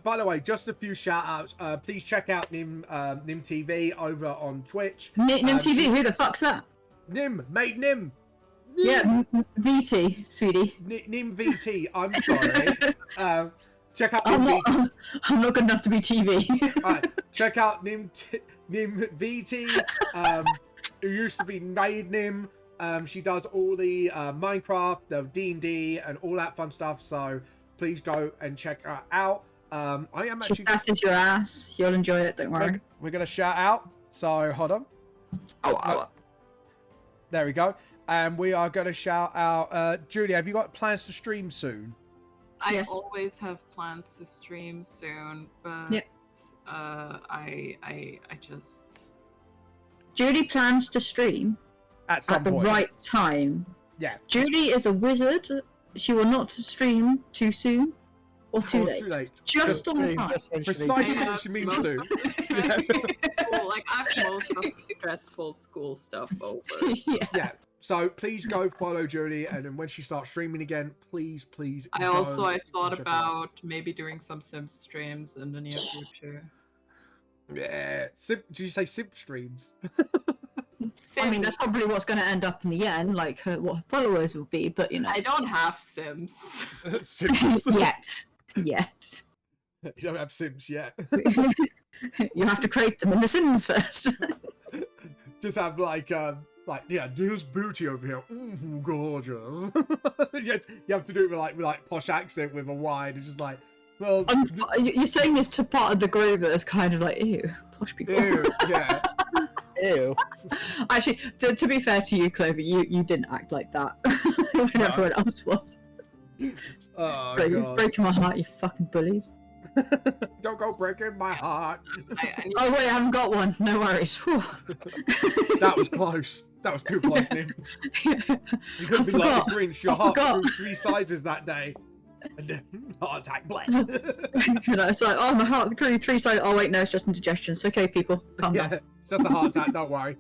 By the way, just a few shout outs. Please check out Nim TV over on Twitch. Nim TV, who the fuck's that? Nim, mate Nim. Yeah, VT, sweetie. Nim VT, I'm sorry. Check out Nim VT. I'm not good enough to be TV. Alright, check out Nim VT, who used to be Made Nim. She does all the Minecraft, the D&D, and all that fun stuff. So please go and check her out. I am actually. She sasses your ass. You'll enjoy it. Don't worry. We're gonna shout out. So hold on. There we go. And we are gonna shout out. Julia, have you got plans to stream soon? I always have plans to stream soon, but yep. I just. Judy plans to stream at the right time. Yeah. Judy is a wizard. She will not stream too soon or too late. Just on time. Precisely what she means to. Well, like I have most of the stressful school stuff over. Yeah. So please go follow Judy, and then when she starts streaming again, please. I thought about maybe doing some Sims streams in the near future. Yeah. Did you say simp streams? I mean, that's probably what's going to end up in the end, like what her followers will be, but you know. I don't have Sims. Sims. Yet. You don't have Sims yet. You have to create them in The Sims first. Just have like yeah, there's booty over here. Gorgeous. You have to do it with like posh accent with a wine. It's just like, well, you're saying this to part of the group that's kind of like, ew, posh people. ew, yeah. Ew. Actually, to be fair to you, Clover, you didn't act like that when everyone else was. Oh, God. Breaking my heart, you fucking bullies. Don't go breaking my heart. Oh wait, I haven't got one. No worries. Whew. That was close. That was too close, Nim. You couldn't be like the Grinch. Your heart grew 3 sizes that day. And then heart attack, black. You know, it's like, oh, my heart grew 3 sizes. Oh wait, no, it's just indigestion. It's okay, people. Calm down. Yeah, just a heart attack. Don't worry.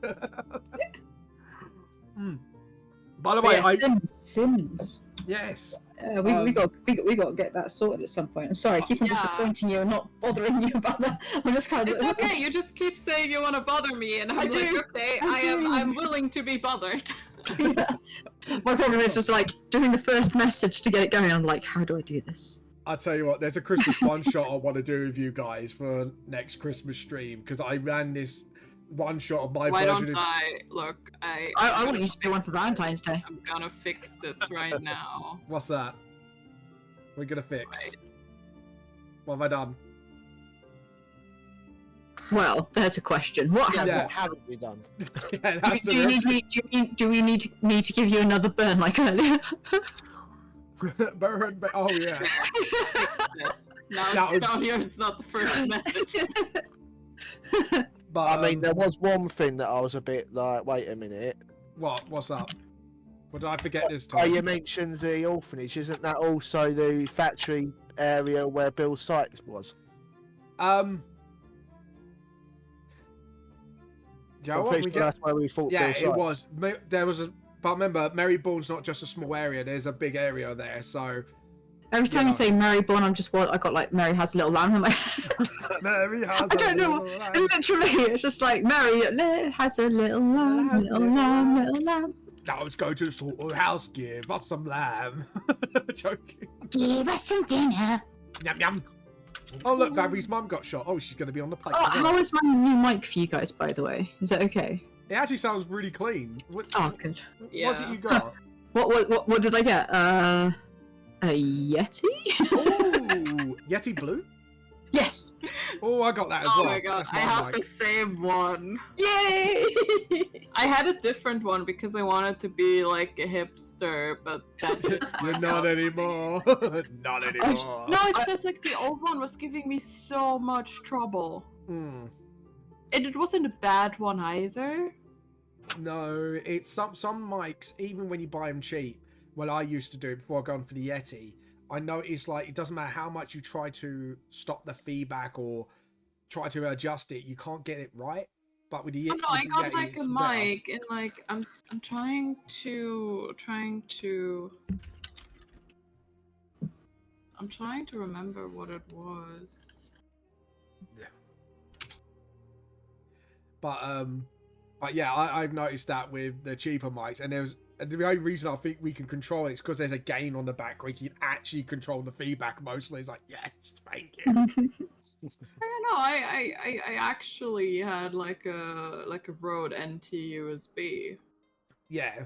By the way, Sims. Yes. We got to get that sorted at some point. I'm sorry, I keep on disappointing you and not bothering you about that. I'm just kind of. It's okay. You just keep saying you want to bother me, and I'm like, okay, I'm willing to be bothered. Yeah. My problem is just like doing the first message to get it going. I'm like, how do I do this? I'll tell you what. There's a Christmas one shot I want to do with you guys for next Christmas stream because I ran this one shot of my Why version. don't I look? I want you to do one for Valentine's Day. I'm gonna fix this right now. What's that? We're gonna fix. Right. What have I done? Well, there's a question. What haven't we done? Yeah, do we need me to give you another burn like earlier? Burn, oh yeah. Now it's down here. It's not the first message. But I mean, there was one thing that I was a bit like, wait a minute. What's up? What did I forget this Oh, time? you mentioned the orphanage. Isn't that also the factory area where Bill's site was? You know I'm what? pretty sure that's where we thought Yeah, Bill's it site. was. There was a. But remember, Marybourne's not just a small area. There's a big area there. So Every time you say Marybourne, I'm just I got like Mary has a little lamb in my head. Mary has. I don't know. Literally, it's just like Mary has a little lamb, little lamb. Now let's go to the slaughterhouse. Give us some lamb. Joking. Give us some dinner. Yum yum. Oh look, Babby's mum got shot. Oh, she's gonna be on the plate. Oh, how is my new mic for you guys, by the way? Is it okay? It actually sounds really clean. Oh, good. What's it you got? What did I get? A Yeti? Oh, Yeti Blue? Yes. Oh, I got that as Oh well. my god, That's I have mic. the same one. Yay! I had a different one because I wanted to be like a hipster, but that didn't You're work not out. anymore. Not anymore. No, it's just like the old one was giving me so much trouble. Mm. And it wasn't a bad one either. No, it's some mics, even when you buy them cheap, well, I used to do it before going for the Yeti, I noticed like it doesn't matter how much you try to stop the feedback or try to adjust it, you can't get it right. But with the Oh, no, I got Yeti, like it's a better. mic and like I'm trying to remember what it was. Yeah. But yeah, I've noticed that with the cheaper mics, and the only reason I think we can control it is because there's a gain on the back where you can actually control the feedback mostly. It's like, yes, thank you. I don't know. I actually had like a Rode NT USB, Yeah.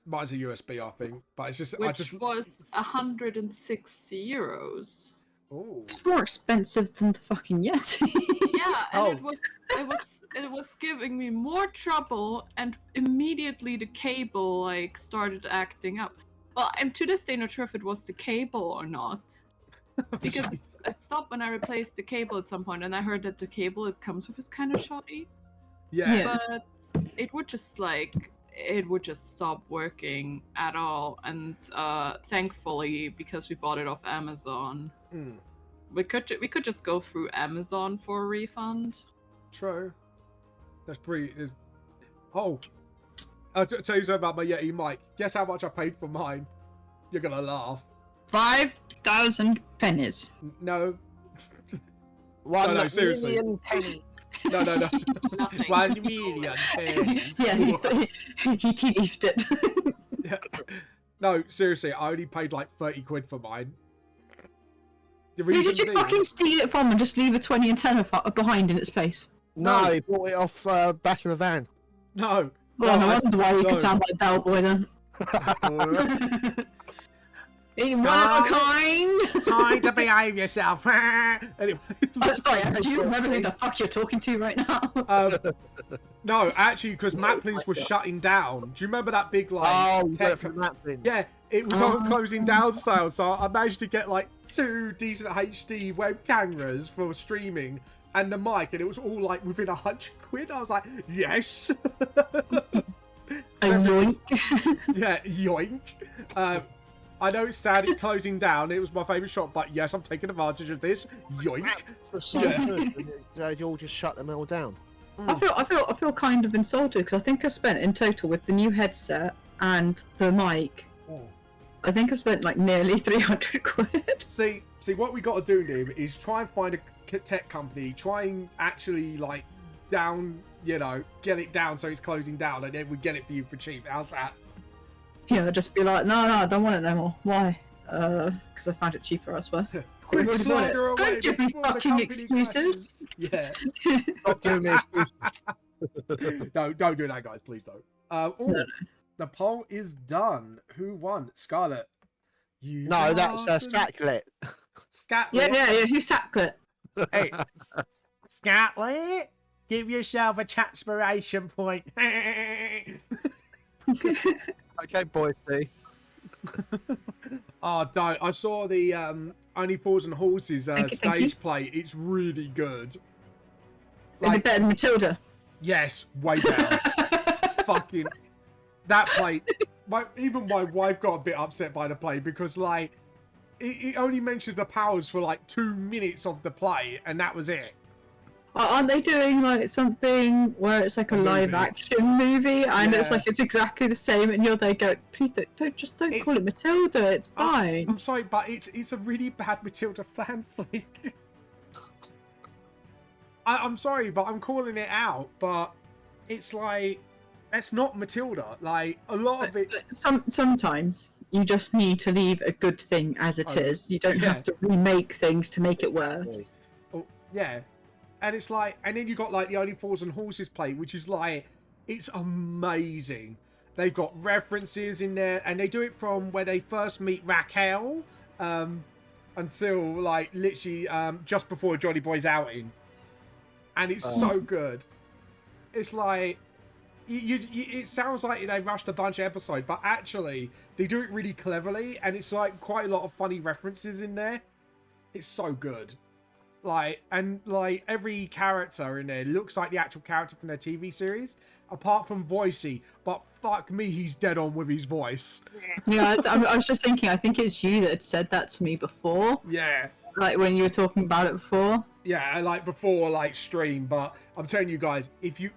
Mine's a USB, I think, but it's just which was 160 euros. Oh. It's more expensive than the fucking Yeti. Yeah, and Oh. it was giving me more trouble, and immediately the cable like started acting up. Well, I'm to this day not sure if it was the cable or not, because it stopped when I replaced the cable at some point, and I heard that the cable it comes with is kind of shoddy. Yeah. Yeah. But it would just stop working at all, and thankfully, because we bought it off Amazon, Mm, we could just go through Amazon for a refund. true. That's pretty. Oh. I'll tell you something about my Yeti mic. Guess how much I paid for mine? You're gonna laugh. 5,000 pennies. No. 1 no, seriously. million penny. No. Nothing. 1 million pennies. Yeah, he tea leafed it. Yeah. No, seriously, I only paid like 30 quid for mine. The Who reason did you being, fucking steal it from and just leave a 20 and 10 behind in its place? No, No. he bought it off back of the van. no. Well, no I- wonder why you no. could sound like Bellboy then. He's one of a kind! Time to behave yourself. Anyway, Oh, sorry, do you remember who the fuck you're talking to right now? no, actually, because Maplins was shutting down. Do you remember that big like? Oh, you got tech- it from that thing. Yeah, it was on closing down sale, so I managed to get like 2 decent HD web cameras for streaming and the mic, and it was all like within 100 quid. I was like, yes. A yoink. Yeah, yoink. I know it's sad it's closing down. It was my favourite shop, but yes, I'm taking advantage of this. Yoink. It was so Yeah. good. And they all just shut them all down. I feel kind of insulted because I think I spent in total with the new headset and the mic. Oh. I think I spent like nearly 300 quid. See, what we got to do, Nim, is try and find a tech company, try and actually like get it down so it's closing down, and then we get it for you for cheap. How's that? Yeah, just be like, no, I don't want it no more. Why? Because I found it cheaper elsewhere. Quick, I've already bought slide it. her away Don't give me before the fucking company excuses. crashes. Yeah. Stop giving me excuses. No, don't do that, guys. Please don't. No. The poll is done. Who won? Scarlett. You. No, that's bastard. Sacklet. Scatlet. Yeah. Who's Sacklet? Hey, Scatlet, give yourself a transpiration point. Okay, boy, see. Oh, don't. I saw the Only Fools and Horses Thank you. stage play. It's really good. Is it better than Matilda? Yes, way better. Fucking that play. Even my wife got a bit upset by the play because like it only mentioned the powers for like 2 minutes of the play, and that was it. Aren't they doing like something where it's like a A live movie. action movie and it's Yeah. like it's exactly the same and you're there going, please don't It's- call it Matilda, it's fine. I'm sorry, but it's a really bad Matilda fan flick. I'm sorry, but I'm calling it out. But it's like that's not Matilda. Like a lot of it. Sometimes you just need to leave a good thing as it is. You don't yeah. have to remake things to make it worse. Oh, yeah. And it's like, and then you got like the Only Fools and Horses play, which is like, it's amazing. They've got references in there, and they do it from where they first meet Raquel, until like literally just before Johnny Boy's outing, and it's so good. It's like, it sounds like they rushed a bunch of episodes, but actually they do it really cleverly, and it's like quite a lot of funny references in there. It's so good. Like, and like every character in there looks like the actual character from their TV series, apart from Voicey. But fuck me, he's dead on with his voice. Yeah, I was just thinking, I think it's you that had said that to me before, Yeah, like when you were talking about it before. yeah, like before like stream. But I'm telling you guys, if you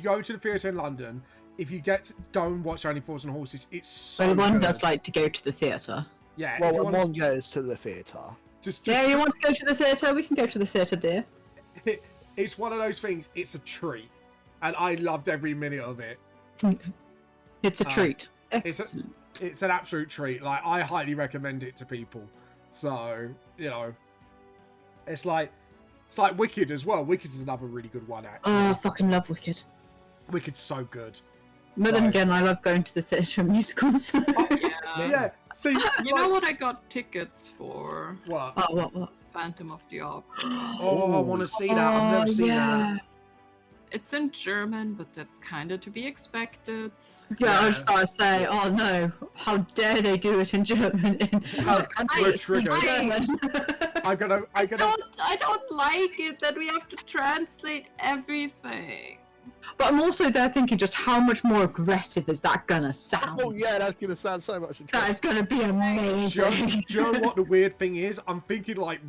go to the theatre in London, if you go and watch Only Fools and Horses, it's so Well, one good. does like to go to the theatre. Yeah, if Well, you when want one goes to the theatre. just Yeah, you want to go to the theatre? We can go to the theatre, dear. it's one of those things. It's a treat, and I loved every minute of it. It's a treat. it's a- Excellent. It's an absolute treat. Like, I highly recommend it to people. So, you know, it's like Wicked as well. Wicked is another really good one, actually. Oh, I fucking love Wicked. Wicked's so good. But then So- again, I love going to the theatre and musicals. Yeah. Yeah, see, You know what I got tickets for? what? Oh, what? Phantom of the Opera. Oh, I want to see that. I've never seen that. It's in German, but that's kind of to be expected. Yeah, I was about to say, oh no, how dare they do it in German in How- a country we're that speaks triggered. German. I'm gonna. I don't like it that we have to translate everything. But I'm also there thinking, just how much more aggressive is that gonna sound? Oh yeah, that's gonna sound so much. That is gonna be Do amazing. you know what the weird thing is? I'm thinking like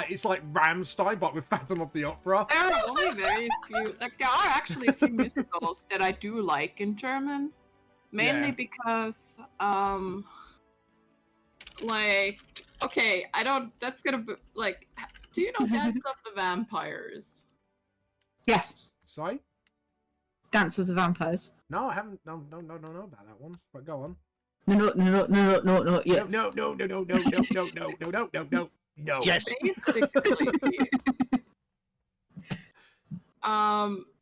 it's like Rammstein, but with Phantom of the Opera. There are only very few. Like there are actually a few musicals that I do like in German, mainly Yeah. because like okay, I don't. That's gonna be like Do you know Dance of the Vampires? Yes, Sorry? Dance of the Vampires. No, I haven't. No about that one. But go on. No. Yes. No. Yes. Basically,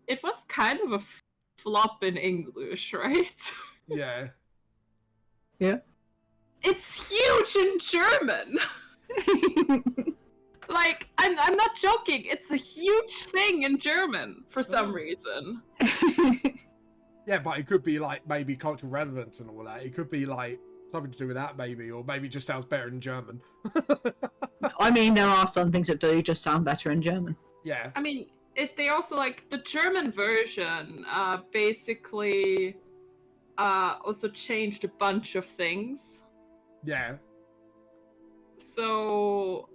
it was kind of a flop in English, right? Yeah. Yeah. It's huge in German. Like, I'm not joking. It's a huge thing in German for some reason. Yeah, but it could be like maybe cultural relevance and all that. It could be like something to do with that, maybe, or maybe it just sounds better in German. I mean, there are some things that do just sound better in German. Yeah. I mean, they also like the German version. Basically, also changed a bunch of things. Yeah. So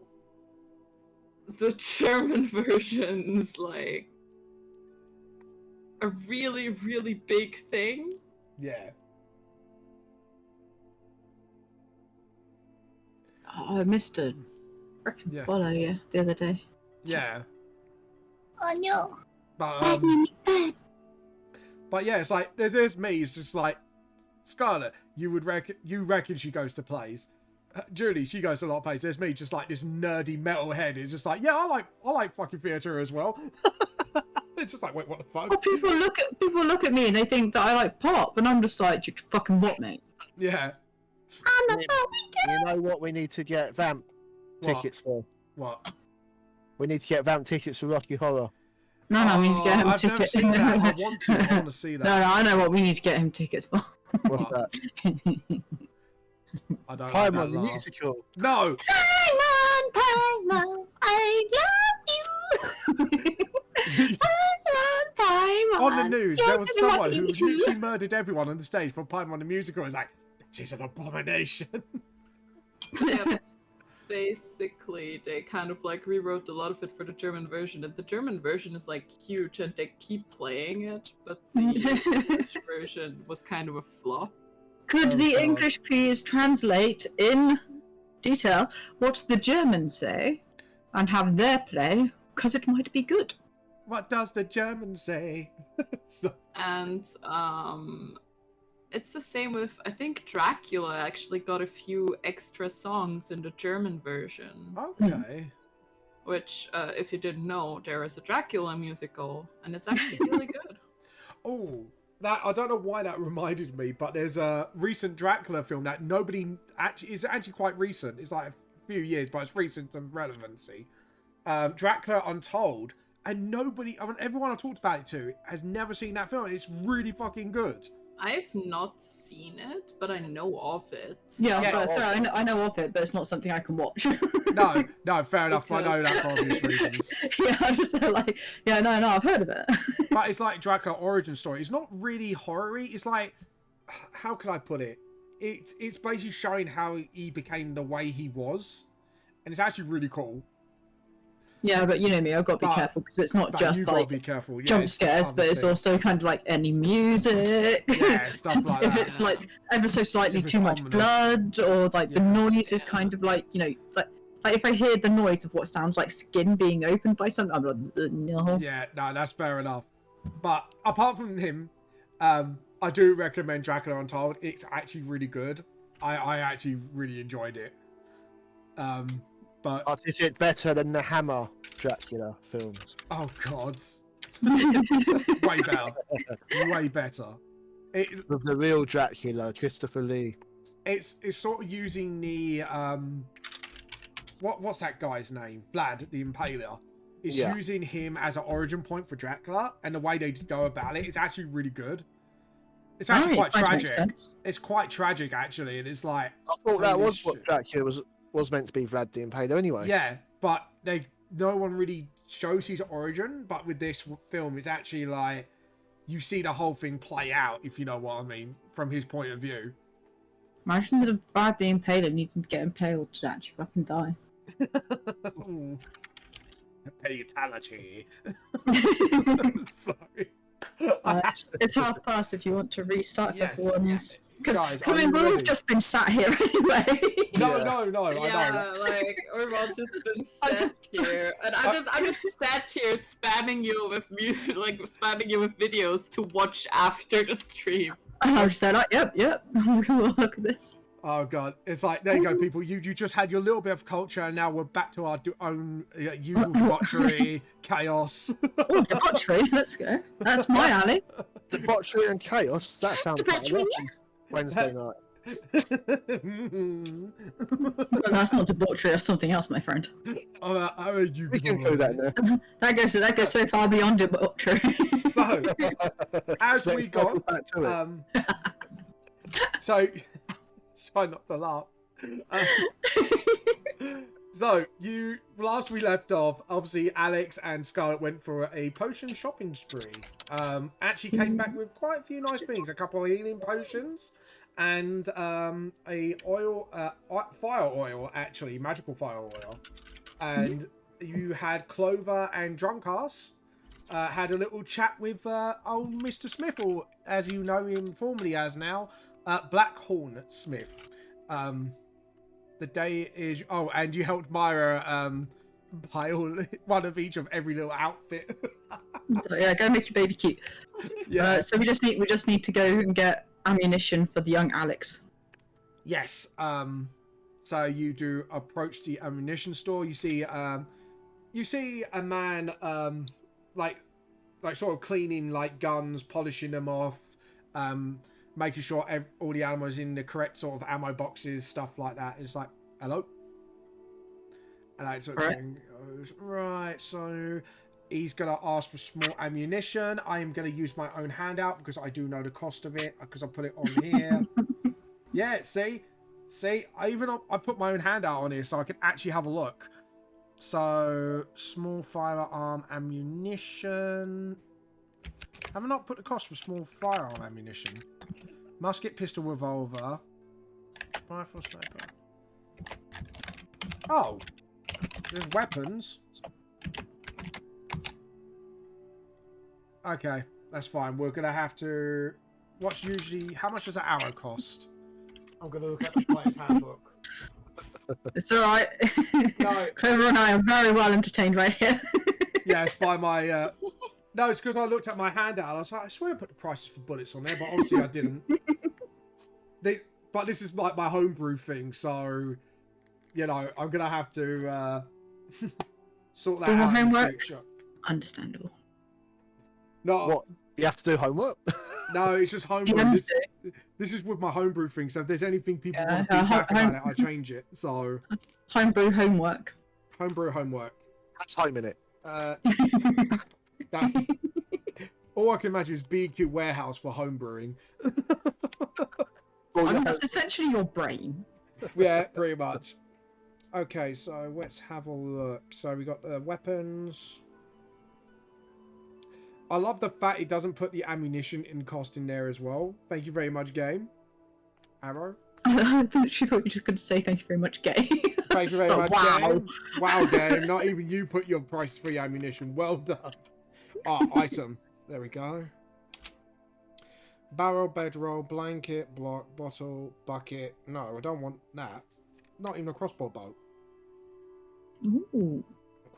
the German version's like a really, really big thing. Yeah. Oh, I missed a freaking Yeah. follow you the other day. Yeah. Oh no. But yeah, it's like there's me. It's just like Scarlett. You reckon she goes to plays. Julie, she goes to a lot of plays. There's me, just like this nerdy metalhead. It's just like, yeah, I like fucking theatre as well. It's just like, wait, what the fuck? Well, people look at me and they think that I like pop, and I'm just like, you fucking what, mate? Yeah. You know what we need to get Vamp What? tickets for? What? We need to get Vamp tickets for Rocky Horror. No, we need to get him I've never tickets. seen that. I want to see that. No, I know what we need to get him tickets for. What's What? that? I don't Paimon like the that laugh. musical. No! Paimon, I love you. Paimon. On the news, there was You're someone who gonna eat you. literally murdered everyone on the stage for Paimon the musical. It's like, this is an abomination. Yeah, basically, they kind of like rewrote a lot of it for the German version, and the German version is like huge, and they keep playing it, but the English version was kind of a flop. Could Oh, the God. English please translate in detail what the Germans say and have their play, because it might be good. What does the German say? So- And it's the same with, I think Dracula actually got a few extra songs in the German version, okay. which, if you didn't know, there is a Dracula musical, and it's actually really good. Oh, that I don't know why that reminded me, but there's a recent Dracula film that nobody actually is actually quite recent. It's like a few years, but it's recent in relevancy. Dracula Untold, and everyone I talked about it to has never seen that film. It's really fucking good. I've not seen it, but I know of it. Yeah, Yeah. but, sorry, I know of it, but it's not something I can watch. No, fair enough. I know that for obvious reasons. Yeah, I'm just like, yeah, no, I've heard of it. But it's like Dracula origin story. It's not really horror-y. It's like, how can I put it? It's basically showing how he became the way he was, and it's actually really cool. Yeah, but you know me, I've got to be But- careful because it's not But just you gotta like be careful. Yeah, jump it's scares, but it's obviously- also kind of like any music. Yeah, stuff like if that. it's like ever so slightly If it's too much ominous. blood, or like the Yeah. noise is Yeah. kind of like, you know, like if I hear the noise of what sounds like skin being opened by something, I'm like, no. Yeah, no, that's fair enough. But apart from him, I do recommend Dracula Untold. It's actually really good. I actually really enjoyed it. But But is it better than the Hammer Dracula films? oh god, way better, way better. With the real Dracula, Christopher Lee. It's sort of using the what's that guy's name? Vlad the Impaler. It's Yeah. using him as an origin point for Dracula, and the way they go about it is actually really good. It's actually Alright, quite that makes tragic. sense. It's quite tragic actually, and it's like I thought that Holy was what shit. Dracula was meant to be, Vlad the Impaler anyway. yeah, but no one really shows his origin. But with this film, it's actually like you see the whole thing play out, if you know what I mean, from his point of view. Imagine the bad being paid and needing to get impaled to actually fucking die. Fatality. Sorry. It's 12:30 if you want to restart. Yes, Because Guys, I are mean, you we've all ready? just been sat here anyway. No, Yeah. no, I know. Yeah, like we've all just been sat here, and I'm just sat here spamming you with music, like spamming you with videos to watch after the stream. And I was just like, yep, we will look at this. Oh god, it's like, there you go, people. You just had your little bit of culture, and now we're back to our own usual debauchery, chaos. Oh, debauchery, let's go. That's my alley. Debauchery and chaos. That sounds like a Debauchery, lovely Wednesday night. Well, that's not debauchery, that's something else, my friend. We can include that now. That goes so far beyond debauchery. So, as we Let's got, go back to it. so try not to laugh. So last we left off, obviously Alex and Scarlett went for a potion shopping spree. Actually came back with quite a few nice things, a couple of healing potions, and a fire oil, actually magical fire oil. And you had Clover and Drunkass had a little chat with old Mr. Smith, or as you know him formerly as now, Blackhorn Smith. The day is... Oh, and you helped Myra buy one of each of every little outfit. So yeah, go make your baby cute. Yeah. So we just need to go and get ammunition for the young Alex. Yes. So you do approach the ammunition store. You see a man like sort of cleaning like guns, polishing them off, making sure all the ammo is in the correct sort of ammo boxes, stuff like that. It's like, hello. And I sort of goes, right, so he's going to ask for small ammunition. I am going to use my own handout because I do know the cost of it, because I put it on here. Yeah, see, I put my own handout on here so I can actually have a look. So, small firearm ammunition. Have I not put the cost for small firearm ammunition? Musket, pistol, revolver. Rifle, sniper. Oh! There's weapons. Okay, that's fine. We're gonna have to... What's usually... How much does an arrow cost? I'm gonna look at the player's handbook. It's alright. No. Clover and I are very well entertained right here. Yeah, it's by my... No, it's because I looked at my handout. I was like, I swear I put the prices for bullets on there, but obviously I didn't. But this is like my homebrew thing, so... You know, I'm gonna have to sort that Do more out in the homework? future. Understandable. No, What? You have to do homework? no, it's just homebrew. DMs This is with my homebrew thing, so if there's anything people Yeah, want to feedback about it, I change it. So, Homebrew homework. homebrew homework. That's home in it. That, all I can imagine is BQ warehouse for homebrewing. Well, I mean, yeah, that's essentially your brain. Yeah, pretty much. Okay, so let's have a look. So we got the weapons. I love the fact it doesn't put the ammunition in cost in there as well. Thank you very much, game. Arrow. I literally thought you were just going to say thank you very much, gay. Thank you very So, much, wow. game. Wow, game. Not even you put your price for your ammunition. Well done. Oh, item. There we go. Barrel, bedroll, blanket, block, bottle, bucket. No, I don't want that. Not even a crossbow bolt. Ooh.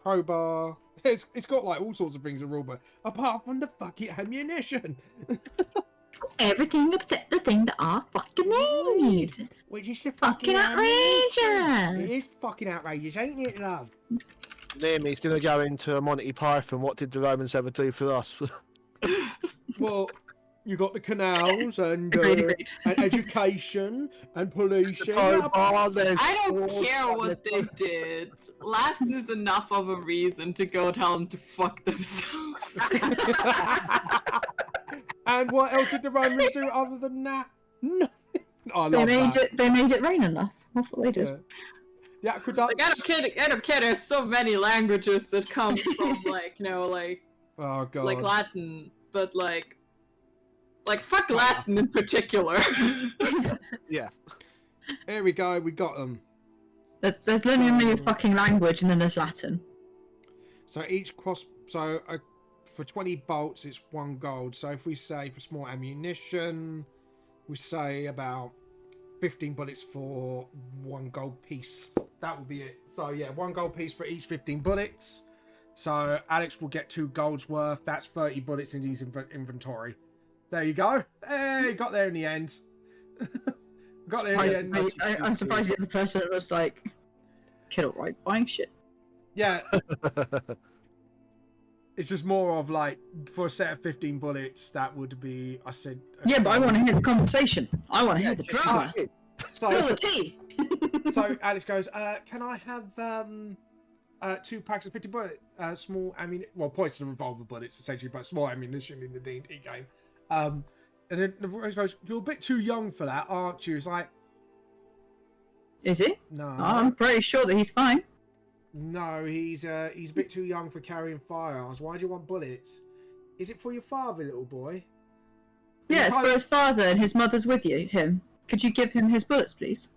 Crowbar. It's got like all sorts of things in rule, but apart from the fucking ammunition. Everything except the thing that I fucking need. Which is the Fucking ammunition. outrageous. It is fucking outrageous, ain't it, love? Liam, he's going to go into a Monty Python. What did the Romans ever do for us? Well, you got the canals and, Agreed. and education and policing. I don't care what they did. Latin is enough of a reason to go tell them to fuck themselves. And what else did the Romans do other than that? No. I They love made that. it. They made it rain enough. That's what they did. Yeah. The aqueducts. Like, I don't care. There's so many languages that come from like, you know, like Oh god. like Latin, but like fuck Latin in particular. Yeah. Here we go. We got them. There's learning a new fucking language, and then there's Latin. So each cross. So for 20 bolts, it's 1 gold. So if we say for small ammunition, we say about 15 bullets for 1 gold piece. That will be it. So yeah, 1 gold piece for each 15 bullets. So Alex will get 2 golds worth. That's 30 bullets in his inventory. There you go. Hey, got there in the end. Got there in the end. I'm surprised the other person was like, kid, alright, buying shit. Yeah. It's just more of like, for a set of 15 bullets, that would be, I said... Yeah, but I want to hear the conversation. I want to hear the drama. So, Spill the tea. So Alex goes, can I have 2 packs of 50 bullet, small ammunition, well, points to revolver bullets, essentially, but small ammunition in the D&D game. And then the voice goes, you're a bit too young for that, aren't you? It's like... Is he? No. I'm pretty sure that he's fine. No, he's a bit too young for carrying firearms. Why do you want bullets? Is it for your father, little boy? Yeah, it's for his father and his mother's with him. Could you give him his bullets, please?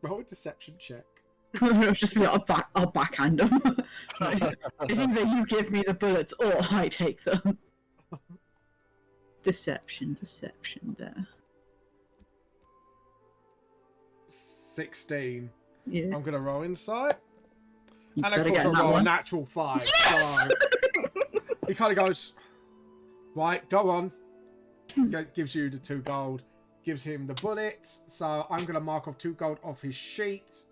Roll a deception check. Just be like, I'll backhand him. It's either you give me the bullets or I take them. Deception there. 16. Yeah. I'm going to roll insight. You And of better course get I in that roll a one. natural 5. Yes! So he kind of goes, right, go on. Gives you the 2 gold. Gives him the bullets. So I'm going to mark off 2 gold off his sheet.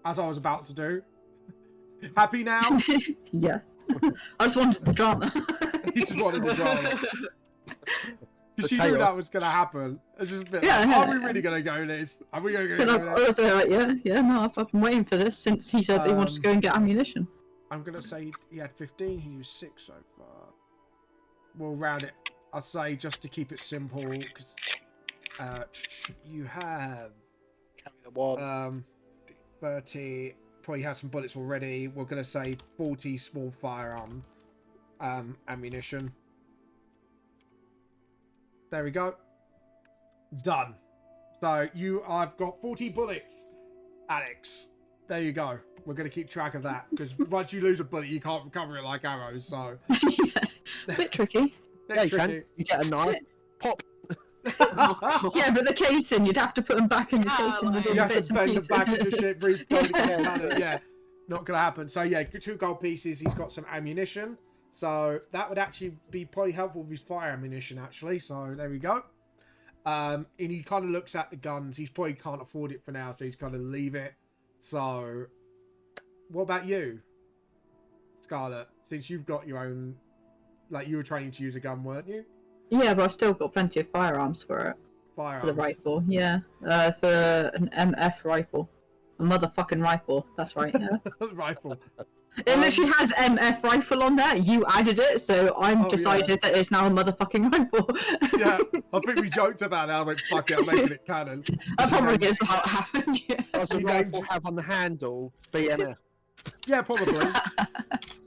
As I was about to do. Happy now? Yeah. I just wanted the drama. He just wanted the drama. Because she knew that was going to happen. It's just a bit Yeah, like, yeah. are we really going to go this? Are we going to But go I this? was like, no, I've been waiting for this since he said they wanted to go and get ammunition. I'm going to say he had 15. He used 6 so far. We'll round it. I'll say just to keep it simple. Cause, you have... Carry the 1. 30... Probably has some bullets already. We're going to say 40 small firearm ammunition. There we go. Done. So I've got 40 bullets, Alex. There you go. We're going to keep track of that because once you lose a bullet, you can't recover it like arrows. So Yeah. A bit tricky. Yeah, you can. You get a knife. Pop. Yeah, but the casing, you'd have to put them back in your Yeah, casing with like- all You the have bits to and bend the pieces. back of the ship, rebuild Yeah. it. Yeah, not going to happen. So yeah, 2 gold pieces. He's got some ammunition. So that would actually be probably helpful with his fire ammunition, actually. So there we go. And he kind of looks at the guns. He probably can't afford it for now, so he's going to leave it. So what about you, Scarlett? Since you've got your own, like you were training to use a gun, weren't you? Yeah, but I've still got plenty of firearms for it. Firearms. For the rifle, yeah. For an MF rifle. A motherfucking rifle, that's right, yeah. Rifle. It literally has MF rifle on there. You added it, so I'm Oh, decided that it's now a motherfucking rifle. Yeah, I think we joked about it. I went, fuck it, I'm making it canon. That probably is how it happened. Yeah. Does a You rifle named- have on the handle BMF? Yeah, probably.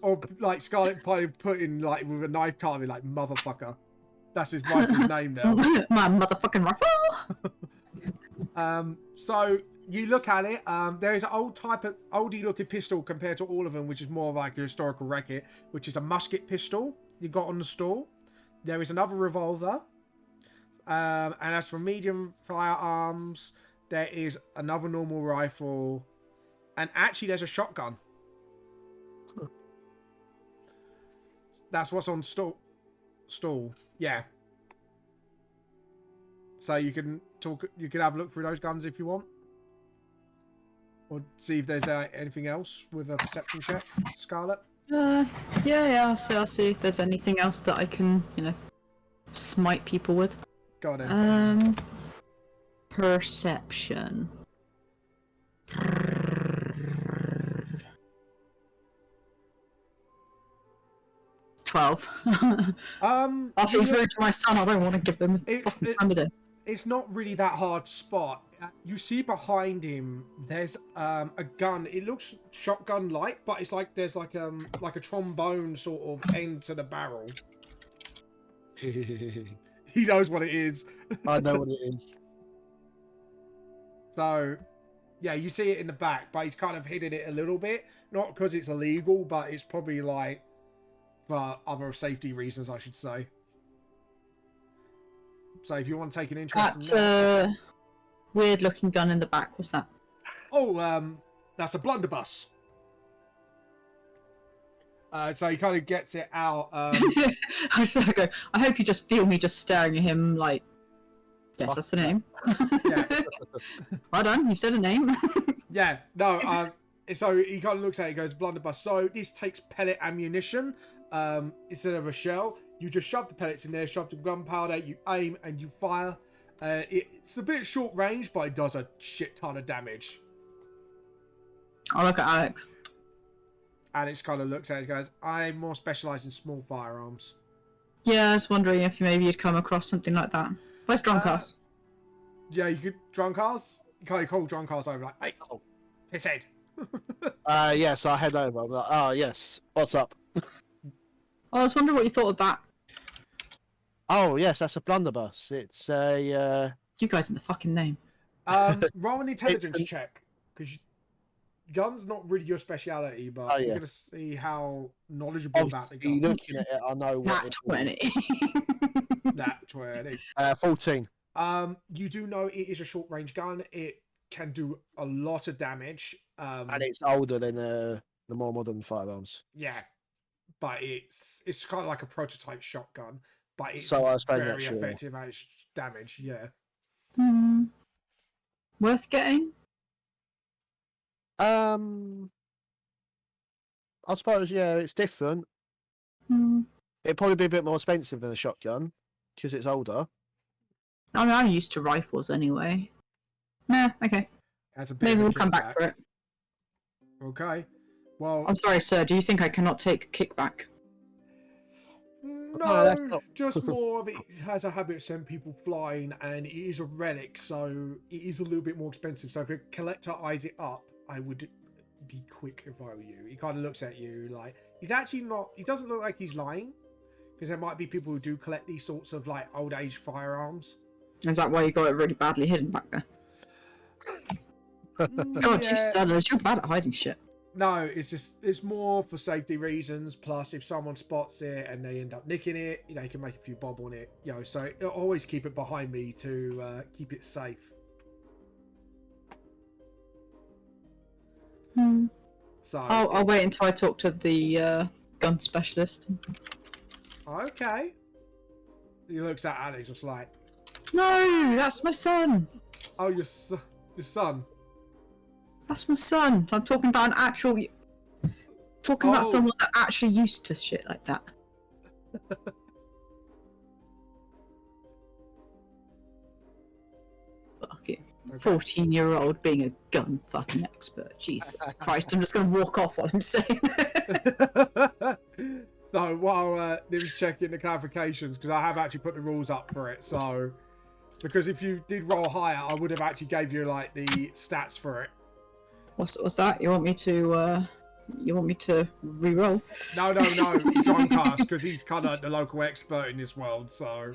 Or like Scarlett probably put in like with a knife carving, like motherfucker. That's his rifle's name now. My motherfucking rifle. So you look at it. There is an oldie looking pistol compared to all of them, which is more like a historical record, which is a musket pistol you got on the stall. There is another revolver. And as for medium firearms, there is another normal rifle, and actually there's a shotgun. That's what's on stall. Yeah. So you can have a look through those guns if you want, or see if there's anything else with a perception check, Scarlett. Yeah. I'll see if there's anything else that I can, smite people with. Go on then. Perception. 12. After he's rude to my son, I don't want to give him a fucking time of day. It's not really that hard to spot. You see behind him, there's a gun. It looks shotgun-like, but it's like there's like a trombone sort of end to the barrel. He knows what it is. I know what it is. So, yeah, you see it in the back, but he's kind of hidden it a little bit. Not because it's illegal, but it's probably like for other safety reasons, I should say. So if you want to take an interest in that... weird looking gun in the back, what's that? Oh, that's a blunderbuss. So he kind of gets it out. I hope you just feel me just staring at him like, yes, that's the name. Yeah. Well done, you've said a name. Yeah, no, so he kind of looks at it and goes, blunderbuss. So this takes pellet ammunition instead of a shell. You just shove the pellets in there, shove the gunpowder, you aim and you fire. It's a bit short range, but it does a shit ton of damage. I'll look at Alex. Alex kind of looks at it and goes, I'm more specialised in small firearms. Yeah, I was wondering if maybe you'd come across something like that. Where's Drunkass? Yeah, you could... Drunkass? You kind of call Drunkass over like, hey, his head. Yes, I head over. I'm like, oh, yes. What's up? I was wondering what you thought of that. Oh, yes, that's a blunderbuss. It's a... You guys in the fucking name. Roll an intelligence check, because gun's not really your speciality, but you're going to see how knowledgeable about the gun. Looking at it, I know what Nat 20. Nat 20. 14. You do know it is a short-range gun. It can do a lot of damage. And it's older than the more modern firearms. Yeah, but it's kind of like a prototype shotgun, but it's very effective at its damage. Yeah. Worth getting? I suppose, yeah, it's different. It'd probably be a bit more expensive than a shotgun because it's older. I mean, I'm used to rifles anyway. Nah, okay. Maybe we'll come back for it. Okay. Well, I'm sorry, sir. Do you think I cannot take kickback? No, just more of it has a habit of sending people flying, and it is a relic, so it is a little bit more expensive. So if a collector eyes it up, I would be quick if I were you. He kind of looks at you like he's actually not. He doesn't look like he's lying, because there might be people who do collect these sorts of like old age firearms. Is that why you got it really badly hidden back there? God, you sellers, you're bad at hiding shit. No, it's more for safety reasons. Plus, if someone spots it and they end up nicking it, they can make a few bob on it. So I'll always keep it behind me to keep it safe. So I'll wait until I talk to the gun specialist. Okay. He looks at Alex, just like, no, that's my son. Oh, your son. That's my son. I'm talking about about someone that actually used to shit like that. Fuck it. Okay. 14-year-old being a gun fucking expert. Jesus Christ, I'm just going to walk off while I'm saying it. So while Nim's checking the clarifications, because I have actually put the rules up for it, so... Because if you did roll higher, I would have actually gave you, like, the stats for it. What's that? You want me to re-roll? No, Drunkcast, because he's kind of the local expert in this world, so...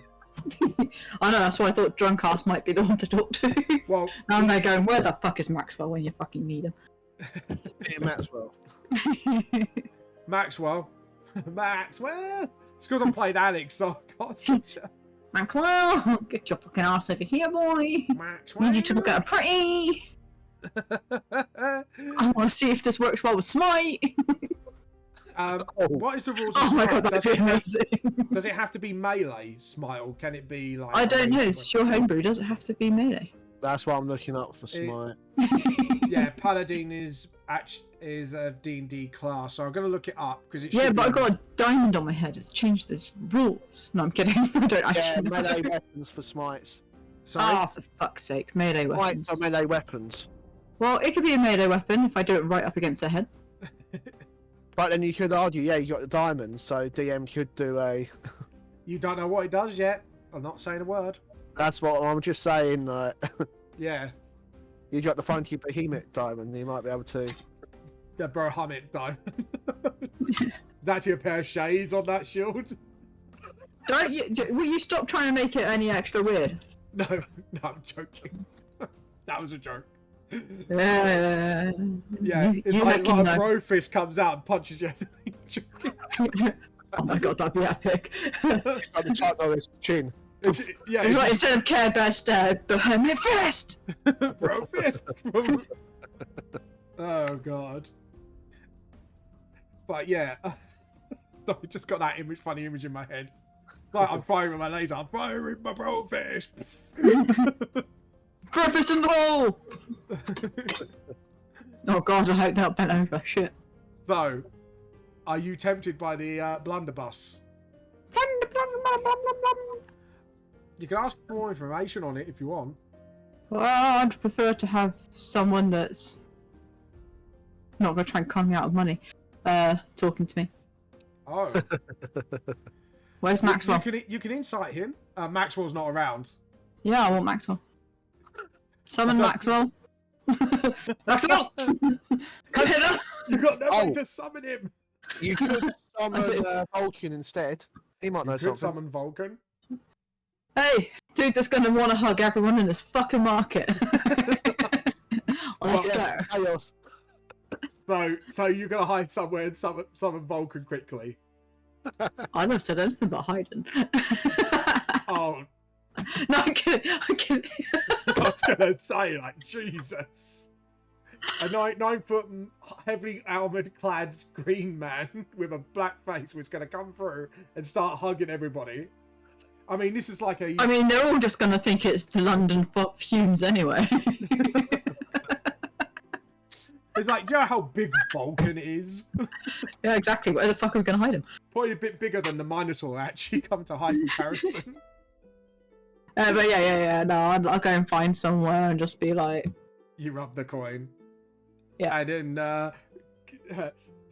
I know, that's why I thought Drunkcast might be the one to talk to. Well, now I'm there going, where the fuck is Maxwell when you fucking need him? Maxwell. Maxwell? It's because I played Alex, so I can't switch it. Maxwell, get your fucking ass over here, boy. Maxwell. Need you to look at her pretty. I want to see if this works well with Smite. What is the rules? Oh my god, that'd be amazing. Does it have to be melee Smite, or can it be like? I don't know. It's your homebrew. Does it have to be melee? That's what I'm looking up for Smite. Yeah, Paladin is a D&D class, so I'm going to look it up because it. Yeah, but I got a diamond on my head. It's changed the rules. No, I'm kidding. I don't actually. Yeah, melee weapons for smites. Sorry? Oh, for fuck's sake, melee weapons. Smites are melee weapons. Well, it could be a melee weapon if I do it right up against their head. But then you could argue, yeah, you got the diamonds, so DM could do a. You don't know what it does yet. I'm not saying a word. That's what I'm just saying. Yeah. You got the funky behemoth diamond, you might be able to. The Berhamit diamond. There's actually a pair of shades on that shield. Will you stop trying to make it any extra weird? No, I'm joking. That was a joke. Yeah, it's like a bro fist comes out and punches you. Oh my god, that'd be epic. It's like the Chuck Norris tune. Yeah, It's like instead of Care Bear stare, the Hermit Fist! bro fist. Oh god. But yeah, I just got that funny image in my head. Like I'm firing with my laser. I'm firing my bro fist. Bro fist in the hole! Oh god, I hope that bent over. Shit. So, are you tempted by the blunderbuss? You can ask for more information on it if you want. Well, I'd prefer to have someone that's not going to try and con me out of money talking to me. Oh. Where's Maxwell? You can insight him. Maxwell's not around. Yeah, I want Maxwell. Summon Maxwell. Maxwell! Come hither! You got nobody Oh. to summon him. You could summon Vulcan instead. He might know You could something. summon Vulcan. Hey, dude that's going to want to hug everyone in this fucking market. Let's Yeah, go. chaos. So you're gonna hide somewhere and summon Vulcan quickly. I never said anything about hiding. Oh, No, I'm kidding. I'm kidding. I was gonna say, like, Jesus. A 9-foot heavily armored clad green man with a black face was gonna come through and start hugging everybody. I mean, this is like a. I mean, they're all just going to think it's the London fumes anyway. It's like, do you know how big Vulcan is? Yeah, exactly. Where the fuck are we going to hide him? Probably a bit bigger than the Minotaur, actually, come to high comparison. But yeah. No, I'll go and find somewhere and just be like, You rub the coin. Yeah. And then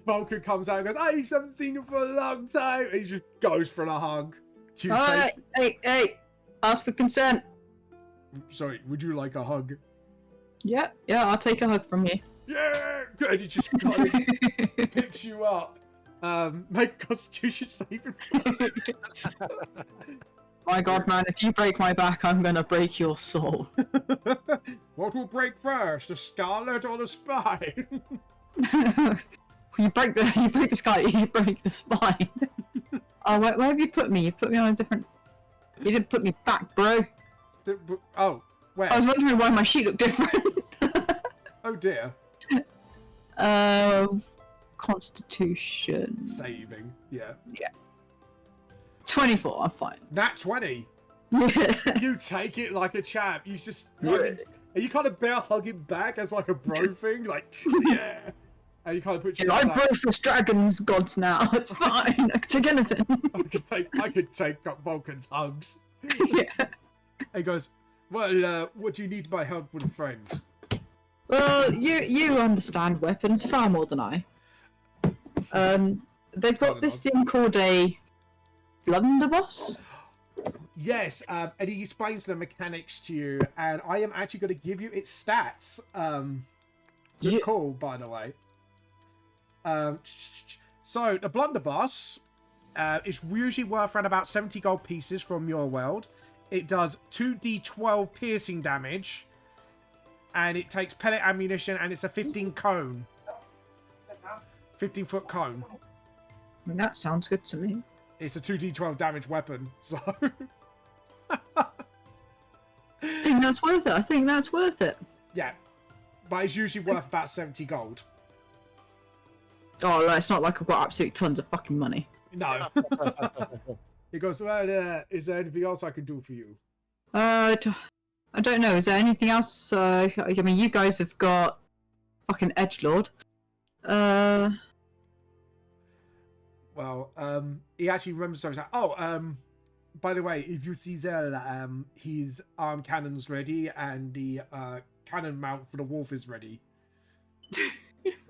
Vulcan comes out and goes, I haven't seen you for a long time. And he just goes for a hug. Do you alright, hey, ask for consent. Sorry, would you like a hug? Yeah, I'll take a hug from you. Yeah! And he just kind of picks you up. Make a constitution saving throw. My god, man, if you break my back, I'm gonna break your soul. What will break first, the scarlet or the spine? You break the sky, you break the spine. Oh, where have you put me? You put me on a different... You didn't put me back, bro. Oh, where? I was wondering why my sheet looked different. Oh dear. Constitution. Saving, yeah. 24, I'm fine. Nat 20. Yeah. You take it like a champ. You just fucking, and you kind of bear hug him back as like a bro thing, like yeah. And you kind of put your I hands bro for dragons gods now. It's fine. I can take anything. I could take Vulcan's hugs. Yeah. And he goes, well, what do you need my help with, friend? Well, you understand weapons far more than I. They've got this thing called a blunderbuss. Yes, and he explains the mechanics to you, and I am actually going to give you its stats. Good Yeah. call, by the way. So the blunderbuss is usually worth around about 70 gold pieces from your world. It does 2d12 piercing damage, and it takes pellet ammunition, and it's a 15 cone. 15-foot cone. I mean, that sounds good to me. It's a 2d12 damage weapon, so... I think that's worth it. yeah. But it's usually worth about 70 gold. Oh, no, it's not like I've got absolute tons of fucking money. No. He goes, well, is there anything else I can do for you? I don't know. Is there anything else? I mean, you guys have got fucking edgelord. Well, he actually remembers something. He's like, by the way, if you see Zell, his arm cannon's ready and the cannon mount for the wolf is ready.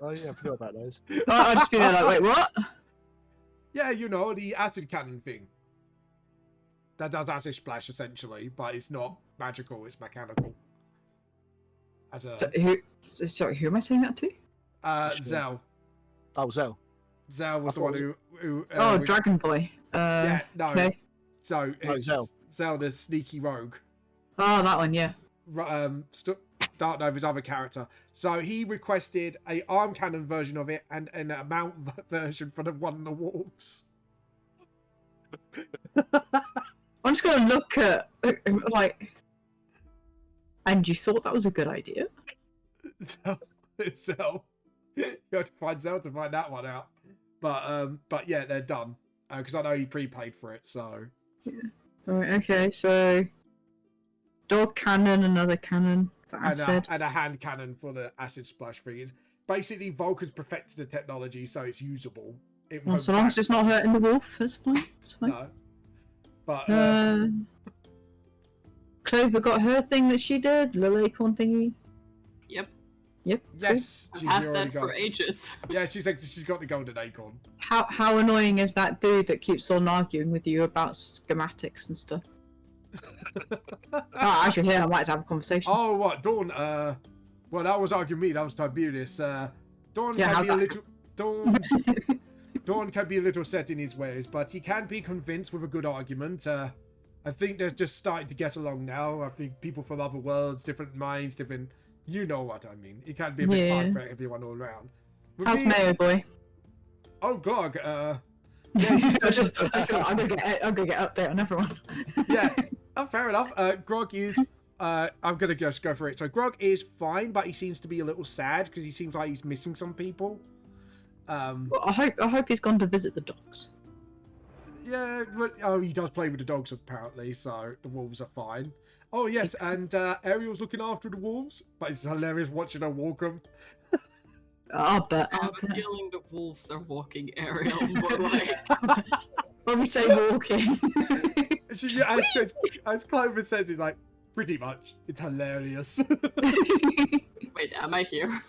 Oh yeah, I forgot about those. I'll just be there like, wait, what? Yeah, you know, the acid cannon thing. That does acid splash, essentially, but it's not magical, it's mechanical. As a... Sorry, who am I saying that to? Zell. Oh, Zell. Zell was I the thought one it who Dragon Boy. yeah, no. Okay. So, No, it's Zell. Zell, the sneaky rogue. Oh, that one, yeah. Dark Nova's other character. So he requested a arm cannon version of it and a mount version for the one of the wolves. I'm just gonna look at like. And you thought that was a good idea? So you have to find Zell to find that one out. But yeah, they're done because I know he prepaid for it. So Yeah. Alright. Okay. So dog cannon, another cannon for acid. and a hand cannon for the acid splash thing. Is basically Vulcan's perfected the technology, so it's usable. It Well, won't so long as it's not hurting the wolf, that's fine. That's fine. No. But Clover got her thing that she did, little acorn thingy. Yep. Yep. yes, I've she's had already that got. for ages. Yeah, she's got the golden acorn. How annoying is that dude that keeps on arguing with you about schematics and stuff? Oh, actually, here I might have a conversation. Oh, what Dawn? Well, that was arguing me. That was Tiberius. Dawn Yeah, can be how's a little. Dawn can be a little set in his ways, but he can be convinced with a good argument. I think they're just starting to get along now. I think people from other worlds, different minds, different. You know what I mean. It can be a bit hard for everyone all around. With How's me- Mayo boy? Oh, Glog. Yeah, he's I'm gonna get update on everyone. yeah. Oh, fair enough. Grog is. I'm gonna just go for it. So Grog is fine, but he seems to be a little sad because he seems like he's missing some people. Well, I hope he's gone to visit the dogs. Yeah. But, he does play with the dogs apparently, so the wolves are fine. Oh yes, and Ariel's looking after the wolves, but it's hilarious watching her walk them. But I have a feeling the wolves are walking Ariel more like. when we say walking. She, as Clover says, it's like pretty much. It's hilarious. Wait, am I here?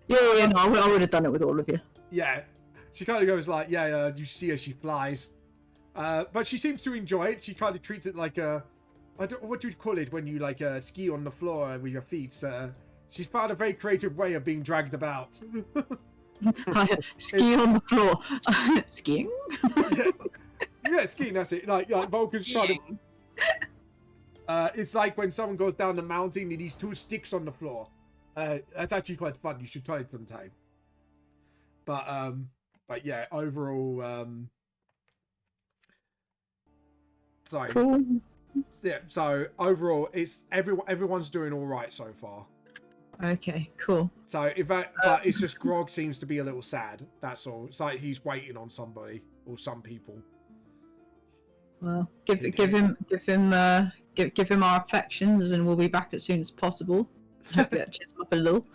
Yeah, no, I would have done it with all of you. Yeah, she kind of goes like, you see her, she flies. But she seems to enjoy it. She kind of treats it like what do you call it when you like ski on the floor with your feet? She's found a very creative way of being dragged about. Ski on the floor. Skiing? Yeah, skiing, that's it. Like Vulcan's trying to... it's like when someone goes down the mountain and these two sticks on the floor. That's actually quite fun. You should try it sometime. But yeah, overall, sorry. Cool. Yeah, so overall, it's everyone's doing all right so far. Okay, cool. So but it's just Grog seems to be a little sad. That's all. It's like he's waiting on somebody or some people. Well, give him our affections, and we'll be back as soon as possible. Hope that cheers him up a little.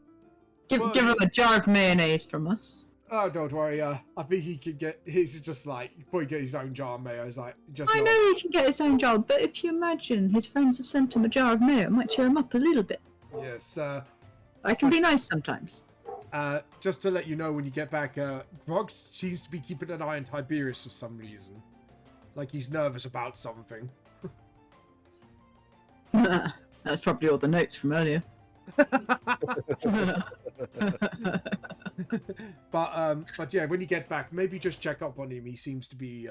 Give him a jar of mayonnaise from us. Oh, don't worry. I think he could get. He's just like before he get his own jar of mayo. It's like just. I know he can get his own jar, but if you imagine his friends have sent him a jar of mayo, it might cheer him up a little bit. Yes. I can be nice sometimes. Just to let you know, when you get back, Grog seems to be keeping an eye on Tiberius for some reason. Like he's nervous about something. That's probably all the notes from earlier. But yeah, when you get back, maybe just check up on him. He seems to be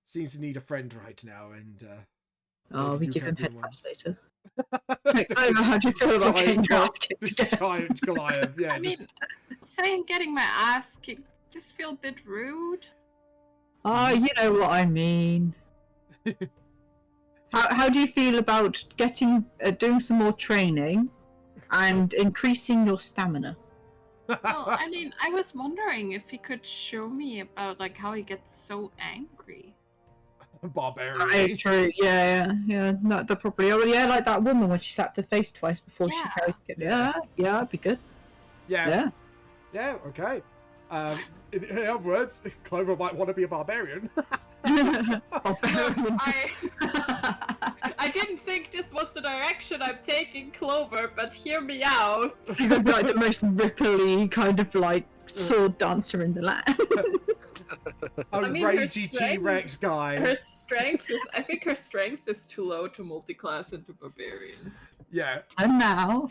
seems to need a friend right now, and we you give can him be head one. taps later. How do you feel about getting your ass kicked Just again? giant Goliath. Yeah. I mean, saying getting my ass kicked just feel a bit rude. Oh, you know what I mean. How do you feel about getting doing some more training and increasing your stamina? Well, I mean, I was wondering if he could show me about like how he gets so angry. Barbarian. That is true. Yeah. Not the properly. Oh, yeah, like that woman when she sat to face twice before she carried it. Yeah, that'd be good. Yeah. Okay. In other words, Clover might want to be a barbarian. Barbarian. I didn't think this was the direction I'm taking, Clover, but hear me out. You're gonna be like the most ripply kind of like sword dancer in the land. A mean, her ragey T-Rex guy. I think her strength is too low to multi-class into barbarian. Yeah. For now.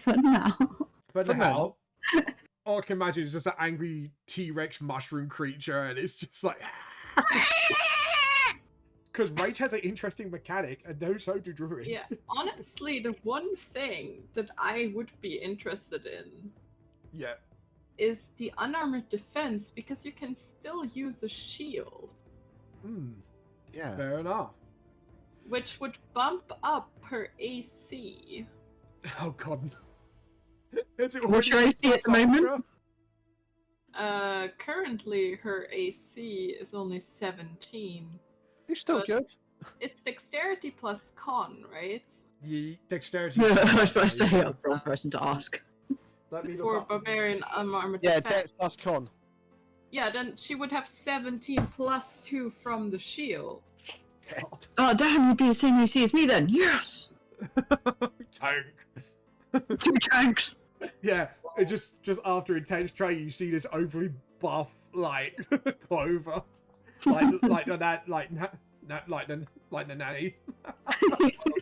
But For now, all I can imagine is just an angry T-Rex mushroom creature, and it's just like. Because Rage has an interesting mechanic, and so do druids. Yeah, honestly, the one thing that I would be interested in Yeah. is the unarmored defense, because you can still use a shield. Yeah. Fair enough. Which would bump up her AC. Oh god. Is it What's your already AC at the moment? Currently her AC is only 17. It's still But- good. It's dexterity plus con, right? Dexterity. I was about to say, I'm the wrong person to ask. Let me look For up. barbarian unarmored Yeah, defense. Dex plus con. Yeah, then she would have 17 plus 2 from the shield. God. Oh, damn, you'd be the same AC as me then. Yes! Tank. 2 tanks! Yeah, it just after intense training, you see this overly buff like Clover, like the nanny.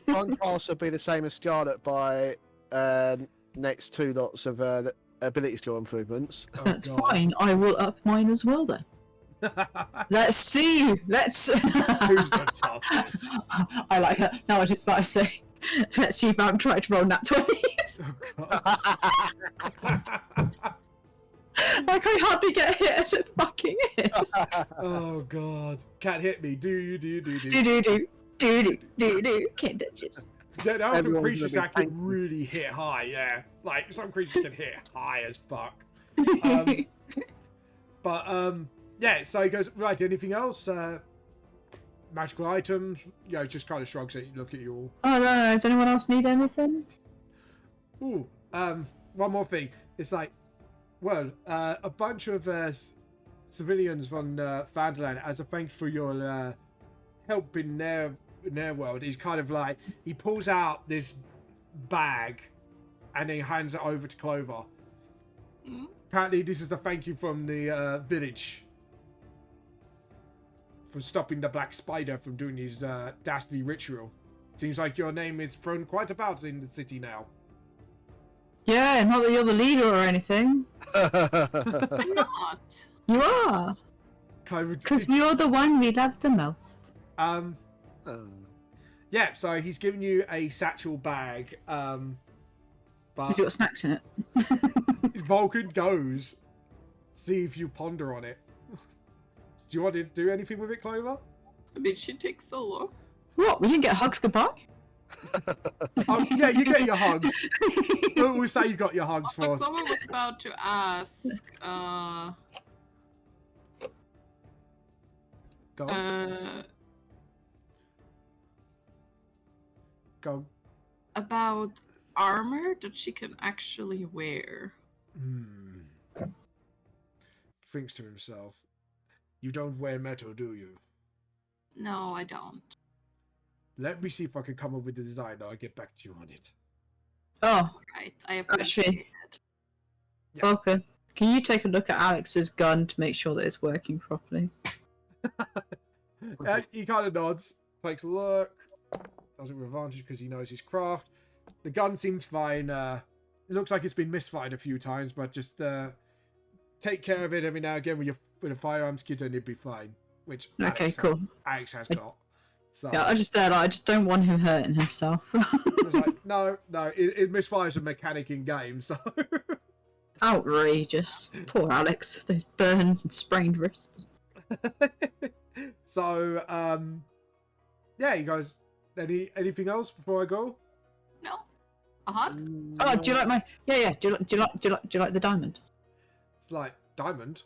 Con can also be the same as Scarlet by next 2 lots of ability skill improvements. Oh, That's God. fine, I will up mine as well then. Let's see! Let's... Who's the toughest? I like that. Now I just about to say, let's see if I'm trying to roll nat 20s. Oh, God. Like, I hardly get hit as it fucking is. Oh God! Can't hit me. Do. Do. Can't touch this. There are some Everyone's creatures gonna that be can tanky. really hit high. Yeah, like some creatures can hit high as fuck. Yeah. So he goes right. Anything else? Magical items? You know, just kind of shrugs at you. Look at you all. Oh no, does anyone else need anything? Ooh. One more thing. It's like, well, a bunch of civilians from Vanderland, as a thanks for your help in their world, he's kind of like, he pulls out this bag and then hands it over to Clover. Hmm? Apparently, this is a thank you from the village for stopping the Black Spider from doing his dastardly ritual. Seems like your name is thrown quite about in the city now. Yeah, not that you're the leader or anything. I'm not. You are, Clover, because you're the one we love the most. Yeah, so he's giving you a satchel bag, but Has it got snacks in it? Vulcan goes. See if you ponder on it. Do you want to do anything with it, Clover? I mean, she takes a look. What? We didn't get hugs goodbye? Oh, yeah, you get your hugs. We'll say you got your hugs Also, for us. Clover was about to ask, Go on. Go. about armor that she can actually wear. Thinks to himself, you don't wear metal, do you? No, I don't. Let me see if I can come up with the design. I'll get back to you on it. Oh, Right, I appreciate actually, it. Yeah. Vulcan, can you take a look at Alex's gun to make sure that it's working properly? He kind of nods, takes a look, does it with advantage because he knows his craft. The gun seems fine. It looks like it's been misfired a few times, but just take care of it every now and again with a firearms kit and it'd be fine. Which Okay, cool. Alex has got. So Yeah, I just don't want him hurting himself. I was like, no, it misfires a mechanic in game, so Outrageous. Poor Alex. Those burns and sprained wrists. so yeah, he goes, anything else before I go? No? A hug? Oh, do you like my? Yeah. Do you like the diamond? It's like, diamond?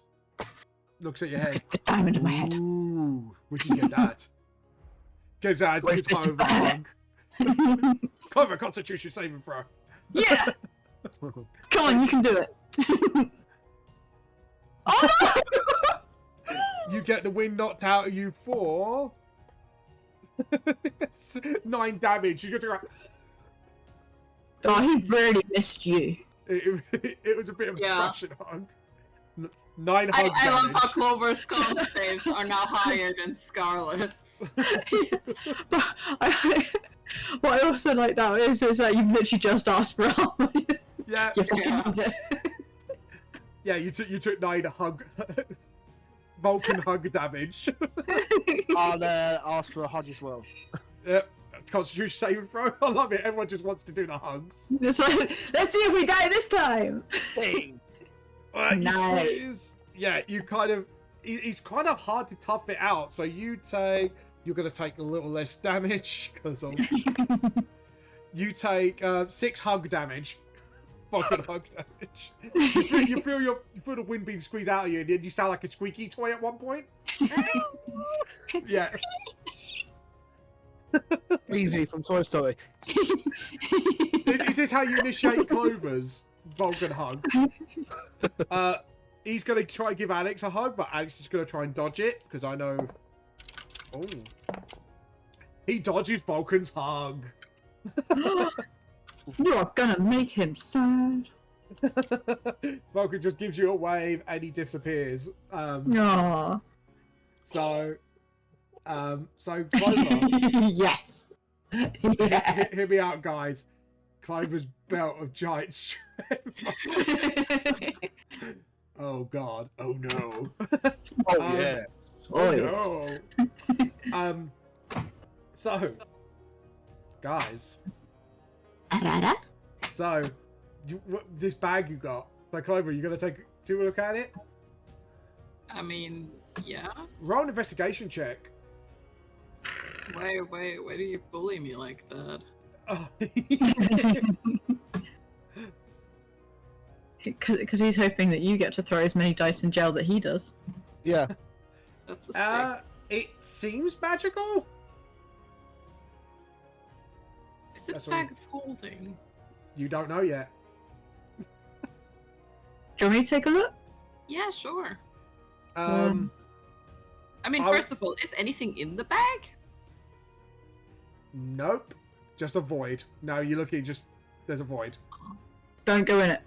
Looks at your head. The diamond in my head. Ooh, where'd you get that? Gives out Where's a good time of a hug. Clever constitution saving throw. Yeah. Come on, you can do it. Oh no! You get the wind knocked out of you for 9 damage. You get to go. Oh, he really missed you. It was a bit of a Yeah. crushing hug. 9 hug I love damage. how Clover's con saves are now higher than Scarlet's. But what I also like that is that you've literally just asked for armor. Yeah, You fucking Yeah. need it. yeah. You took 9 hug. Vulcan hug damage. I'll ask for a hug as well. Yep. Constitution saving throw. I love it. Everyone just wants to do the hugs. It's like, let's see if we die this time. Alright, Nice. you squeeze. Yeah, you kind of he's kind of hard to tough it out. So you're going to take a little less damage because you take 6 hug damage. Fucking hug damage. You feel the wind being squeezed out of you, and then you sound like a squeaky toy at one point. Yeah. Easy from Toy Story. Is this how you initiate Clovers? Vulcan hug. He's going to try and give Alex a hug, but Alex is going to try and dodge it, because I know... Oh. He dodges Vulcan's hug. You're gonna make him sad. Vulcan just gives you a wave, and he disappears. Aww. So Clover... Yes. Hear me out, guys. Clover's belt of giant strength. Oh god. Oh no. Oh yeah. Oh no. So, guys. So, this bag you got. So, Clover, you gonna take a look at it? I mean, yeah. Roll an investigation check. Why do you bully me like that? Oh. Because he's hoping that you get to throw as many dice in jail that he does. Yeah. That's a sick. It seems magical. Is it That's bag of holding? You don't know yet. Do you want me to take a look? Yeah, sure. I mean, first of all, is anything in the bag? Nope. Just a void. No, you're looking, there's a void. Don't go in it.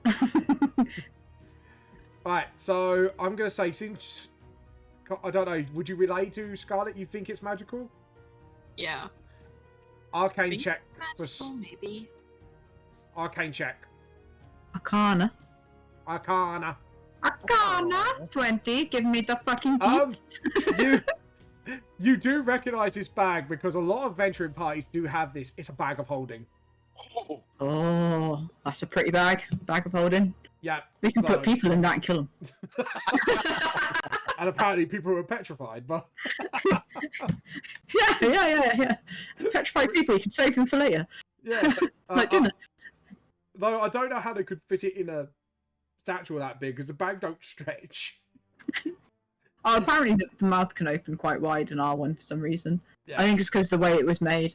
Alright, so I'm going to say, since... I don't know, would you relay to Scarlet? You think it's magical? Yeah. Arcane check. Magical, maybe. Arcane check. Arcana. Arcana. 20. Give me the fucking deets. You do recognise this bag because a lot of venturing parties do have this. It's a bag of holding. Oh, that's a pretty bag. Bag of holding. Yeah. We can put people in that and kill them. And apparently people were petrified, but... yeah. Petrified people, you can save them for later. Yeah. Like dinner. Though I don't know how they could fit it in a satchel that big, because the bag don't stretch. Oh, apparently the mouth can open quite wide in R1 for some reason. Yeah. I think it's because the way it was made.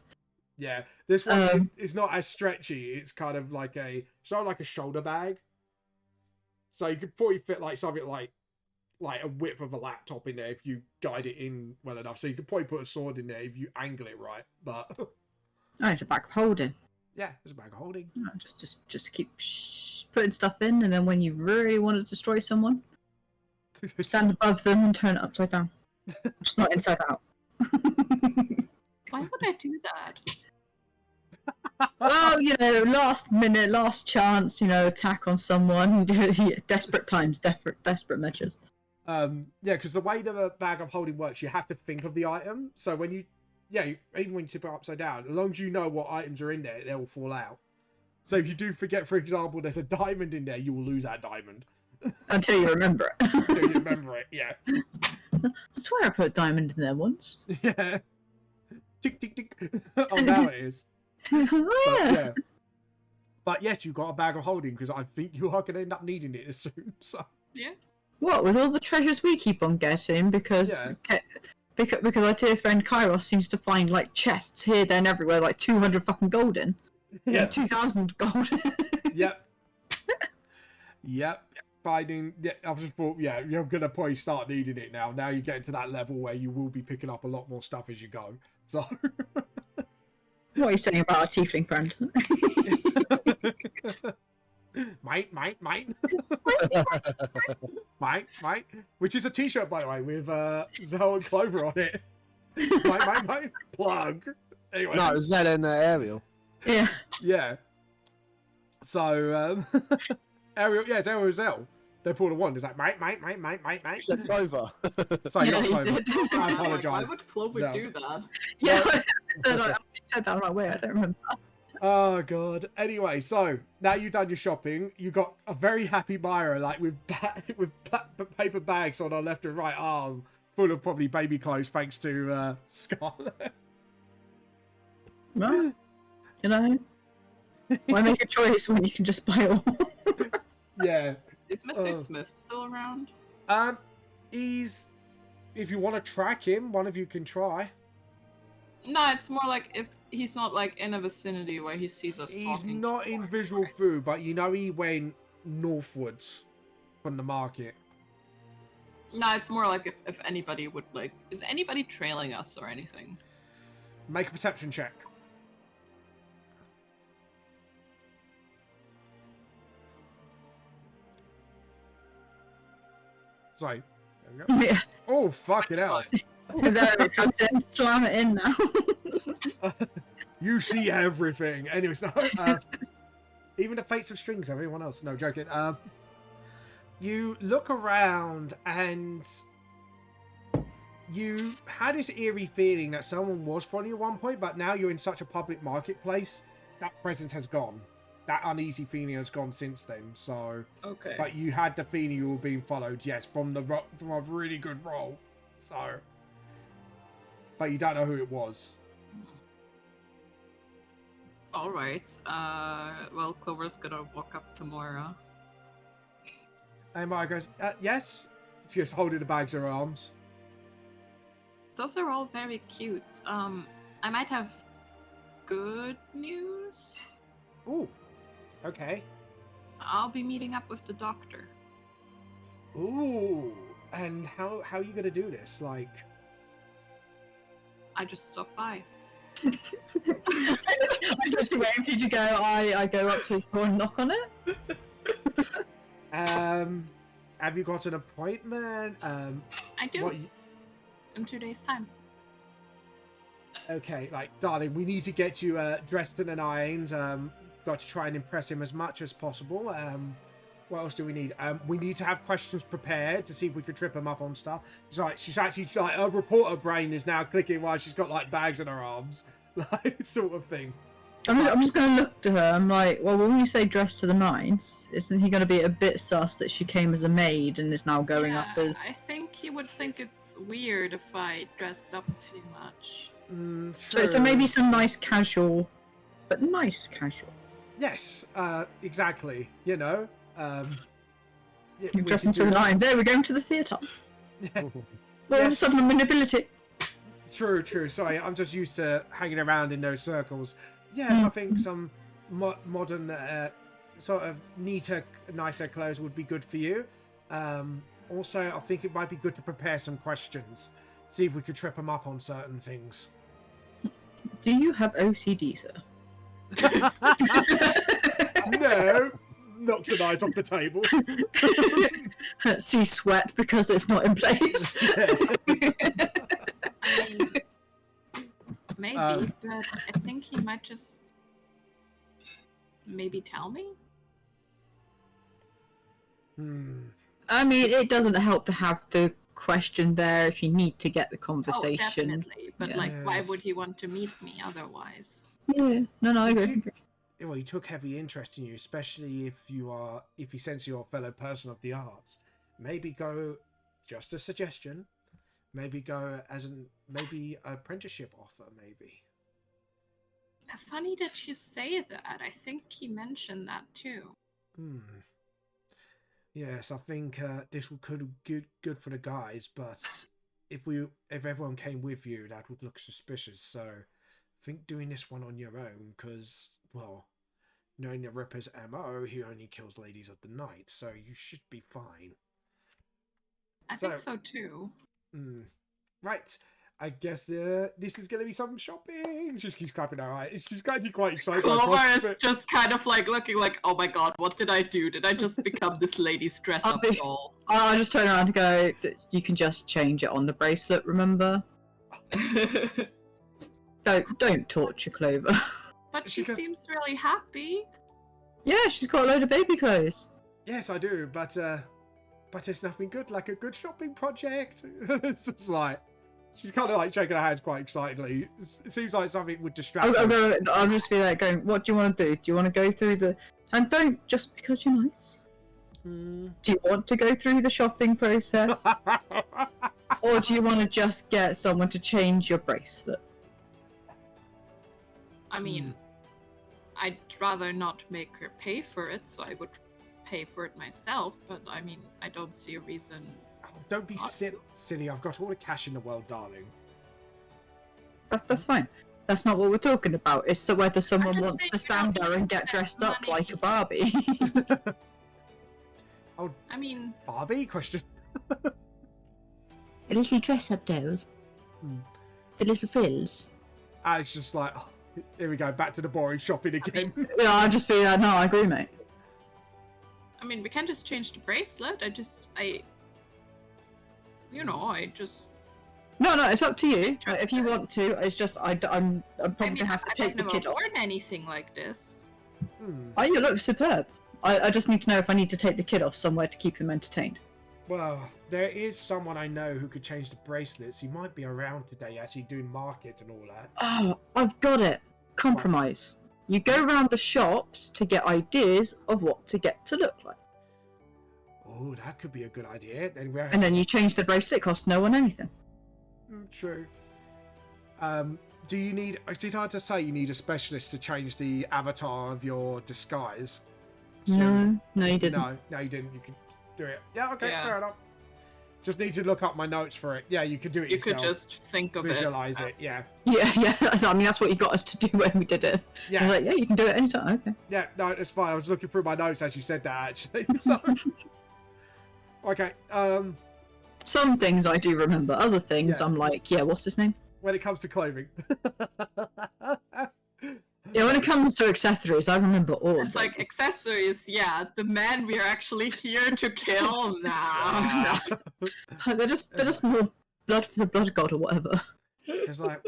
Yeah. This one is not as stretchy. It's kind of like it's not like a shoulder bag. So you could probably fit like something like a width of a laptop in there if you guide it in well enough. So you could probably put a sword in there if you angle it right. But oh, it's a bag of holding. Yeah, it's a bag of holding. No, just keep putting stuff in, and then when you really want to destroy someone, stand above them and turn it upside down. Just not inside out. Why would I do that? Well, last minute, last chance, attack on someone. Desperate times, desperate measures. Yeah, because the way the bag of holding works, you have to think of the item. So when even when you tip it upside down, as long as you know what items are in there, they will fall out. So if you do forget, for example, there's a diamond in there, you will lose that diamond. Until you remember it. Until you remember it, yeah. I swear I put a diamond in there once. Yeah. Tick, tick, tick. Oh, now it is. Oh, yeah. But yes, you've got a bag of holding, because I think you are going to end up needing it soon. So. Yeah. What, with all the treasures we keep on getting? Because our dear friend Kairos seems to find, like, chests here, there, and everywhere, like 200 fucking gold in. Yeah. 2,000 gold. Yep. Yep. Finding, I just thought, you're going to probably start needing it now. Now you're getting to that level where you will be picking up a lot more stuff as you go. So. What are you saying about our tiefling friend? Mate. Mate. Which is a t-shirt, by the way, with Zoe and Clover on it. Mate. Plug. Anyway. No, it's Zed and Ariel. Yeah. Yeah. So, Ariel, it's Ariel Zell. They pulled a wand. It's like, mate. You said Clover. Sorry, Yeah, not Clover. he did. I Why apologise. would Clover So- do that? Yeah, I said that. I'm like, wait, I don't remember. Oh god. Anyway, so now you've done your shopping, you got a very happy Myra, like with paper bags on our left and right arm, full of probably baby clothes, thanks to Scarlett. Well, you know, why make a choice when you can just buy it all? Yeah. Is Mr. Smith still around? He's. If you want to track him, one of you can try. No, it's more like if he's not like in a vicinity where he sees us He's talking. not in visual view, but you know he went northwards from the market. No, it's more like if anybody would like. Is anybody trailing us or anything? Make a perception check. Sorry. There we go. Yeah. Oh, fucking hell. There it comes in, slam it in now. You see everything. Anyways, no. Even the fates of strings, everyone else. No, joking. You look around and you had this eerie feeling that someone was following you at one point, but now you're in such a public marketplace, that presence has gone. That uneasy feeling has gone since then. So, Okay. but you had the feeling you were being followed, yes, from from a really good roll. So, but you don't know who it was. All right. Well, Clover's gonna walk up to Moira. And Maya goes, yes. She just holding the bags in her arms. Those are all very cute. I might have good news. Ooh, okay. I'll be meeting up with the doctor. Ooh, and how are you gonna do this? Like, I just stopped by. I was actually waiting for you to go. I go up to his door and knock on it. have you got an appointment? I do. What, In 2 days' time. okay, like, darling, we need to get you dressed in an irons. Got to try and impress him as much as possible. What else do we need? We need to have questions prepared to see if we could trip him up on stuff. She's actually like, her reporter brain is now clicking while she's got like bags in her arms, like sort of thing. I'm just going to look to her. I'm like, well, when you say dressed to the nines, isn't he going to be a bit sus that she came as a maid and is now going up as... I think he would think it's weird if I dressed up too much. So maybe some nice casual, but nice casual. Yes, exactly. You know, yeah, we Dressed could to the do that. nines. There, we're going to the theatre. Yeah. All of a sudden, manipulity. True. Sorry, I'm just used to hanging around in those circles. Yes, I think some modern, sort of neater, nicer clothes would be good for you. Also, I think it might be good to prepare some questions. See if we could trip them up on certain things. Do you have OCD, sir? No! Knocks an eyes off the table. See sweat because it's not in place. Maybe, but I think he might just maybe tell me. I mean, it doesn't help to have the question there if you need to get the Oh, conversation. definitely. But Yeah. like, why Yes. would he want to meet me otherwise? Yeah, no, I Did agree. Well, he took heavy interest in you, especially if he senses you're a fellow person of the arts. Maybe go, just a suggestion, maybe go as maybe an apprenticeship offer, maybe. Funny that you say that. I think he mentioned that too. Yes, I think this could be good for the guys, but if everyone came with you, that would look suspicious. So I think doing this one on your own, because, well, knowing the Ripper's MO, he only kills ladies of the night, so you should be fine. I think so too. Right. I guess this is going to be some shopping. She keeps clapping her eyes. She's going to be quite excited. Clover is just kind of like looking like, oh my god, what did I do? Did I just become this lady's dress up doll? I'll just turn around and go, you can just change it on the bracelet, remember? Don't torture Clover. But she seems really happy. Yeah, she's got a load of baby clothes. Yes, I do, but it's nothing good like a good shopping project. It's just like, She's kind of like shaking her hands quite excitedly. It seems like something would distract I'll just be like going, what do you want to do? Do you want to go through the... And don't just because you're nice. Do you want to go through the shopping process? Or do you want to just get someone to change your bracelet? I mean, I'd rather not make her pay for it, so I would pay for it myself, but I mean, I don't see a reason. Oh, don't be silly. I've got all the cash in the world, darling. That's fine. That's not what we're talking about. It's whether someone just wants to think stand about there and get dressed up money. like a Barbie. Oh, I mean, Barbie? Question. A little dress-up doll. The little frills. And it's just like, oh, here we go, back to the boring shopping again. Yeah, I'll just be like, no, I agree, mate. I mean, we can just change the bracelet. No, it's up to you. If you want to, it's just I'm probably gonna have to take the I've kid never off. worn anything like this. Oh, you look superb. I just need to know if I need to take the kid off somewhere to keep him entertained. Well, there is someone I know who could change the bracelets. He might be around today, actually doing market and all that. Oh, I've got it. Compromise. You go around the shops to get ideas of what to get to look like. Oh, that could be a good idea. And then you change the bracelet, it costs no one anything. True. Do you need... Did I just say you need a specialist to change the avatar of your disguise? No, you didn't. No, you didn't. You can do it. Yeah, okay, Yeah. fair enough. Just need to look up my notes for it. Yeah, you could do it You yourself. could just think of visualize it. it. Yeah. Yeah. I mean, that's what you got us to do when we did it. I Yeah. was like, yeah, you can do it anytime. Okay. Yeah, no, it's fine. I was looking through my notes as you said that, actually. So... Okay, Some things I do remember. Other things, Yeah. I'm like, yeah, what's his name? when it comes to clothing. Yeah, when it comes to accessories, I remember all of It's them. like accessories, yeah. The man we are actually here to kill now. They're just more blood for the blood god or whatever. It's like,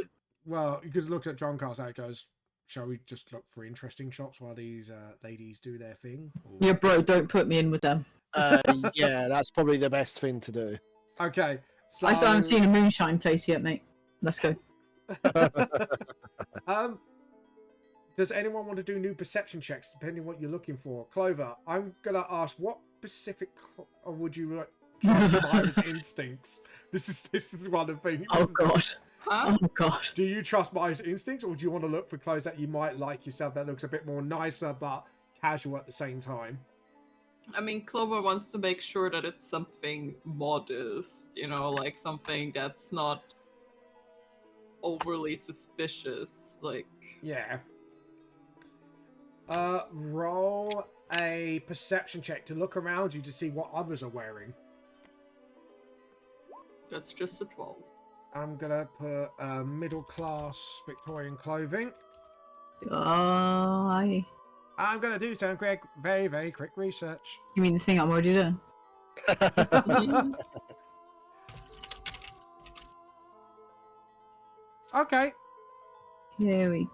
well, you could look at John Carl's how it goes, shall we just look for interesting shops while these ladies do their thing? Or... Yeah, bro, don't put me in with them. Yeah, that's probably the best thing to do. Okay, so... I still haven't seen a moonshine place yet, mate. Let's go. Does anyone want to do new perception checks, depending on what you're looking for? Clover, I'm going to ask, what specific... Or would you like trust Myra's instincts? This is one of the things. Oh, God. Huh? Oh, God. Do you trust Myra's instincts, or do you want to look for clothes that you might like yourself that looks a bit more nicer, but casual at the same time? I mean, Clover wants to make sure that it's something modest, you know, like something that's not overly suspicious, like... Yeah. Roll a perception check to look around you to see what others are wearing. That's just a 12. I'm gonna put middle class Victorian clothing. Oh, I'm gonna do some quick, very, very quick research. you mean the thing I'm already doing? Okay. Here we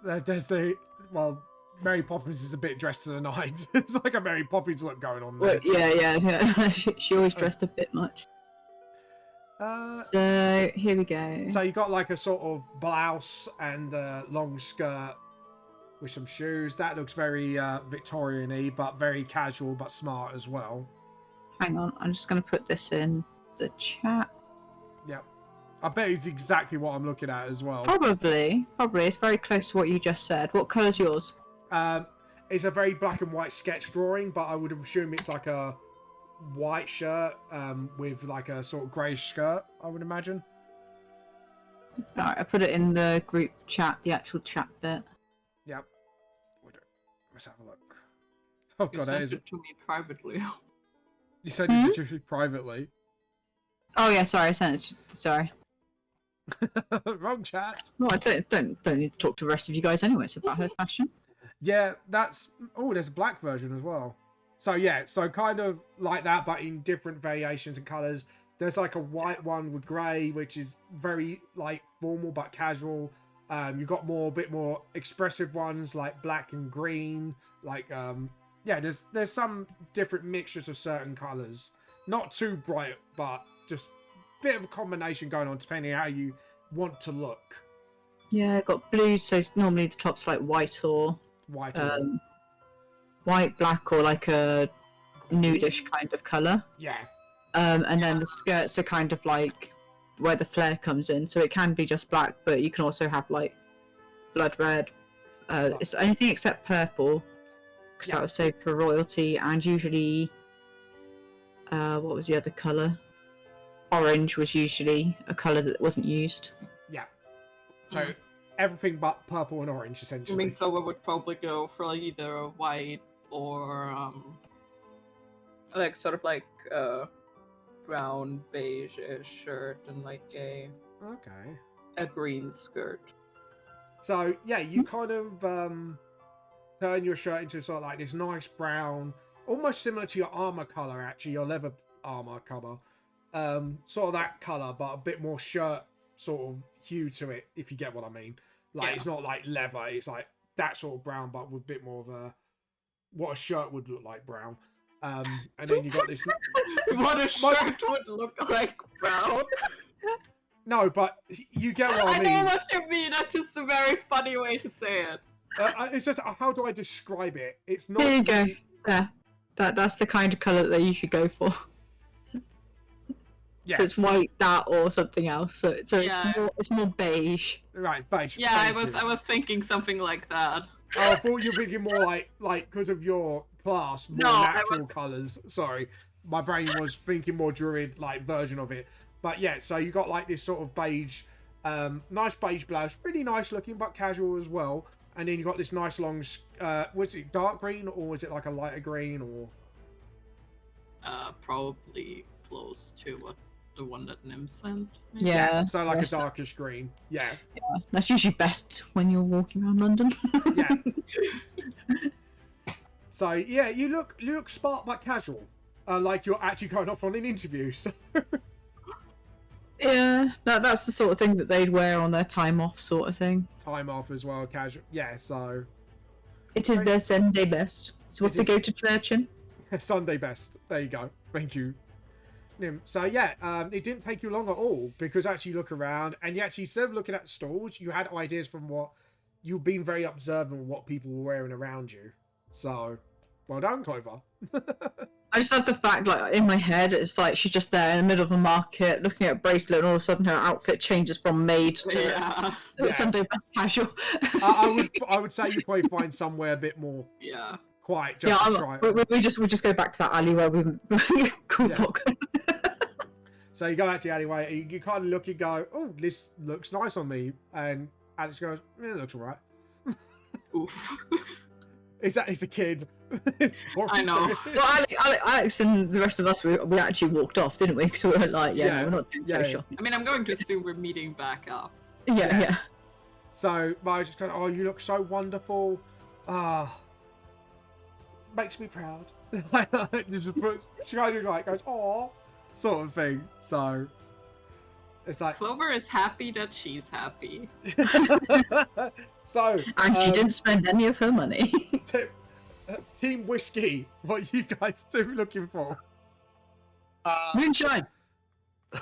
go. There's the... Well, Mary Poppins is a bit dressed to the nines. It's like a Mary Poppins look going on there. Well, yeah. she always dressed a bit much. So, here we go. So you got like a sort of blouse and a long skirt with some shoes. That looks very Victorian-y, but very casual, but smart as well. Hang on, I'm just going to put this in the chat. Yep. I bet it's exactly what I'm looking at as well. Probably. It's very close to what you just said. What colour's yours? It's a very black and white sketch drawing, but I would assume it's like a white shirt with like a sort of greyish skirt, I would imagine. Alright, I put it in the group chat, the actual chat bit. Yep. Let's have a look. Oh You god, that sent is... it to me privately. You said it to you privately. Oh yeah, sorry, I sent it. Sorry. Wrong chat. Well, I don't need to talk to the rest of you guys anyway. It's about her fashion. Yeah, that's... Oh, there's a black version as well. So yeah, so kind of like that, but in different variations and colours. There's like a white one with grey, which is very like formal but casual. You've got a bit more expressive ones like black and green. Like yeah, there's some different mixtures of certain colours. Not too bright, but just bit of a combination going on depending on how you want to look. Yeah, got blue, so normally the top's like white or White, white, black, or like a nudish kind of colour. yeah, And then the skirts are kind of like where the flare comes in, so it can be just black, but you can also have like blood red. It's anything except purple, because that was saved for royalty, and usually, what was the other colour? Orange was usually a colour that wasn't used. yeah. So everything but purple and orange, I essentially. mean, Clover would probably go for like either a white or like sort of like brown beige shirt and like Okay. a green skirt. So yeah, you kind of turn your shirt into sort of like this nice brown, almost similar to your armor color, actually, your leather armor color. Sort of that color, but a bit more shirt sort of hue to it, if you get what I mean. Like it's not like leather, it's like that sort of brown, but with a bit more of what a shirt would look like brown. And then you got this. What a shirt would look like brown. No, but you get what I mean. I know what you mean. That's just a very funny way to say it. It's just how do I describe it? It's not. There you go. Yeah, that's the kind of colour that they usually go for. Yeah. So it's white, that, or something else. So it's more beige. Right, beige. Yeah, I was thinking something like that. Oh, I thought you were thinking more like because of your class, more natural colours. Sorry, my brain was thinking more druid like version of it. But yeah, so you got like this sort of beige, nice beige blouse, really nice looking, but casual as well. And then you got this nice long, was it dark green or was it like a lighter green or? Probably close to what the one that Nim sent. Yeah. So like a darkish green. Yeah. That's usually best when you're walking around London. Yeah. So yeah, you look smart but casual, like you're actually going off on an interview. So. Yeah, that's the sort of thing that they'd wear on their time off, sort of thing. Time off as well, casual. Yeah, so. It is their Sunday best. It's what they go to church in. Sunday best. There you go. Thank you. So yeah, it didn't take you long at all because actually you look around and you actually, instead of looking at stalls, you had ideas from what you've been very observant of what people were wearing around you. So, well done, Clover. I just love the fact, like, in my head, it's like she's just there in the middle of a market looking at a bracelet and all of a sudden her outfit changes from maid to Sunday best casual. I would say you probably find somewhere a bit more quiet just to try it. We just go back to that alley where we cool book. So you go out to the alleyway, you kind of look and go, oh, this looks nice on me. And Alex goes, yeah, it looks alright. Oof. It's a kid. I know. Well, Alex and the rest of us, we actually walked off, didn't we? Because we were like, no, we're not doing shopping. I mean, I'm going to assume we're meeting back up. Yeah. So I just go, oh, you look so wonderful. Makes me proud. She kind of like goes, oh, sort of thing. So it's like Clover is happy that she's happy. So and she didn't spend any of her money. Team Whiskey, what are you guys looking for? Moonshine.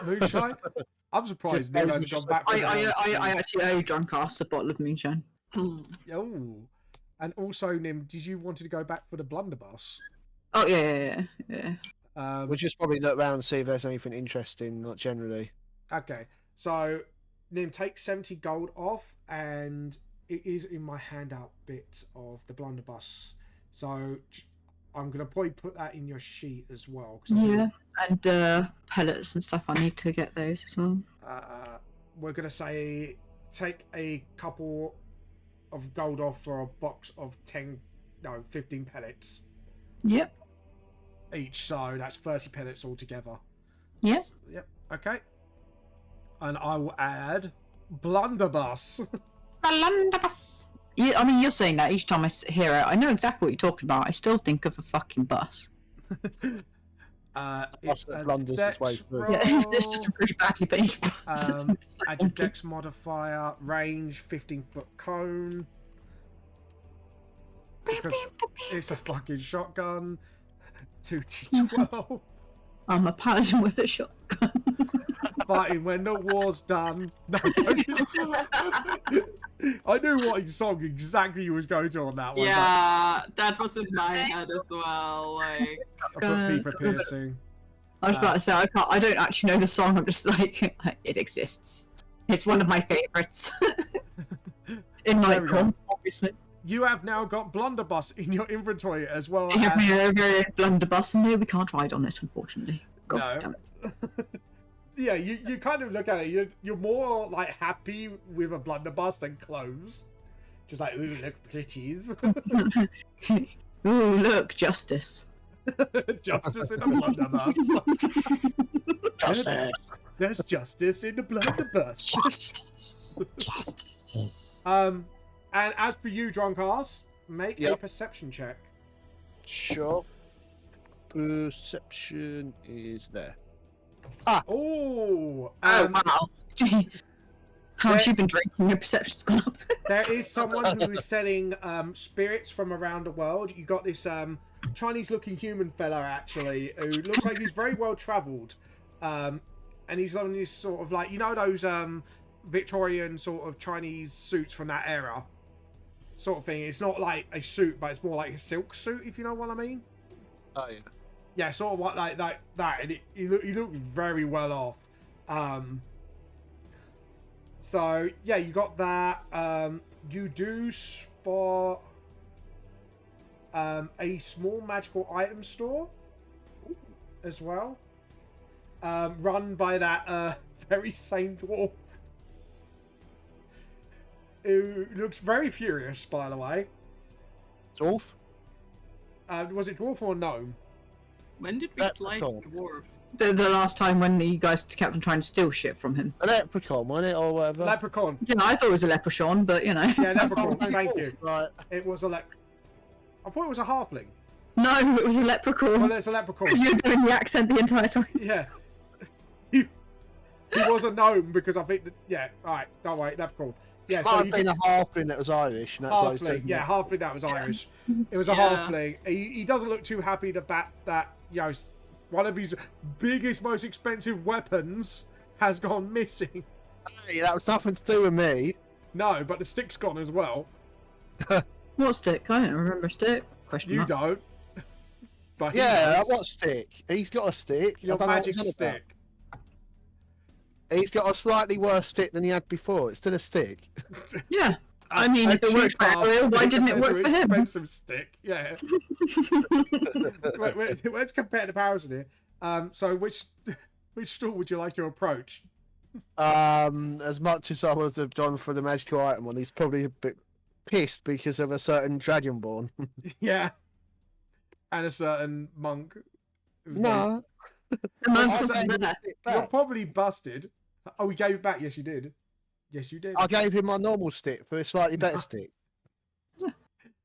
Moonshine? I'm surprised Nim hasn't gone back. I actually owe drunk ass a bottle of moonshine. Oh. And also, Nim, did you want to go back for the blunderbuss? Oh yeah. We'll just probably look around and see if there's anything interesting, not generally. Okay, so Nim, take 70 gold off, and it is in my handout bit of the blunderbuss. So I'm gonna probably put that in your sheet as well. Yeah, and pellets and stuff. I need to get those as well. We're gonna say take a couple of gold off for a box of 15 pellets. Yep. Each, so that's 30 pellets altogether. Yep. Yep. Okay. And I will add blunderbuss. Blunderbuss. Yeah, I mean, you're saying that each time I hear it, I know exactly what you're talking about. I still think of a fucking bus. It's a blunders its way through. Yeah, it's just a really badly based bus. Add your dex modifier, range 15-foot cone. Because it's a fucking shotgun. 2d12. I'm a paladin with a shotgun. Fighting when the war's done. No, I knew what song exactly you was going to on that one. Yeah, that was in my head as well. Like, I put P for piercing. I was about to say I don't actually know the song. I'm just like it exists. It's one of my favourites. In Nightcrawler, obviously. You have now got Blunderbuss in your inventory as well. You have a blunderbuss, and no, we can't ride on it, unfortunately. God damn it. Yeah, you kind of look at it. You're more like happy with a blunderbuss than clothes. Just like, ooh, look, pretties. Ooh, look, justice. Justice in a blunderbuss. Justice. There's justice in the blunderbuss. Justice. And as for you, drunk ass, make a perception check. Sure. Perception is there. Oh, wow. Gee. How have you been drinking? Your perception's gone up. There is someone who is selling spirits from around the world. You got this Chinese-looking human fella, actually, who looks like he's very well-travelled. And he's on this sort of like, you know those Victorian sort of Chinese suits from that era? Sort of thing. It's not like a suit, but it's more like a silk suit, if you know what I mean. Oh, yeah. Yeah, sort of like that. And he looks very well off. So, yeah, you got that. You do spot a small magical item store as well. Run by that very same dwarf. Who looks very furious, by the way. Dwarf? Was it dwarf or gnome? when did we slide dwarf? The last time when you guys kept on trying to steal shit from him. A leprechaun, wasn't it, or whatever? Leprechaun. Yeah, I thought it was a leprechaun, but you know. Yeah, leprechaun. Thank you. Right. It was a I thought it was a halfling. No, it was a leprechaun. Well, it's a leprechaun. Because you're doing the accent the entire time. Yeah. He was a gnome because I think that, yeah, alright, don't worry, leprechaun. Yeah, Might have been a halfling that was Irish. And that's why he's halfling, taking yeah, it. halfling that was Irish. It was a Yeah. halfling. He doesn't look too happy that you know, one of his biggest, most expensive weapons has gone missing. Hey, that was nothing to do with me. No, but the stick's gone as well. What stick? I don't remember a stick. Question You mark. don't. But he Yeah, does. what stick? He's got a stick. Your I don't know what magic he's on about. stick. He's got a slightly worse stick than he had before. It's still a stick. Yeah. I mean, if it worked for cheap-ass Ariel, why stick didn't it compared work to for him? Expensive stick, yeah. Let's compare the powers here. So which store would you like to approach? As much as I would have gone for the magical item one, he's probably a bit pissed because of a certain dragonborn. Yeah. And a certain monk. who's No. The monk was I gave him there. a stick You're back. probably busted. Oh, we gave it back. Yes, you did. Yes, you did. I gave him my normal stick for a slightly better stick.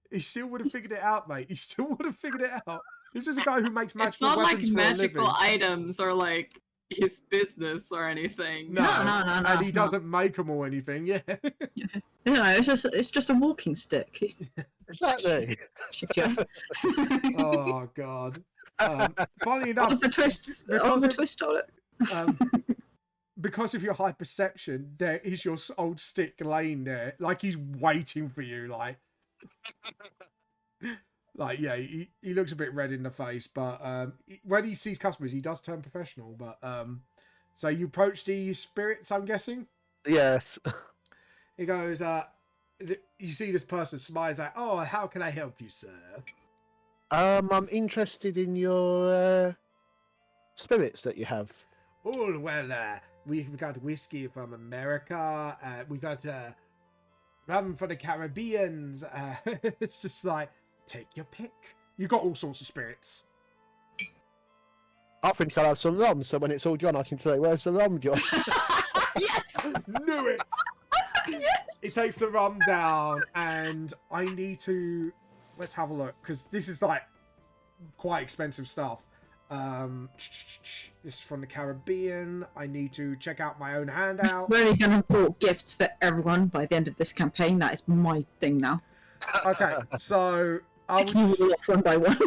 He still would have figured it out, mate. He still would have figured it out. This is a guy who makes magical It's not like weapons for a magical living. items or like his business or anything. No, No. and he doesn't make them or anything. Yeah. You know, it's just a walking stick. Exactly. Just Oh God. Funny enough, of a twist. because Of a of- twist on it. because of your high perception, there is your old stick laying there, like he's waiting for you. Like yeah, he looks a bit red in the face, but when he sees customers, he does turn professional. But so you approach the spirits, I'm guessing. Yes. He goes, you see this person smiles like, "Oh, how can I help you, sir?" I'm interested in your spirits that you have. Oh, well, we've got whiskey from America. We got rum for the Caribbeans. It's just like, take your pick. You got all sorts of spirits. I think I'll have some rum, so when it's all done, I can say, "Where's the rum, John?" Yes. Knew it. He takes the rum down, and I need to. Let's have a look, because this is like quite expensive stuff. This is from the Caribbean. I need to check out my own I'm handout. slowly going to bought gifts for everyone by the end of this campaign. That is my thing now. Okay, so Taking you all off one by one.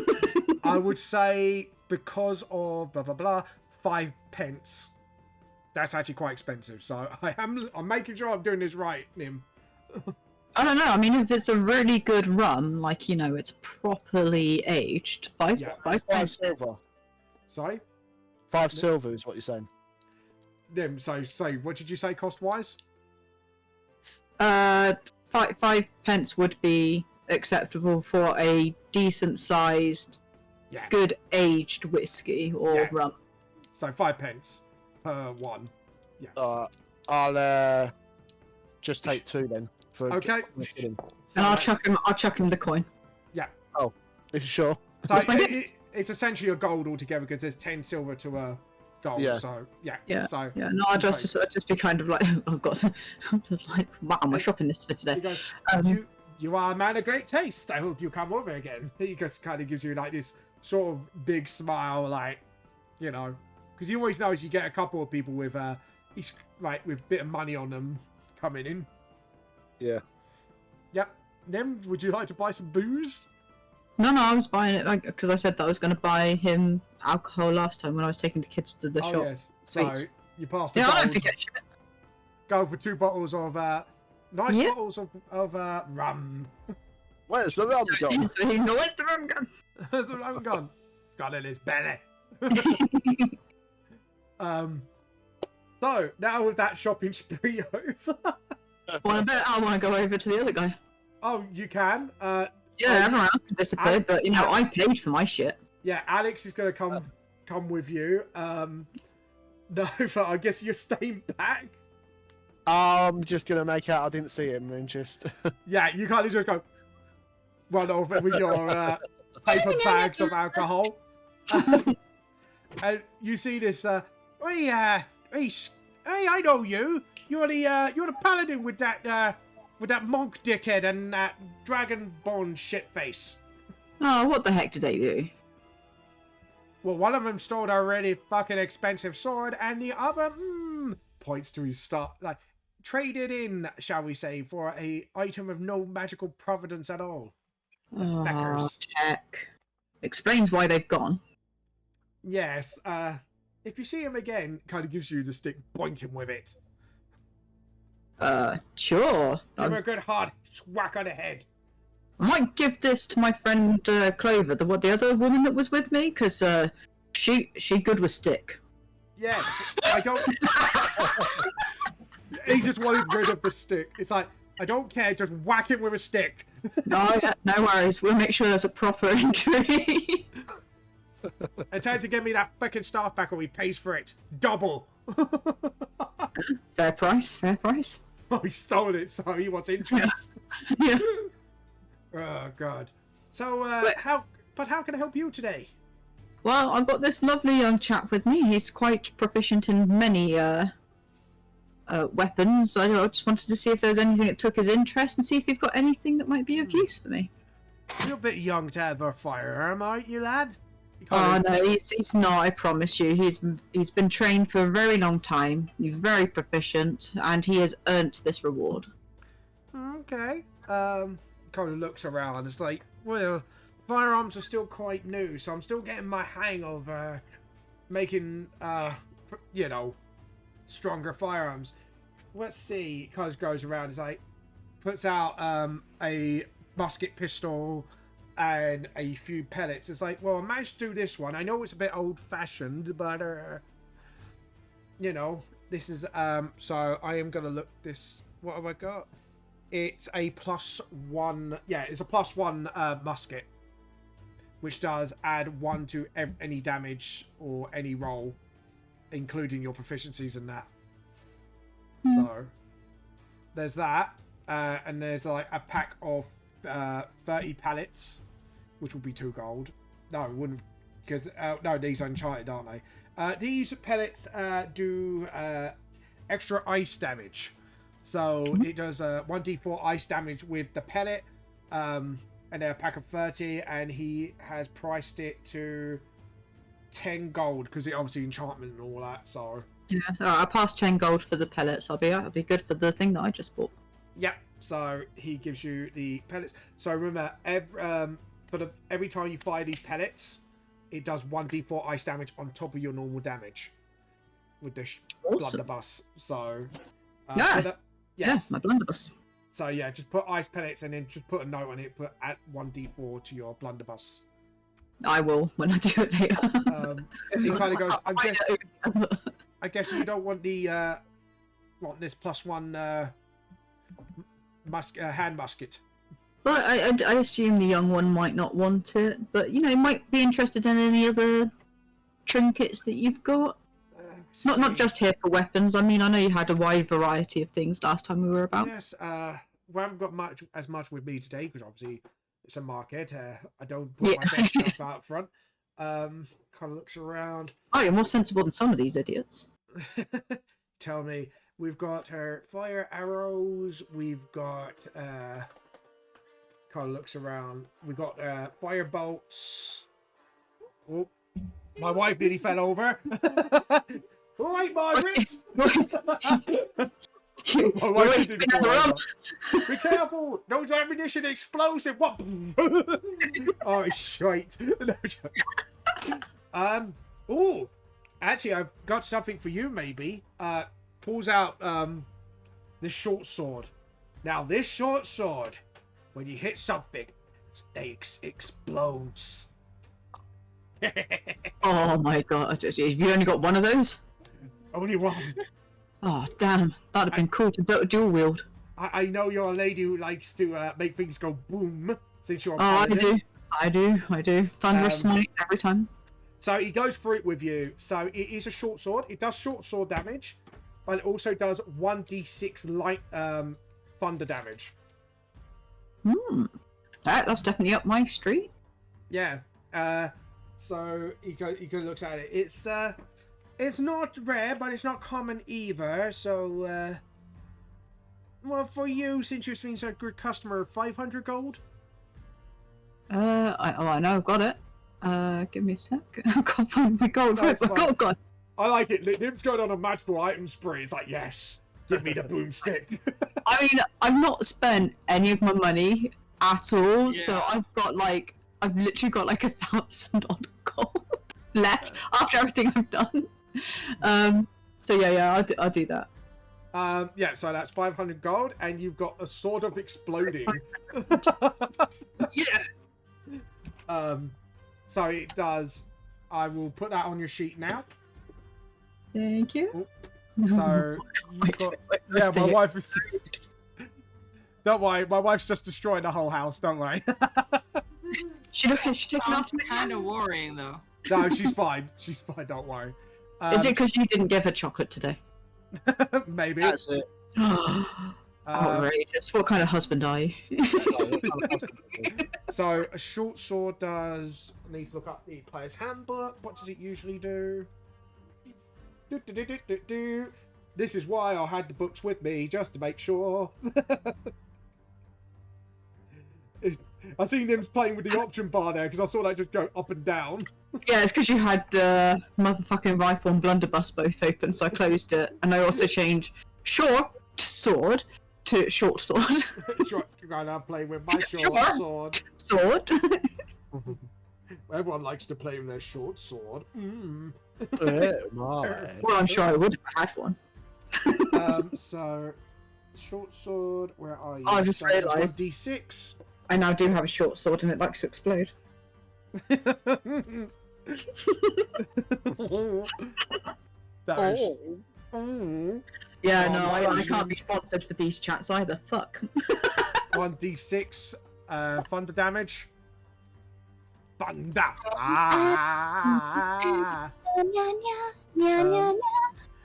I would say because of blah blah blah, 5 pence. That's actually quite expensive. So I'm making sure I'm doing this right, Nim. I don't know. I mean, if it's a really good rum, like, you know, it's properly aged, five Five pence. silver. Sorry, 5 silver is what you're saying. Nim. So what did you say cost wise? 5 pence would be acceptable for a decent sized, Yeah. good aged whiskey or rum. So 5 pence per one. I'll just take 2 then. For Okay. And I'll chuck him the coin. Are you sure? So That's my gift. it's essentially a gold altogether because there's 10 silver to a gold. Yeah. So Yeah. So Yeah, no, I'll just be kind of like, oh god, I'm just like, wow, my shopping list for he today. goes, you are a man of great taste. I hope you come over again. He just kind of gives you like this sort of big smile, like, you know, because he always knows you get a couple of people with he's like with a bit of money on them coming in. Yeah. Yep. Then would you like to buy some booze? No, I was buying it because I said that I was going to buy him alcohol last time when I was taking the kids to the shop. Yes. So Sweets. you passed the Yeah, I don't gold. forget shit. Go for 2 bottles of nice Yeah. bottles of rum. Where's the rum gone? So you know what the rum gun. That's what I'm gone. It's got in his belly. So now with that shopping spree over. Well, I bet I want to go over to the other guy. Oh, you can. Yeah, everyone else can disappear, but you know, I paid for my shit. Yeah, Alex is gonna come with you. No, but I guess you're staying back. I'm just gonna make out I didn't see him and just. Yeah, you can't just go run over with your paper bags of alcohol. And you see this. Hey, I know you. You're the paladin with that monk dickhead and that dragonborn shitface. Oh, what the heck did they do? Well, one of them stole a really fucking expensive sword, and the other points to his stuff, like traded in, shall we say, for a item of no magical providence at all. Oh, Beckers. heck. Explains why they've gone. Yes. If you see him again, kind of gives you the stick, boink him with it. Sure. Give him a good hard whack on the head. I might give this to my friend Clover, the other woman that was with me, because she good with stick. Yeah, I don't. He just wanted rid of the stick. It's like, I don't care, just whack him with a stick. No, no worries. We'll make sure there's a proper entry. And tell him to give me that fucking staff back or he pays for it. Double. Fair price, fair price. Oh, he stole it, so he wants interest. Yeah. Oh, God. So, how can I help you today? Well, I've got this lovely young chap with me. He's quite proficient in many weapons. I just wanted to see if there was anything that took his interest and see if you've got anything that might be of use for me. You're a bit young to have a firearm, aren't you, lad? Oh no, he's not. I promise you. He's been trained for a very long time. He's very proficient, and he has earned this reward. Okay. Kind of looks around. It's like, well, firearms are still quite new, so I'm still getting my hang of making, stronger firearms. Let's see. Kind of goes around. It's like, puts out a musket pistol and a few pellets. It's like, well, I managed to do this one. I know it's a bit old-fashioned, but this is so I am gonna look this. What have I got? It's a +1. Yeah, it's a +1 musket, which does add 1 to any damage or any roll, including your proficiencies in that. So there's that, and there's like a pack of 30 pallets, which will be 2 gold. No, it wouldn't, because no, these are enchanted, aren't they? These pellets do extra ice damage. So it does 1d4 ice damage with the pellet, and they're a pack of 30, and he has priced it to 10 gold because it obviously enchantment and all that. So Yeah, I passed 10 gold for the pellets. I'll be good for the thing that I just bought. yeah, so he gives you the pellets. So remember, every time you fire these pellets, it does 1d4 ice damage on top of your normal damage with the Awesome. blunderbuss. So, Yeah. yes. My blunderbuss. So yeah, just put ice pellets and then just put a note on it. Put add 1d4 to your blunderbuss. I will when I do it later. It kind of goes. I guess you don't want the this +1 hand musket. Well, I assume the young one might not want it, but you know, might be interested in any other trinkets that you've got. Not just here for weapons. I mean, I know you had a wide variety of things last time we were about. Yes, we haven't got as much with me today because obviously it's a market. I don't put my best stuff out front. Kind of looks around. Oh, you're more sensible than some of these idiots. Tell me, we've got her fire arrows. We've got kind of looks around. We've got fire bolts. Oh, my wife nearly fell over. All right, Margaret. My wife nearly fell over. Be careful! Those ammunition explosive. What? Oh, it's shite. Oh, actually, I've got something for you. Maybe. Pulls out this short sword. Now, this short sword, when you hit something, it explodes. Oh my god, have you only got one of those? Only one. Oh damn, that'd have been cool to dual wield. I know you're a lady who likes to make things go boom. Since you're a paladin. I do. Thunderous smite every time. So he goes through it with you. So it is a short sword. It does short sword damage, but it also does 1d6 light thunder damage. That's definitely up my street. Yeah. So he looks at it. It's not rare, but it's not common either. So, well, for you, since you've been such a good customer, 500 gold. I know, I've got it. Give me a sec. I can't find my gold. Where's my gold gone? I like it. Nim's going on a magical item spree. It's like, yes, give me the boomstick. I mean, I've not spent any of my money at all, so I've literally got like 1,000 odd gold left after everything I've done. So yeah, I'll do that. Yeah, so that's 500 gold, and you've got a sword of exploding. Yeah. So it does. I will put that on your sheet now. Thank you. So you've got. Yeah, my wife is. Don't worry, my wife's just destroying the whole house. Don't worry. She's taking off. Kind of worrying though. No, she's fine. She's fine. Don't worry. Is it because you didn't give her chocolate today? Maybe. That's it. Outrageous. What kind of husband are you? So a short sword does. I need to look up the player's handbook. What does it usually do? This is why I had the books with me, just to make sure. I seen him playing with the option bar there because I saw that just go up and down. Yeah, it's because you had motherfucking rifle and blunderbuss both open, so I closed it. And I also changed short sword to short sword. I'm playing with my short sword. Sword. Everyone likes to play with their short sword. Well, I'm sure I would have had one. So short sword. Where are you? I just realised. 1d6. I now do have a short sword, and it likes to explode. That is. Yeah, no, I can't be sponsored for these chats either. Fuck. 1d6 thunder damage. Thunder.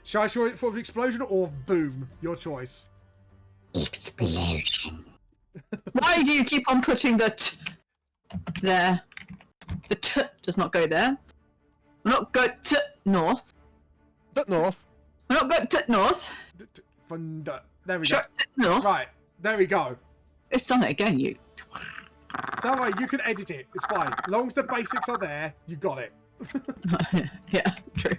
Shall I show it for explosion or boom? Your choice. Explosion. Why do you keep on putting the t there? The t does not go there. We're not going to north. North. We're not going to north. Thunder. There we Shut go. north. Right. There we go. It's done it again, you. Don't worry, you can edit it. It's fine. As long as the basics are there, you got it. Yeah, true.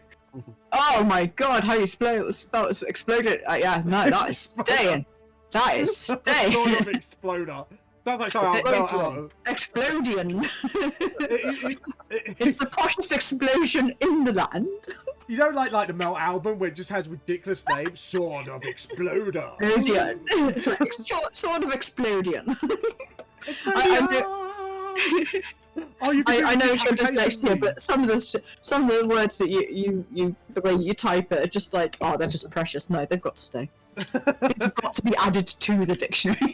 Oh my god, how you spell exploded. Yeah, no, that is staying. That is staying. Sort of exploder. That's like something I'll Explodion. It's It's the poshest explosion in the land. You know, like the Melt album, where it just has ridiculous names, Sword of Exploder. Explosion. It's like sort of Explosion. It's I know it's your dyslexia, but some of the words that you the way you type it are just like, oh, they're just precious. No, they've got to stay. These have got to be added to the dictionary.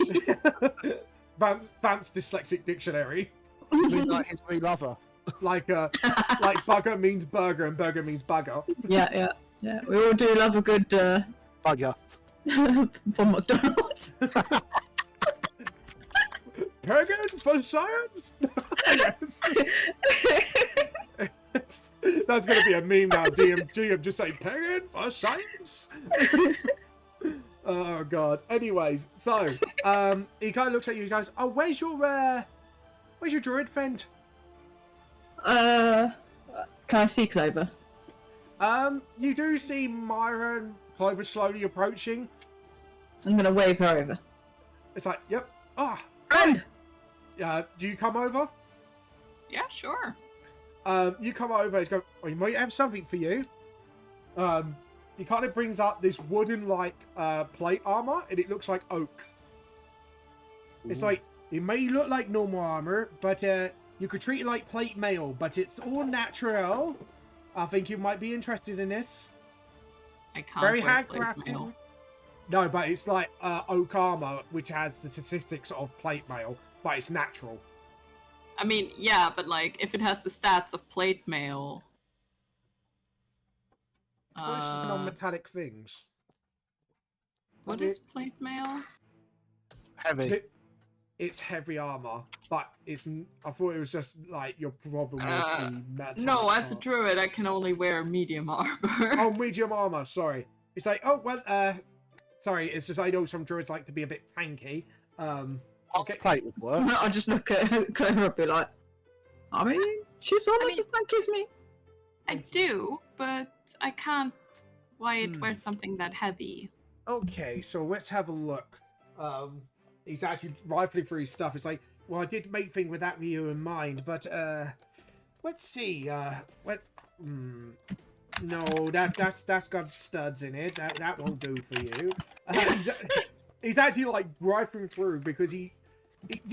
Bam's dyslexic dictionary. Like his wee lover. Like bugger means burger and burger means bugger. Yeah. We all do love a good Bugger. from McDonald's. Pagan for science. Yes. That's gonna be a meme now. GM just say pagan for science. Oh god. Anyways, so he kind of looks at you and goes, "Oh, where's your druid friend?" Can I see Clover? You do see Myra and Clover slowly approaching. I'm gonna wave her over. It's like, yep. Ah, Friend. do you come over? Yeah, sure. You come over. He's going, "Oh, you might have something for you." He kind of brings up this wooden plate armor, and it looks like oak. Ooh. It's like, it may look like normal armor, but you could treat it like plate mail, but it's all natural. I think you might be interested in this. I can't. Very wear plate handcrafted. mail. No, but it's like oak armor, which has the statistics of plate mail, but it's natural. I mean, yeah, but like, if it has the stats of plate mail. Well, it's just non-metallic things. What is plate mail? Heavy. It's heavy armor, but it's. I thought it was just like your problem was the metal. No, as a druid, I can only wear medium armor. Oh, medium armor. Sorry. It's like, oh well. Sorry. It's just I know some druids like to be a bit tanky. Okay. Plate would work. I'll just look at Clover and be like, I mean, she's almost as tanky as me. I do, but I can't wear something that heavy. Okay, so let's have a look. He's actually rifling through his stuff. It's like, well, I did make things with that view in mind, but let's see. No, that's got studs in it. That won't do for you. He's actually like rifling through because you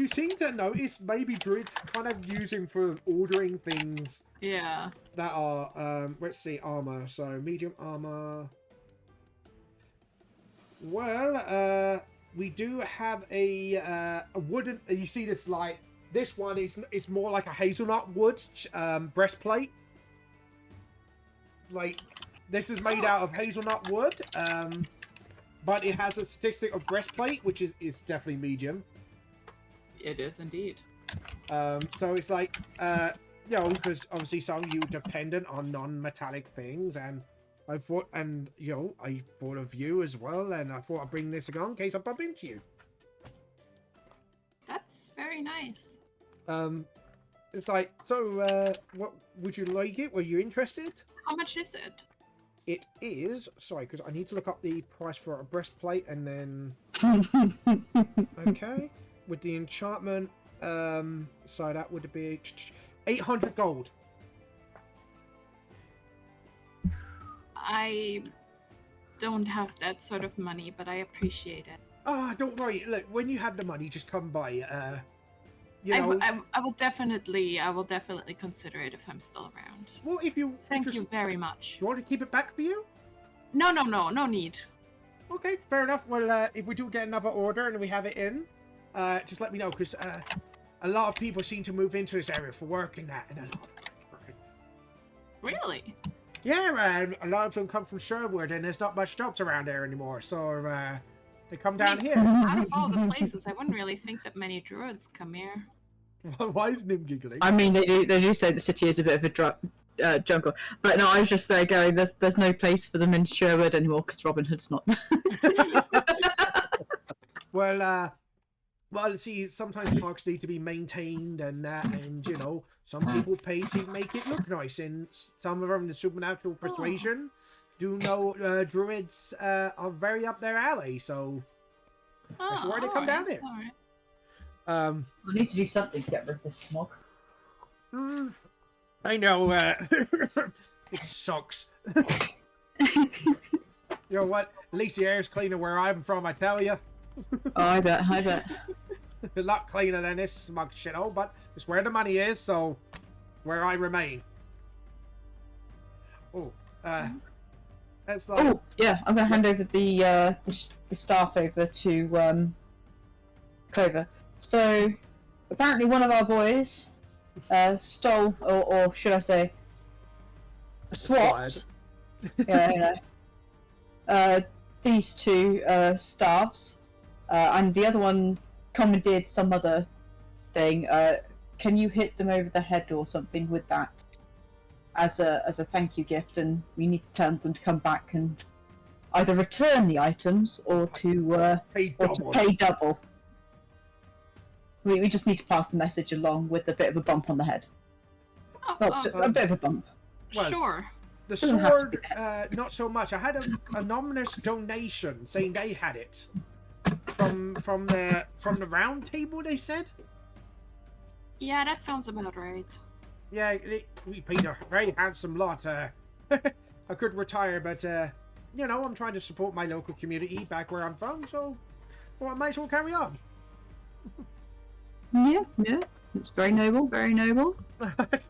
seem to notice maybe druids kind of use him for ordering things. Yeah. That are let's see, armor. So medium armor. Well, we do have a wooden. You see this this one is more like a hazelnut wood breastplate. Like this is made out of hazelnut wood, but it has a statistic of breastplate, which is definitely medium. It is indeed. So it's like because obviously some of you are dependent on non-metallic things, and I thought of you as well, and I thought I'd bring this along in case I bump into you. That's very nice. It's like, so, what would you like it? Were you interested? How much is it? It is, sorry, because I need to look up the price for a breastplate, and then, okay, with the enchantment, so that would be 800 gold. I don't have that sort of money, but I appreciate it. Ah, don't worry. Look, when you have the money, just come by. I will definitely consider it if I'm still around. Well, if you thank you very much. You want to keep it back for you? No need. Okay, fair enough. Well, if we do get another order and we have it in, just let me know, because a lot of people seem to move into this area for work and that, and a lot of words. Really? Yeah, a lot of them come from Sherwood, and there's not much jobs around there anymore, so they come down here. Out of all the places, I wouldn't really think that many druids come here. Why is Nim giggling? I mean, they do say the city is a bit of a jungle, but no, I was just there going, there's no place for them in Sherwood anymore because Robin Hood's not there. Well, see, sometimes parks need to be maintained and some people pay to make it look nice, and some of them, the supernatural persuasion, do know druids are very up their alley, so that's why they come down here. I need to do something to get rid of this smog. I know, it sucks. You know what? At least the air's cleaner where I'm from, I tell you. Oh, I bet. A lot cleaner than this smug shithole, but it's where the money is, so where I remain. Oh, that's like... Oh, yeah, I'm gonna hand over the staff over to Clover. So, apparently one of our boys stole, or should I say, swapped. Yeah, you know. These two staffs, and the other one commandeered some other thing. Can you hit them over the head or something with that as a thank you gift? And we need to tell them to come back and either return the items or to pay double. We just need to pass the message along with a bit of a bump on the head. A bit of a bump. Well, Sure. The sword, not so much. I had an anonymous donation saying they had it from the round table. They said. Yeah, that sounds about right. Yeah, we paid a very handsome lot. I could retire, but you know, I'm trying to support my local community back where I'm from, so well, I might as well carry on. Yeah, it's very noble, very noble.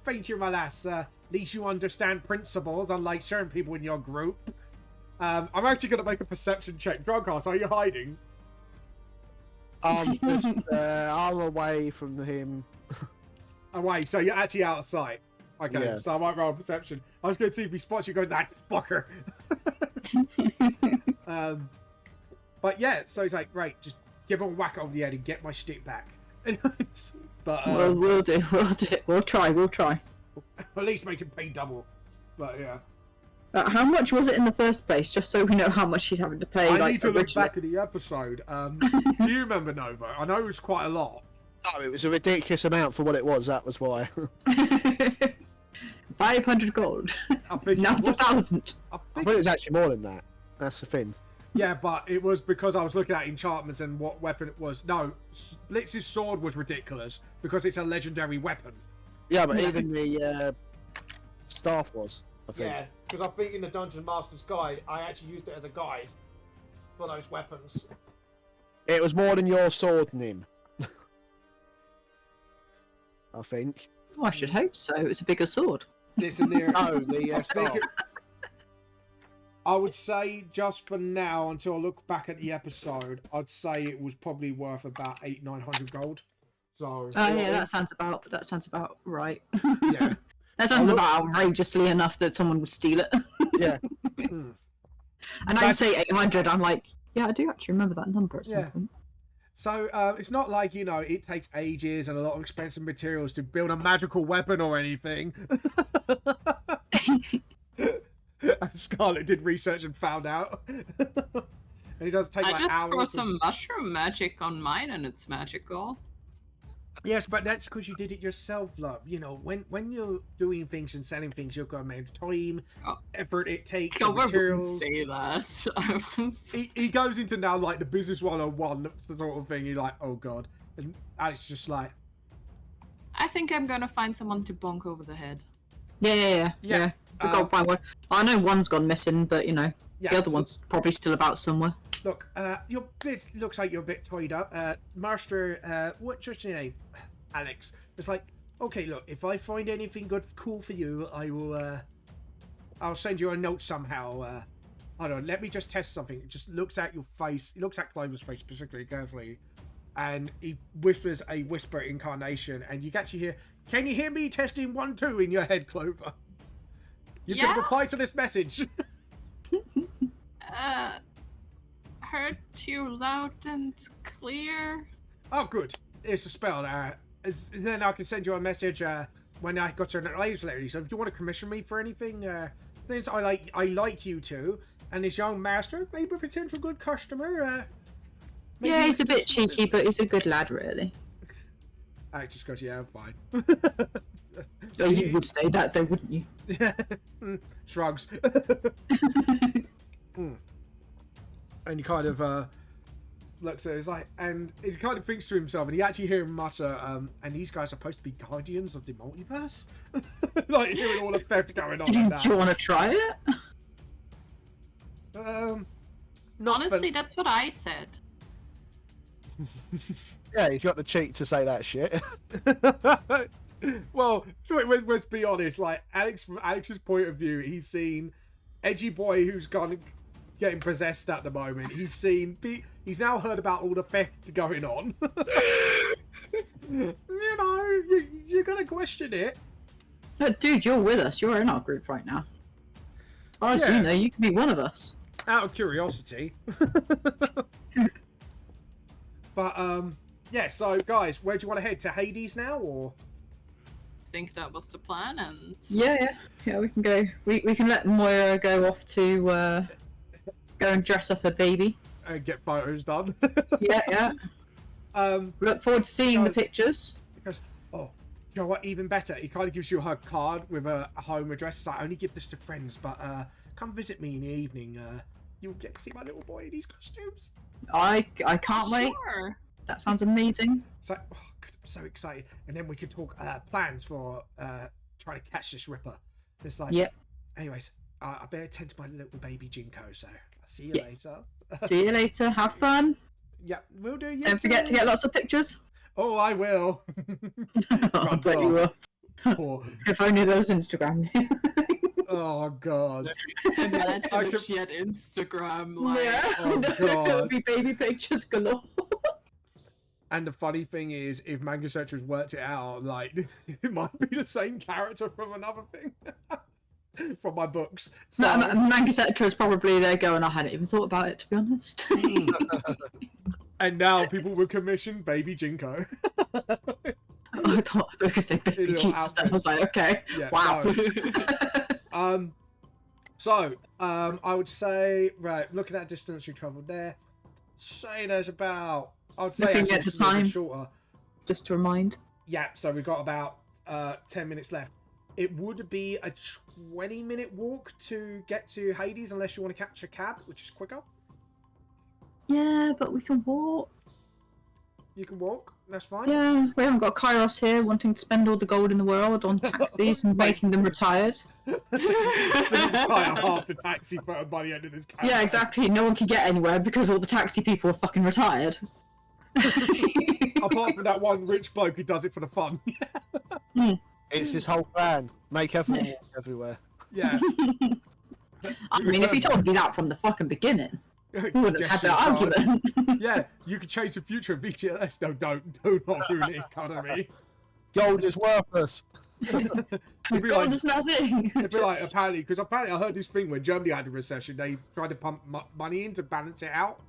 Thank you, my lass. At least you understand principles, unlike certain people in your group. I'm actually going to make a perception check. Drunkhouse, are you hiding? Just, I'm away from him. Away, so you're actually out of sight. Okay, Yeah. so I might roll perception. I was going to see if he spots you, go, that fucker. But yeah, so he's like, right, just give him a whack over the head and get my stick back. Anyways, but We'll do. We'll try. at least make him pay double. But yeah, How much was it in the first place? Just so we know how much she's having to pay. I need to look back at the episode. Do you remember, Nova? I know it was quite a lot. Oh, it was a ridiculous amount for what it was. That was why. 500 gold. I think Now it it's was- 1,000. I I think thought it was actually more than that. That's the thing. Yeah, but it was because I was looking at enchantments and what weapon it was. No, Blitz's sword was ridiculous because it's a legendary weapon. Yeah, but even the staff was. I think. Yeah, because I think in the Dungeon Master's Guide, I actually used it as a guide for those weapons. It was more than your sword, Nim. I think. Oh, I should hope so. It's a bigger sword. This and there. No, the I think staff. I would say just for now, until I look back at the episode, I'd say it was probably worth about 800-900 gold. So. Oh yeah, that sounds about right. Yeah. That sounds about outrageously enough that someone would steal it. Yeah. Hmm. And I say 800. I'm like, yeah, I do actually remember that number at some Yeah. point. So it's not like, you know, it takes ages and a lot of expensive materials to build a magical weapon or anything. And Scarlet did research and found out. And it does take I like just hours. throw some mushroom magic on mine and it's magical. Yes, but that's because you did it yourself, love. You know, when you're doing things and selling things, you've got to manage time, effort it takes, the Clover materials. wouldn't say that. I was... He goes into now like the business 101 sort of thing. You're like, oh god, and Alex just like, I think I'm gonna find someone to bonk over the head. Yeah. We've got to find one. I know one's gone missing, but you know, yeah, the other so- one's probably still about somewhere. Look, your bit looks like you're a bit tied up. Master, what's your name? Alex. It's like, okay, look, if I find anything good, cool for you, I will, I'll send you a note somehow. I don't know, let me just test something. It just looks at your face. He looks at Clover's face particularly carefully. And he whispers a whisper incarnation, and you actually hear, can you hear me testing 1, 2 in your head, Clover? You can Yeah? reply to this message. Heard you loud and clear. Oh, good. It's a spell. Then I can send you a message when I got your newsletter. So if you want to commission me for anything, things I like you two, and this young master, maybe a potential good customer. Maybe Yeah, we he's a could do bit some cheeky, but business. he's a good lad, really. Alex just goes, yeah, I'm fine. Oh, you would say that, though, wouldn't you? Shrugs. And you kind of looks at it, it's like, and he kind of thinks to himself, and he actually hear him mutter, and these guys are supposed to be guardians of the multiverse? Like, hearing all the theft going on Do like you that. want to try it? Not Honestly, that's what I said. Yeah, he's got the cheek to say that shit. Well, let's be honest. Like Alex, from Alex's point of view, he's seen Edgy Boy who's getting possessed at the moment. He's now heard about all the theft going on. You know, you're gonna question it. Dude, you're with us. You're in our group right now. As far as Yeah. you know, you can be one of us. Out of curiosity. But yeah. So guys, where do you want to head to? Hades now, or? I think that was the plan, and Yeah. We can go. We can let Moira go off to go and dress up her baby. And get photos done. Yeah. Look forward to seeing the Guys. pictures. He goes, oh, you know what? Even better. He kind of gives you her card with a home address. It's like, I only give this to friends, but come visit me in the evening. You'll get to see my little boy in these costumes. I can't wait. Sure. That sounds amazing. It's like, oh, God, I'm so excited. And then we can talk plans for trying to catch this Ripper. It's like, Yep. Anyways, I better tend to my little baby Jinko, so I'll see you Yeah. later. See you later. Have fun. Yeah, we'll do. You Don't forget to get lots of pictures. Oh, I will. I bet you will. Poor- If only those Instagram. Oh, God. Imagine I if could- she had Instagram, like, Yeah. Oh, It'll God. be baby pictures galore. And the funny thing is, if Manga Searcher has worked it out, like, it might be the same character from another thing. From my books. So, No, Manga Sector is probably there going, I hadn't even thought about it, to be honest. and now people will commission Baby Jinko. I thought I was going to say baby Little Jesus. Then I was like, okay. Yeah, Wow. no. So, I would say, right, looking at distance you travelled there, say there's about, I would say Looking actually at the it's a little bit time. shorter. Just to remind. Yeah, so we've got about 10 minutes left. It would be a 20-minute walk to get to Hades unless you want to catch a cab, which is quicker. Yeah, but we can walk. You can walk, that's fine. Yeah, we haven't got Kairos here wanting to spend all the gold in the world on taxis and making them retired. Retire half the taxi fare by the end of this cab. Yeah, exactly. No one can get anywhere because all the taxi people are fucking retired. Apart from that one rich bloke who does it for the fun. It's his whole plan. Make everyone walk everywhere. Yeah. I mean, if you told me that from the fucking beginning, we wouldn't have had that argument. Yeah, you could change the future of VTLS. No, don't. Do not ruin it, economy. Gold is worthless. It'd be God, like, there's nothing. it'd be like apparently, because apparently I heard this thing when Germany had a recession, they tried to pump money in to balance it out.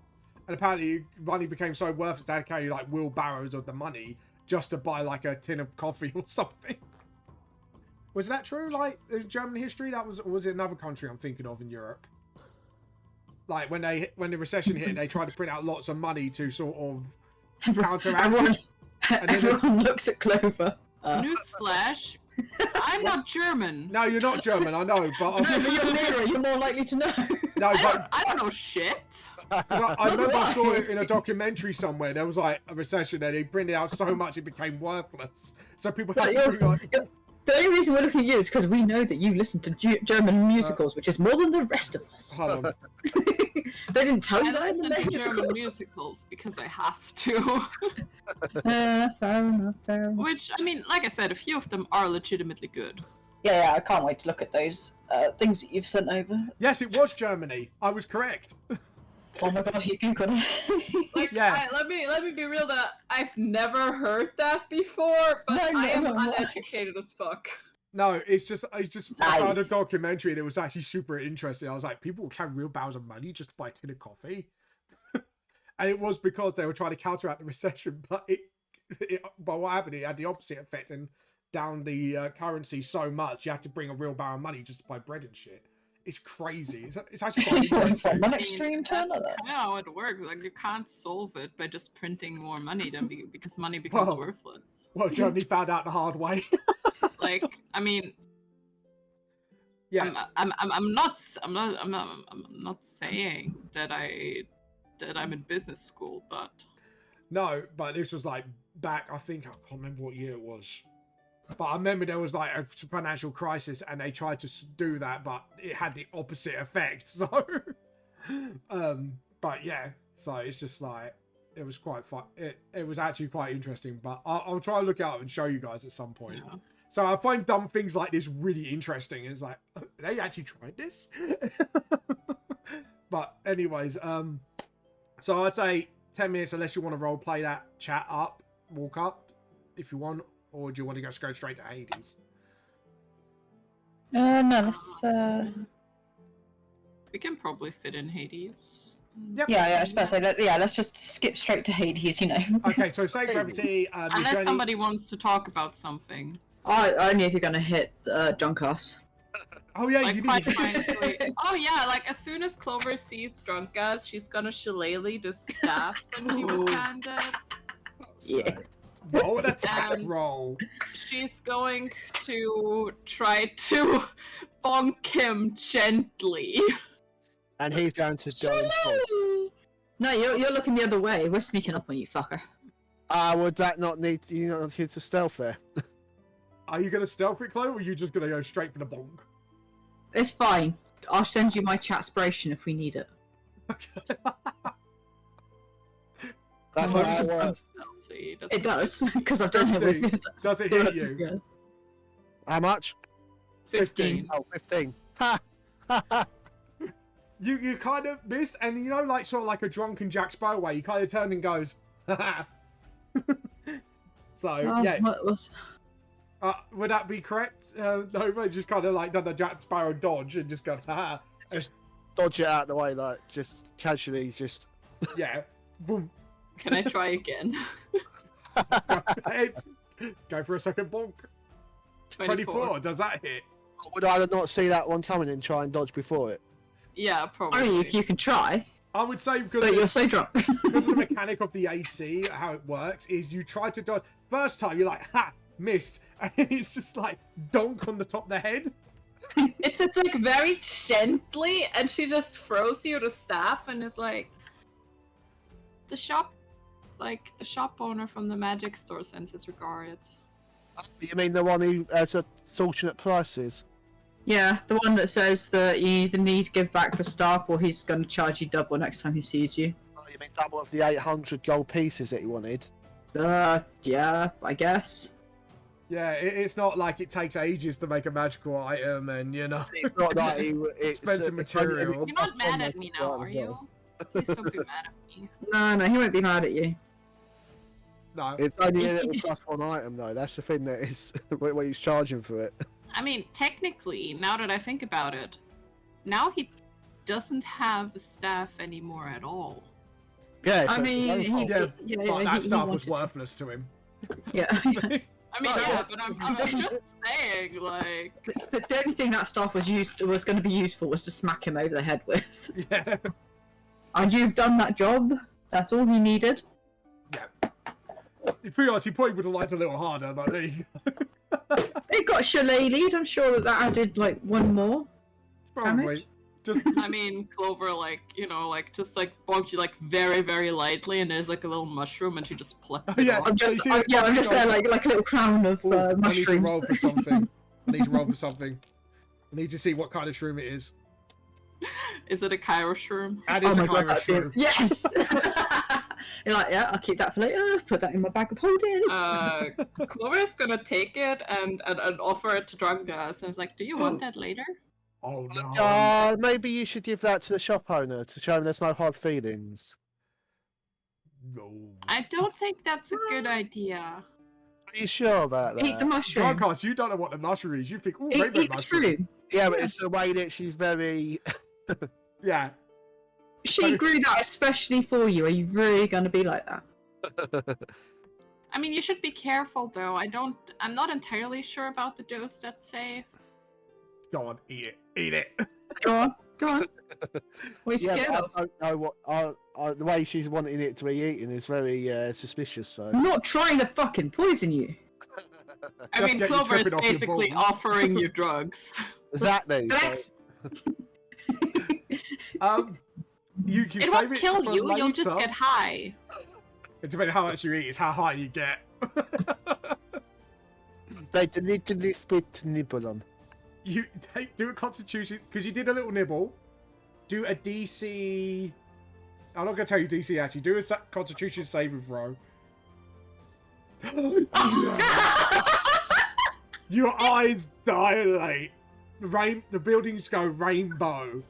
And apparently money became so worthless they had to carry like wheelbarrows of the money just to buy like a tin of coffee or something. Was that true? Like in German history, or was it another country I'm thinking of in Europe? Like when the recession hit, they tried to print out lots of money to sort of counteract Everyone, it. And then everyone looks at Clover. newsflash, I'm not German. No, you're not German, I know, but No, but you're nearer. You're more likely to know. no, but I don't know shit. I remember I saw it in a documentary somewhere. There was like a recession and they printed out so much it became worthless. So people had to bring like, The only reason we're looking at you is because we know that you listen to German musicals, which is more than the rest of us. hold on. They didn't tell you I that in the listen to musical. German musicals because I have to. Fair enough, fair enough. Which, I mean, like I said, a few of them are legitimately good. Yeah, I can't wait to look at those things that you've sent over. Yes, it was Germany. I was correct. Oh my god, you could. Like, Yeah. let me be real that I've never heard that before, but No, I am no. uneducated as fuck. No, I found a Nice. documentary and it was actually super interesting. I was like, people will carry real barrels of money just to buy a tin of coffee. And it was because they were trying to counteract the recession, but but what happened, it had the opposite effect and down the currency so much, you had to bring a real barrel of money just to buy bread and shit. It's crazy. It's actually quite interesting. From an I extreme mean, turn that's of it. kind of how it works. Like, you can't solve it by just printing more money because money becomes Well, worthless. Well, Germany found out the hard way. Like, I mean, Yeah. I'm not saying that I that I'm in business school, but No, but this was like back, I think, I can't remember what year it was. But I remember there was like a financial crisis and they tried to do that, but it had the opposite effect. So, but yeah, so it's just like, it was quite fun. It was actually quite interesting, but I'll try and look it up and show you guys at some point. yeah. So I find dumb things like this really interesting. It's like, they actually tried this? But anyways, so I'd say 10 minutes unless you want to role play that, chat up, walk up if you want, or do you want to go straight to Hades? No, let's. We can probably fit in Hades. Yep. Yeah, I was about to say that. Yeah, let's just skip straight to Hades. You know. Okay, so say gravity. Unless journey... somebody wants to talk about something. Only if you're gonna hit drunk ass. Oh yeah, Like you quite need. frankly. Oh yeah, like as soon as Clover sees drunk ass, she's gonna shillelagh the staff that she was handed. Yes. Roll an attack And- roll. She's going to try to bonk him gently. And he's going to go and fall. No, you're looking the other way. We're sneaking up on you, fucker. Would that not need you not need to stealth there? Are you going to stealth it, Chloe, or are you just going to go straight for the bonk? It's fine. I'll send you my chatspiration if we need it. That's Oh, how it works. It does, because I've done it with this. Does it hit you? Yeah. How much? 15. Oh, 15. Ha! Ha ha! You kind of miss, and you know, like sort of like a drunken Jack Sparrow way, you kind of turn and goes, haha. So yeah, What was... would that be correct? Nova just kind of like done the Jack Sparrow dodge and just gone, haha. Dodge it out the way, like just casually, just. Yeah, boom. Can I try again? Go ahead. Go for a second bonk. 24. Does that hit? Would I not see that one coming and try and dodge before it? Yeah, I probably. mean, you can try, I would say because but you're so drunk. because of the mechanic of the AC, how it works is you try to dodge. First time you're like, ha, missed, and it's just like donk on the top of the head. It's like very gently, and she just throws you the staff and is like, the shop owner from the magic store sends his regards. You mean the one who has extortionate prices? Yeah, the one that says that you either need to give back the staff or he's going to charge you double next time he sees you. Oh, you mean double of the 800 gold pieces that he wanted? Yeah, I guess. Yeah, it's not like it takes ages to make a magical item, and you know, It's not like it's Expensive materials. You're not mad at me now, are you? Please don't be mad at me. No, he won't be mad at you. no. It's only a little plus one item though. That's the thing that is what he's charging for it. I mean, technically, now that I think about it, now he doesn't have a staff anymore at all. Yeah, I so mean, it's his own fault. But that stuff was wanted- worthless to him. Yeah. I mean, Oh, yeah, yeah. but I'm just saying, like, The only thing that staff was going to be used for was to smack him over the head with. Yeah. And you've done that job. That's all he needed. To be honest, he probably would have liked a little harder, but there you go. It got shillelagh'd. I'm sure that added like one more. Probably. Damage? Just I mean, Clover, like, you know, like, just, like, bonked you, like, very, very lightly, and there's, like, a little mushroom, and she just plucks it Yeah. off. I'm So you just, see this I'm just there mushroom? like a little crown of Ooh, I need to mushrooms. roll for something. I need to roll for something. I need to see what kind of shroom it is. Is it a Cairo shroom? That is a kind of that's it. shroom. Yes. You're like, yeah, I'll keep that for later. Put that in my bag of holding. Clover's gonna take it and offer it to Drungas, and it's like, do you want that later? Oh no. Maybe you should give that to the shop owner to show him there's no hard feelings. No. I don't think that's a good idea. Are you sure about that? Eat the mushroom. Drunkards, you don't know what the mushroom is. You think, oh, Eat rainbow the mushroom. shroom. Yeah, but it's the way that she's very. Yeah. She grew that especially for you. Are you really going to be like that? I mean, you should be careful, though. I'm not entirely sure about the dose that's safe. Go on, eat it. Eat it. Go on. What are you Yeah, scared but of? I don't know what. The way she's wanting it to be eaten is very suspicious. So. I'm not trying to fucking poison you. I Just mean, get you Clover is tripping off your basically balls. offering you drugs. Exactly. So, Relax. You can It save won't it kill for you. You'll just later. get high. It depends how much you eat. It's how high you get. They deleted this bit to nibble on. You do a constitution because you did a little nibble. Do a DC. I'm not gonna tell you DC actually. Do a constitution saving throw. Yes! Your eyes dilate. The buildings go rainbow.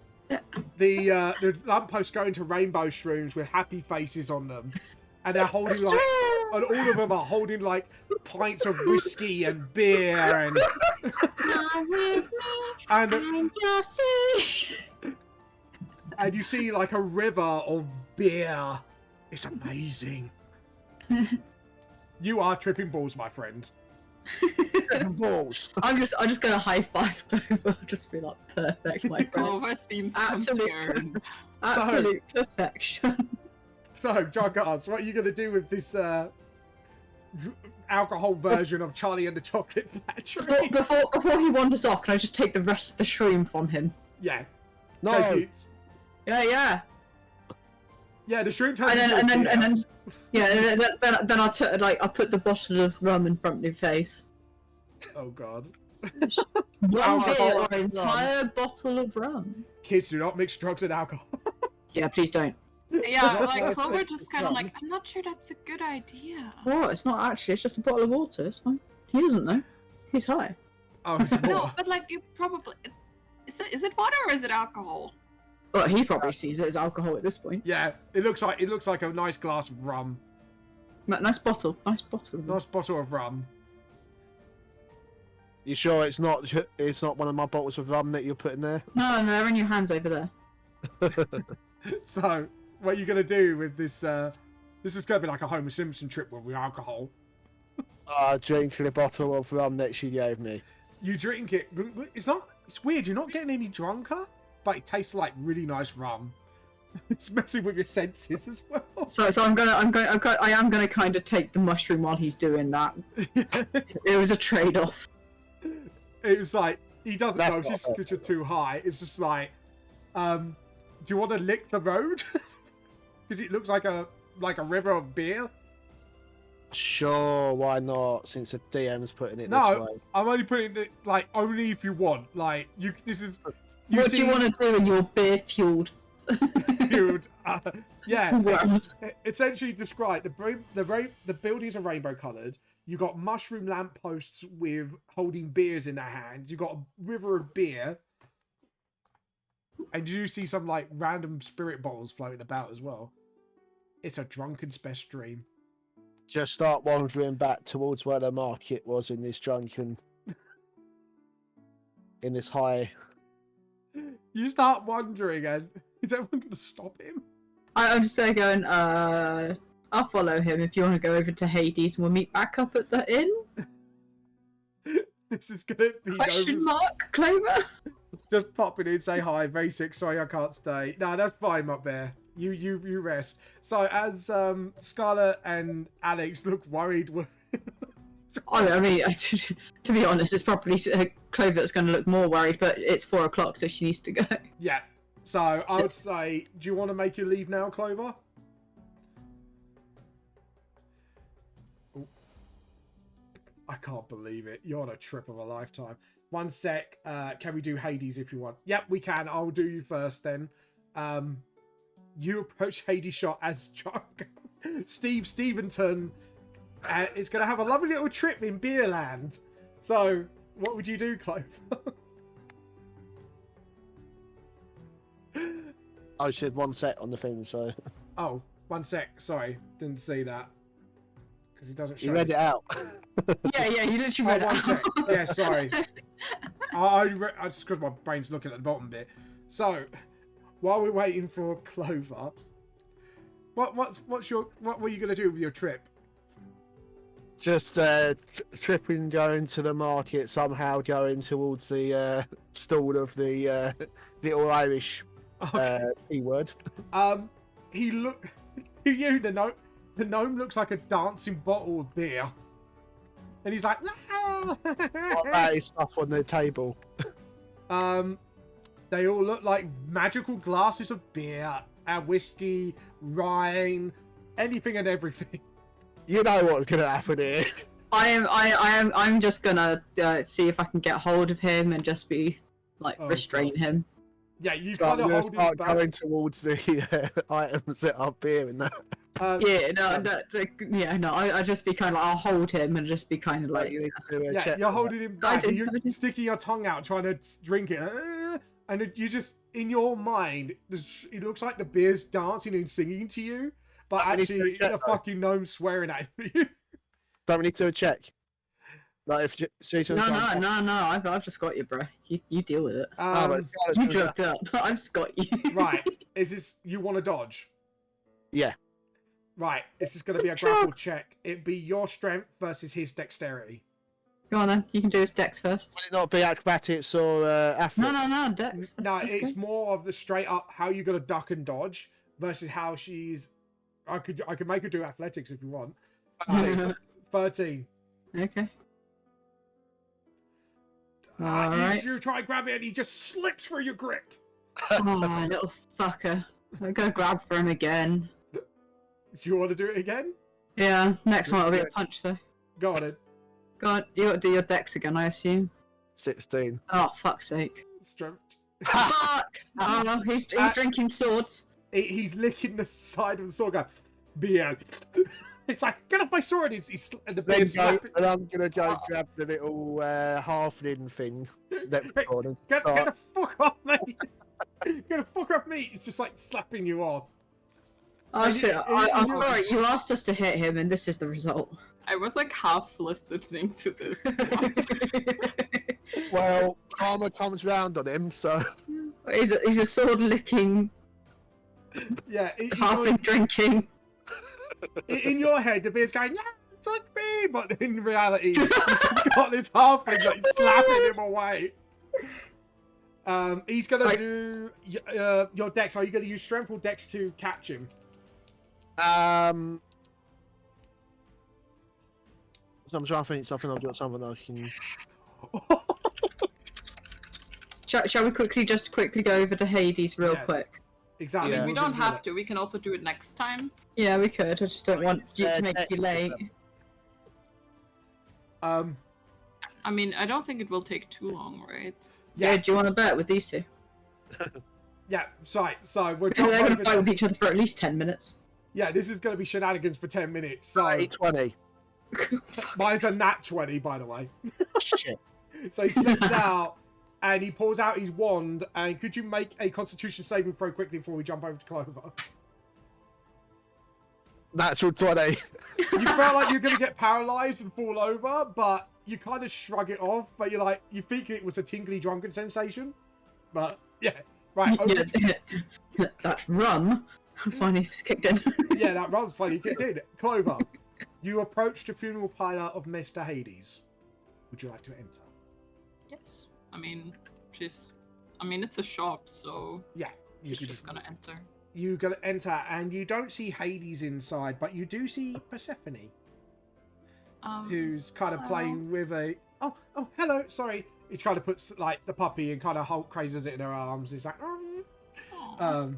The lampposts go into rainbow shrooms with happy faces on them, and they're holding like, and all of them are holding like pints of whiskey and beer and. And you see like a river of beer. It's amazing. You are tripping balls, my friend. Tripping balls. I'm just gonna high five Clover. Just be like, perfect, my friend. Clover seems concerned. Absolute perfection. So, John Gars, what are you gonna do with this alcohol version of Charlie and the Chocolate Factory? Before he wanders off, can I just take the rest of the shroom from him? Yeah. No. Yeah. Yeah, the shroom turns And into a then beer. then I'll put the bottle of rum in front of your face. Oh god. One Alcohol beer or and an entire bottle of rum. Kids, do not mix drugs and alcohol. Yeah, please don't. Yeah, like Clover just kind of like, I'm not sure that's a good idea. What? It's not actually. It's just a bottle of water. It's fine. He doesn't know. He's high. Oh, it's No, water. but like you probably is it water or is it alcohol? Well, he probably sees it as alcohol at this point. Yeah, it looks like a nice glass of rum. Nice bottle. Nice bottle. Nice bottle of rum. You sure it's not one of my bottles of rum that you're putting there? No, they're in your hands over there. So, what are you gonna do with this? This is gonna be like a Homer Simpson trip with alcohol. Drinking a bottle of rum that she gave me. You drink it. It's weird. You're not getting any drunker, but it tastes like really nice rum. It's messing with your senses as well. So I am gonna kind of take the mushroom while he's doing that. It was a trade-off. It was like he doesn't That's know not just fair. because you're too high. It's just like, do you want to lick the road? Because it looks like a river of beer. Sure, why not? Since the DM's putting it this No, way. I'm only putting it like only if you want. Like you, this is. What do you want to do in your beer-fueled? Dude, yeah. world? Essentially, describe the buildings are rainbow coloured. You got mushroom lampposts with holding beers in their hands. You got a river of beer, and you see some like random spirit bottles floating about as well. It's a drunken's best dream. Just start wandering back towards where the market was in this high. You start wondering, and is everyone going to stop him? I'm just there going, I'll follow him if you want to go over to Hades and we'll meet back up at the inn? This is going to be Question mark, Clover? Just pop in and say hi. Very sick. Sorry, I can't stay. No, that's fine up there. You rest. So as Scarlett and Alex look worried. I mean, to be honest, it's probably Clover that's going to look more worried, but it's 4 o'clock, so she needs to go. Yeah. So I would say, do you want to make your leave now, Clover? Ooh. I can't believe it. You're on a trip of a lifetime. One sec. Can we do Hades if you want? Yep, we can. I'll do you first then. You approach Hades shot as drunk. Steve Stevenson is going to have a lovely little trip in Beerland. So, what would you do, Clover? I said one set on the thing, so. Oh, one sec. Sorry, didn't see that. Because it doesn't show. You read it out. Yeah, you literally read One it sec. out. Yeah, sorry. I just because my brain's looking at the bottom bit. So, while we're waiting for Clover, what were you gonna do with your trip? Just tripping, going to the market, somehow going towards the stall of the little Irish P-word. He look to you. The gnome looks like a dancing bottle of beer, and he's like, "Ah!" What about his stuff on the table? They all look like magical glasses of beer and whiskey, wine, anything and everything. You know what's gonna happen here. I'm just gonna see if I can get hold of him and just be like restrain him. Yeah, you So kind I'm of gonna hold him start back. going towards the items that are beer and that. I just be kind of I'll hold him and just be kind of like You need to do a Yeah, check you're for holding him I back. And do. you're sticking your tongue out trying to drink it. And you just, in your mind, it looks like the beer's dancing and singing to you. But I need to actually, check, the though. fucking gnome's swearing at you. Don't we need to do a check? Like if Jason's no, like, I've just got you, bro. You deal with it. oh, but Scarlett's You gonna go- drugged up. I've just got you. Right. Is this, you want to dodge? Yeah. Right. This is going to be a grapple check. It'd be your strength versus his dexterity. Go on then. You can do his dex first. Would it not be acrobatics or athletics? No, dex. No, That's it's good. more of the straight up how you're going to duck and dodge versus how she's. I could make her do athletics if you want. 13. Okay. You Alright. try and grab it and he just slips through your grip. Oh, little fucker. I'm gonna grab for him again. Do you want to do it again? Yeah, next one will be a punch though. Go on then. Go on, you gotta do your dex again, I assume. 16. Oh, fuck's sake. Strength. Fuck! Oh, he's drinking swords. He's licking the side of the sword going, beer. It's like, get off my sword! And the Then beer go, slapping. and I'm gonna go grab the little halfling thing that we got and Get start. the fuck off me! Get the fuck off me! It's just like slapping you off. Oh shit, I'm you- sorry, you asked us to hit him and this is the result. I was like half listening to this. Well, karma comes round on him, so He's a sword licking, Yeah, halfling drinking. in your head, the beer's going, yeah, fuck me! But in reality, he's just got this halfling like slapping him away. He's gonna Right. do your dex. Are you gonna use strength or dex to catch him? So I'm trying to think something. I've got something I can. Shall we quickly go over to Hades real Yes. quick? Exactly. Yeah. We we're don't gonna do have that. to. We can also do it next time. Yeah, we could. I just don't want you to make you technically, late. I mean, I don't think it will take too long, right? Yeah, Yeah, do you want to bet with these two? yeah. Sorry. So we're They're jumping going over to fight with each other for at least 10 minutes. Yeah, this is gonna be shenanigans for 10 minutes. So 20. mine's a nat 20, by the way. Shit. So he slips out and he pulls out his wand. And could you make a Constitution saving throw quickly before we jump over to Clover? Natural 20. You felt like you're gonna get paralyzed and fall over, but you kind of shrug it off. But you're like, you think it was a tingly drunken sensation, but yeah, right. Over Yeah, that's rum. Finally, it's kicked in. Yeah, that runs funny. Kicked in. Clover, you approach the funeral pyre of Mr. Hades. Would you like to enter? Yes. I mean, it's a shop, so Yeah, you she's could just gonna enter. You gonna enter, and you don't see Hades inside, but you do see Persephone, who's kind of hello. playing with a. Oh, hello. Sorry. He kind of puts like the puppy and kind of Hulk crazes it in her arms. He's like, Aw.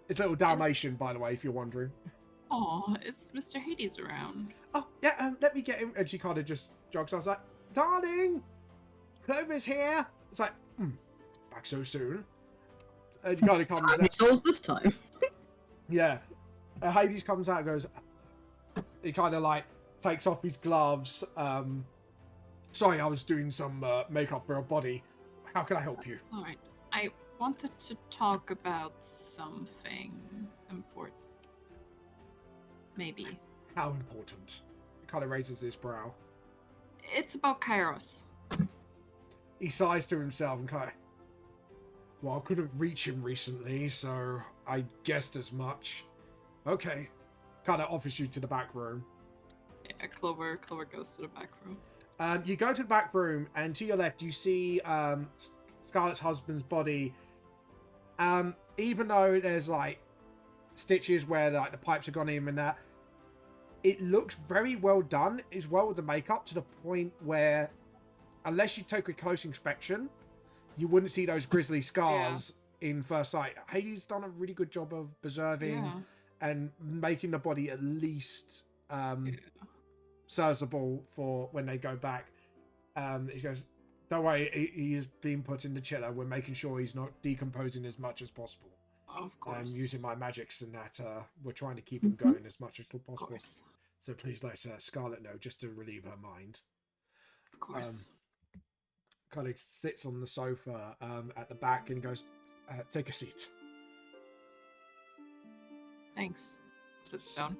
it's a little Dalmatian, by the way, if you're wondering. Aw, is Mr. Hades around? Oh, yeah, let me get him. And she kind of just jogs. I was like, darling, Clover's here. It's like, back so soon. And he kind of comes How many out. souls this time? Yeah. Hades comes out and goes, he kind of like takes off his gloves. Sorry, I was doing some makeup for her body. How can I help you? It's alright. I wanted to talk about something important. Maybe. How important? He kind of raises his brow. It's about Kairos. He sighs to himself and kind of, well, I couldn't reach him recently, so I guessed as much. Okay. Kind of offers you to the back room. Yeah, Clover goes to the back room. You go to the back room, and to your left, you see Scarlett's husband's body. Even though there's like stitches where like the pipes have gone in and that, it looks very well done. As well with the makeup, to the point where, unless you took a close inspection, you wouldn't see those grisly scars in first sight. Hades done a really good job of preserving Yeah. and making the body at least serviceable for when they go back. He goes, don't worry, he is being put in the chiller. We're making sure he's not decomposing as much as possible. Of course. Using my magics and that, we're trying to keep him going as much as possible. Of course. So please let Scarlet know, just to relieve her mind. Of course. Kind of sits on the sofa at the back and goes, take a seat. Thanks. Sits down.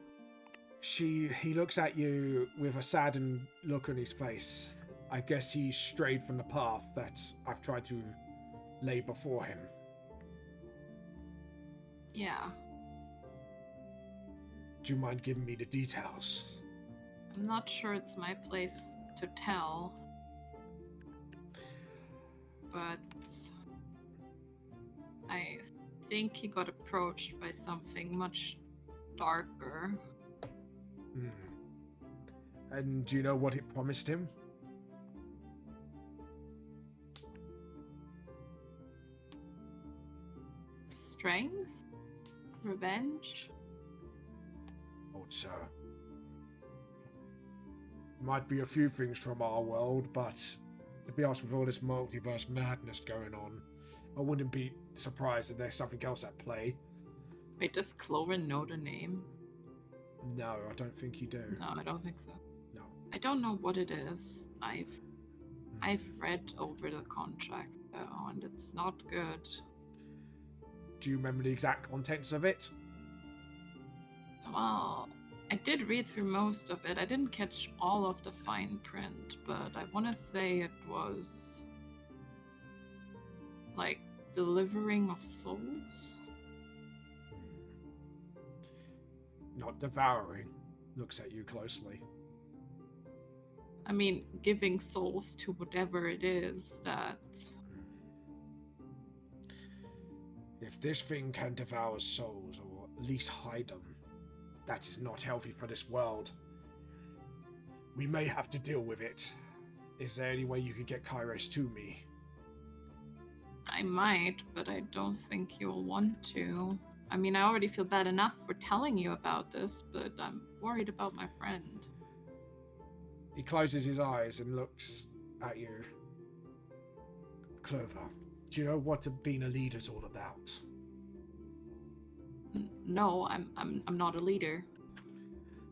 He looks at you with a saddened look on his face. I guess he strayed from the path that I've tried to lay before him. Yeah. Do you mind giving me the details? I'm not sure it's my place to tell. But I think he got approached by something much darker. And do you know what it promised him? Strength? Revenge? Oh, sir. Might be a few things from our world, but to be honest, with all this multiverse madness going on, I wouldn't be surprised if there's something else at play. Wait, does Clover know the name? No, I don't think you do. No, I don't think so. No. I don't know what it is. I've read over the contract though, and it's not good. Do you remember the exact contents of it? Well, I did read through most of it. I didn't catch all of the fine print, but I want to say it was like delivering of souls. Not devouring. Looks at you closely. I mean, giving souls to whatever it is that... If this thing can devour souls, or at least hide them, that is not healthy for this world. We may have to deal with it. Is there any way you could get Kairos to me? I might, but I don't think you'll want to. I mean, I already feel bad enough for telling you about this, but I'm worried about my friend. He closes his eyes and looks at you. Clover, do you know what being a leader's all about? No, I'm not a leader.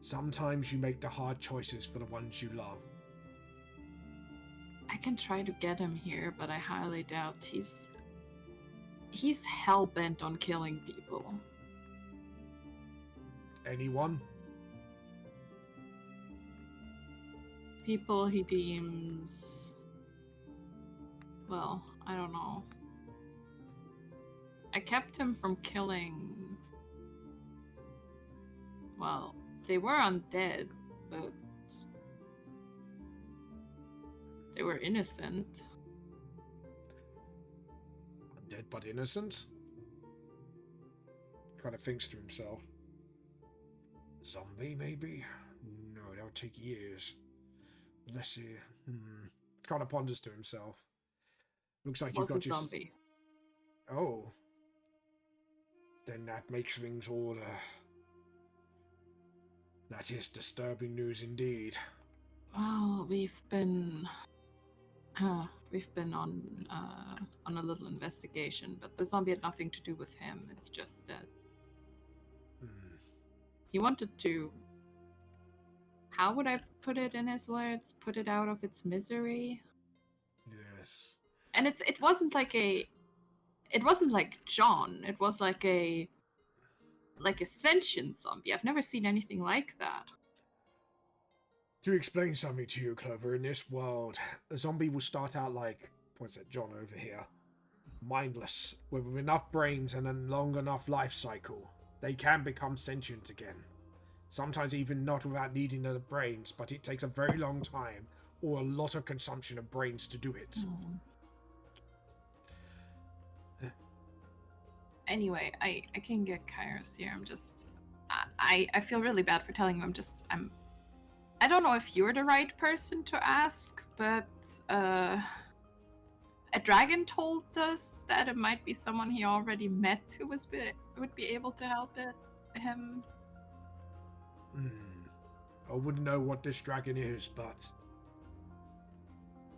Sometimes you make the hard choices for the ones you love. I can try to get him here, but I highly doubt he's hell-bent on killing people. Anyone? People he deems... Well, I don't know. I kept him from killing... Well, they were undead, but... They were innocent. Undead but innocent? Kind of thinks to himself. Zombie, maybe? No, that would take years. Let's see. Kind of ponders to himself. Looks like you've got a zombie. Oh. Then that makes things all, That is disturbing news indeed. Well, we've been on a little investigation, but the zombie had nothing to do with him. It's just that he wanted to... How would I put it in his words? Put it out of its misery? Yes. And it wasn't like John. It was like a sentient zombie. I've never seen anything like that. To explain something to you, Clover, in this world, a zombie will start out like, points at John over here, mindless, with enough brains and a long enough life cycle. They can become sentient again. Sometimes even not without needing the brains, but it takes a very long time or a lot of consumption of brains to do it. Anyway, I can get Kairos here. I'm just... I feel really bad for telling you. I don't know if you're the right person to ask, but I a dragon told us that it might be someone he already met who would be able to help him. I wouldn't know what this dragon is, but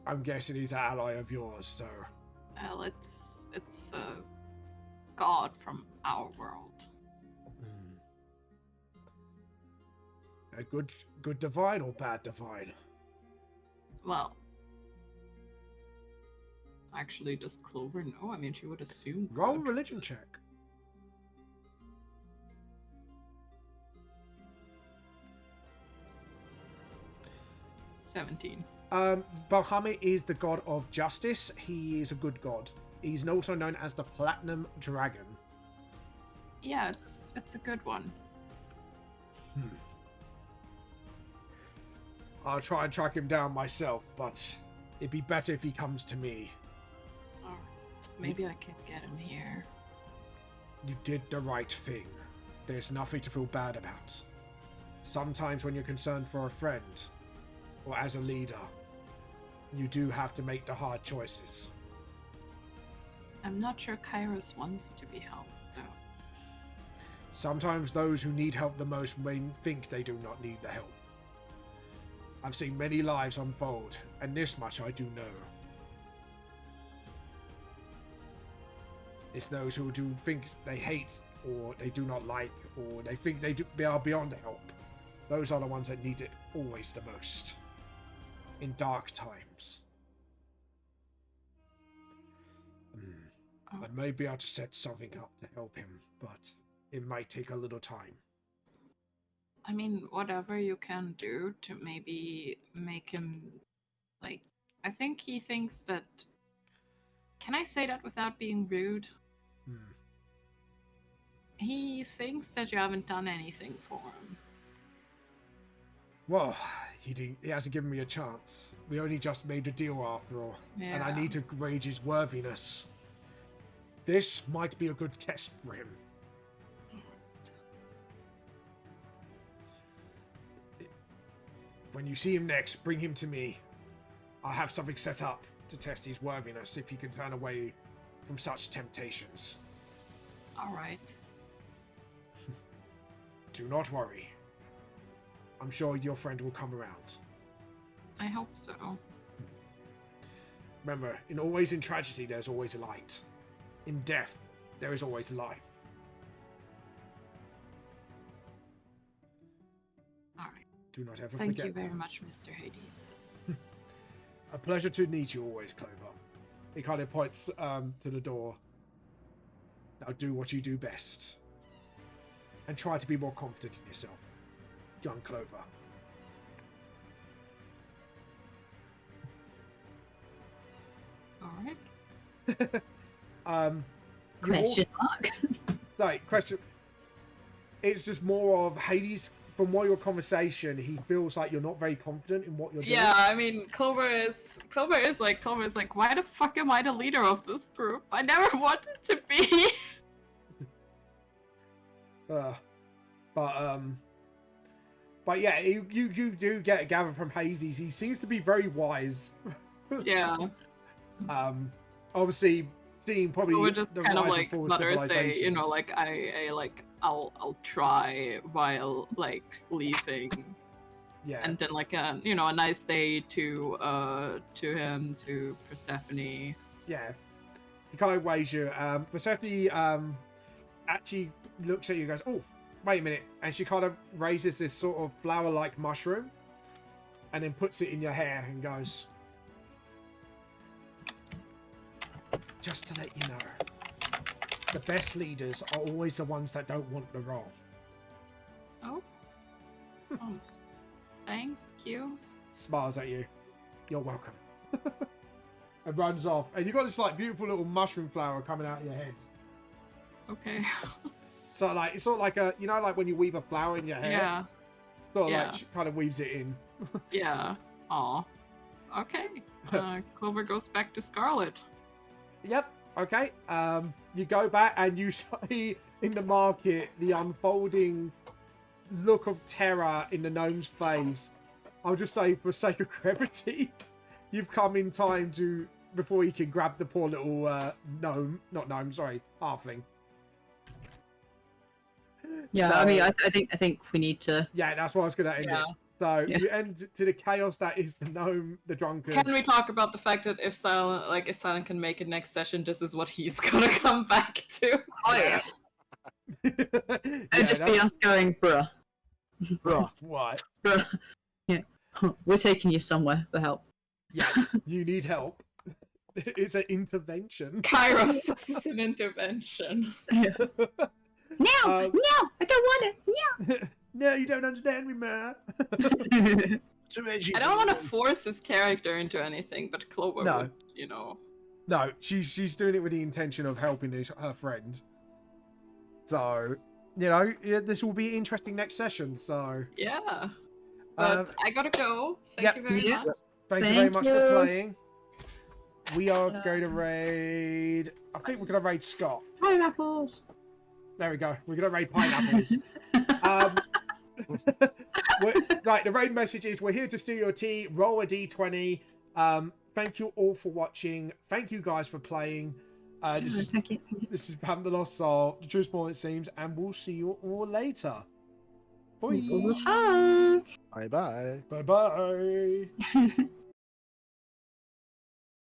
I'm guessing he's an ally of yours, so... Well, it's a god from our world. A good divine or bad divine? Well, actually, does Clover know? I mean, she would assume. Roll a good. religion check. $17. Bahamut is the god of justice. He is a good god. He's also known as the Platinum Dragon. Yeah, it's a good one. I'll try and track him down myself, but it'd be better if he comes to me. Alright, maybe I can get him here. You did the right thing. There's nothing to feel bad about. Sometimes when you're concerned for a friend, or as a leader, you do have to make the hard choices. I'm not sure Kairos wants to be helped, though. Sometimes those who need help the most may think they do not need the help. I've seen many lives unfold, and this much I do know. It's those who do think they hate, or they do not like, or they think they are beyond help. Those are the ones that need it always the most. In dark times. I may be able to set something up to help him, but it might take a little time. I mean, whatever you can do to maybe make him, like, I think he thinks that... Can I say that without being rude? He thinks that you haven't done anything for him. Well, he hasn't given me a chance. We only just made a deal after all, and I need to gauge his worthiness. This might be a good test for him. When you see him next, bring him to me. I'll have something set up to test his worthiness if he can turn away from such temptations. Alright. Do not worry. I'm sure your friend will come around. I hope so. Remember, always in tragedy, there's always a light. In death, there is always life. Alright. Do not ever forget. Thank you very much, Mr. Hades. A pleasure to meet you always, Clover. He kind of points to the door. Now do what you do best. And try to be more confident in yourself, young Clover. Alright. Question mark. Like, question. It's just more of Hades. From what your conversation, he feels like you're not very confident in what you're doing. Yeah, I mean, Clover is like, why the fuck am I the leader of this group? I never wanted to be. But yeah, you do gather from Hades. He seems to be very wise. Yeah. Obviously, seeing probably We're just the kind of rise like and fall of let her say, civilizations. like I'll try while like leaving. Yeah. And then like a nice day to him, to Persephone. Yeah. He kind of weighs you. Persephone actually looks at you and goes, "Oh, wait a minute." And she kind of raises this sort of flower-like mushroom and then puts it in your hair and goes, "Just to let you know, the best leaders are always the ones that don't want the role." Oh. Thank you. Smiles at you. "You're welcome." And runs off. And you've got this like beautiful little mushroom flower coming out of your head. Okay. So like it's sort of like a, you know, like when you weave a flower in your hair. Yeah. Sort of Yeah. like she kind of weaves it in. Yeah. Aw. Okay. Clover goes back to Scarlet. Yep. Okay. You go back and you see in the market the unfolding look of terror in the gnome's face. I'll just say, for sake of brevity, you've come in time to before he can grab the poor little gnome, not gnome, sorry, halfling. Yeah, So- I mean, I think we need to. Yeah, that's what I was going to end Yeah. it. So Yeah. we end to the chaos that is the gnome, the drunkard. Can we talk about the fact that if Silent can make it next session, this is what he's gonna come back to? Oh yeah. Yeah, It'd just be us going, bruh, Bruh. What? bruh. Yeah, we're taking you somewhere for help. Yeah, you need help. It's an intervention. Kairos, this is an intervention. Yeah. No, Um, no, I don't want it. No, you don't understand me, ma. No. Too edgy. I don't want to force his character into anything, but Clover No. would, you know. No, she's doing it with the intention of helping her friend. So, you know, yeah, this will be interesting next session. So, Yeah. But I gotta go. Thank yep. you very Yeah. much. thank you very Thank much you. for playing. We are going to raid. I think we're going to raid Scott. Pineapples. There we go. We're going to raid pineapples. Right, the raid message is: we're here to steal your tea. Roll a d20. Thank you all for watching. Thank you guys for playing. Thank you. This is Pam the Lost Soul. The truth more it seems, and we'll see you all later. All the Bye. love. Bye bye. Bye bye.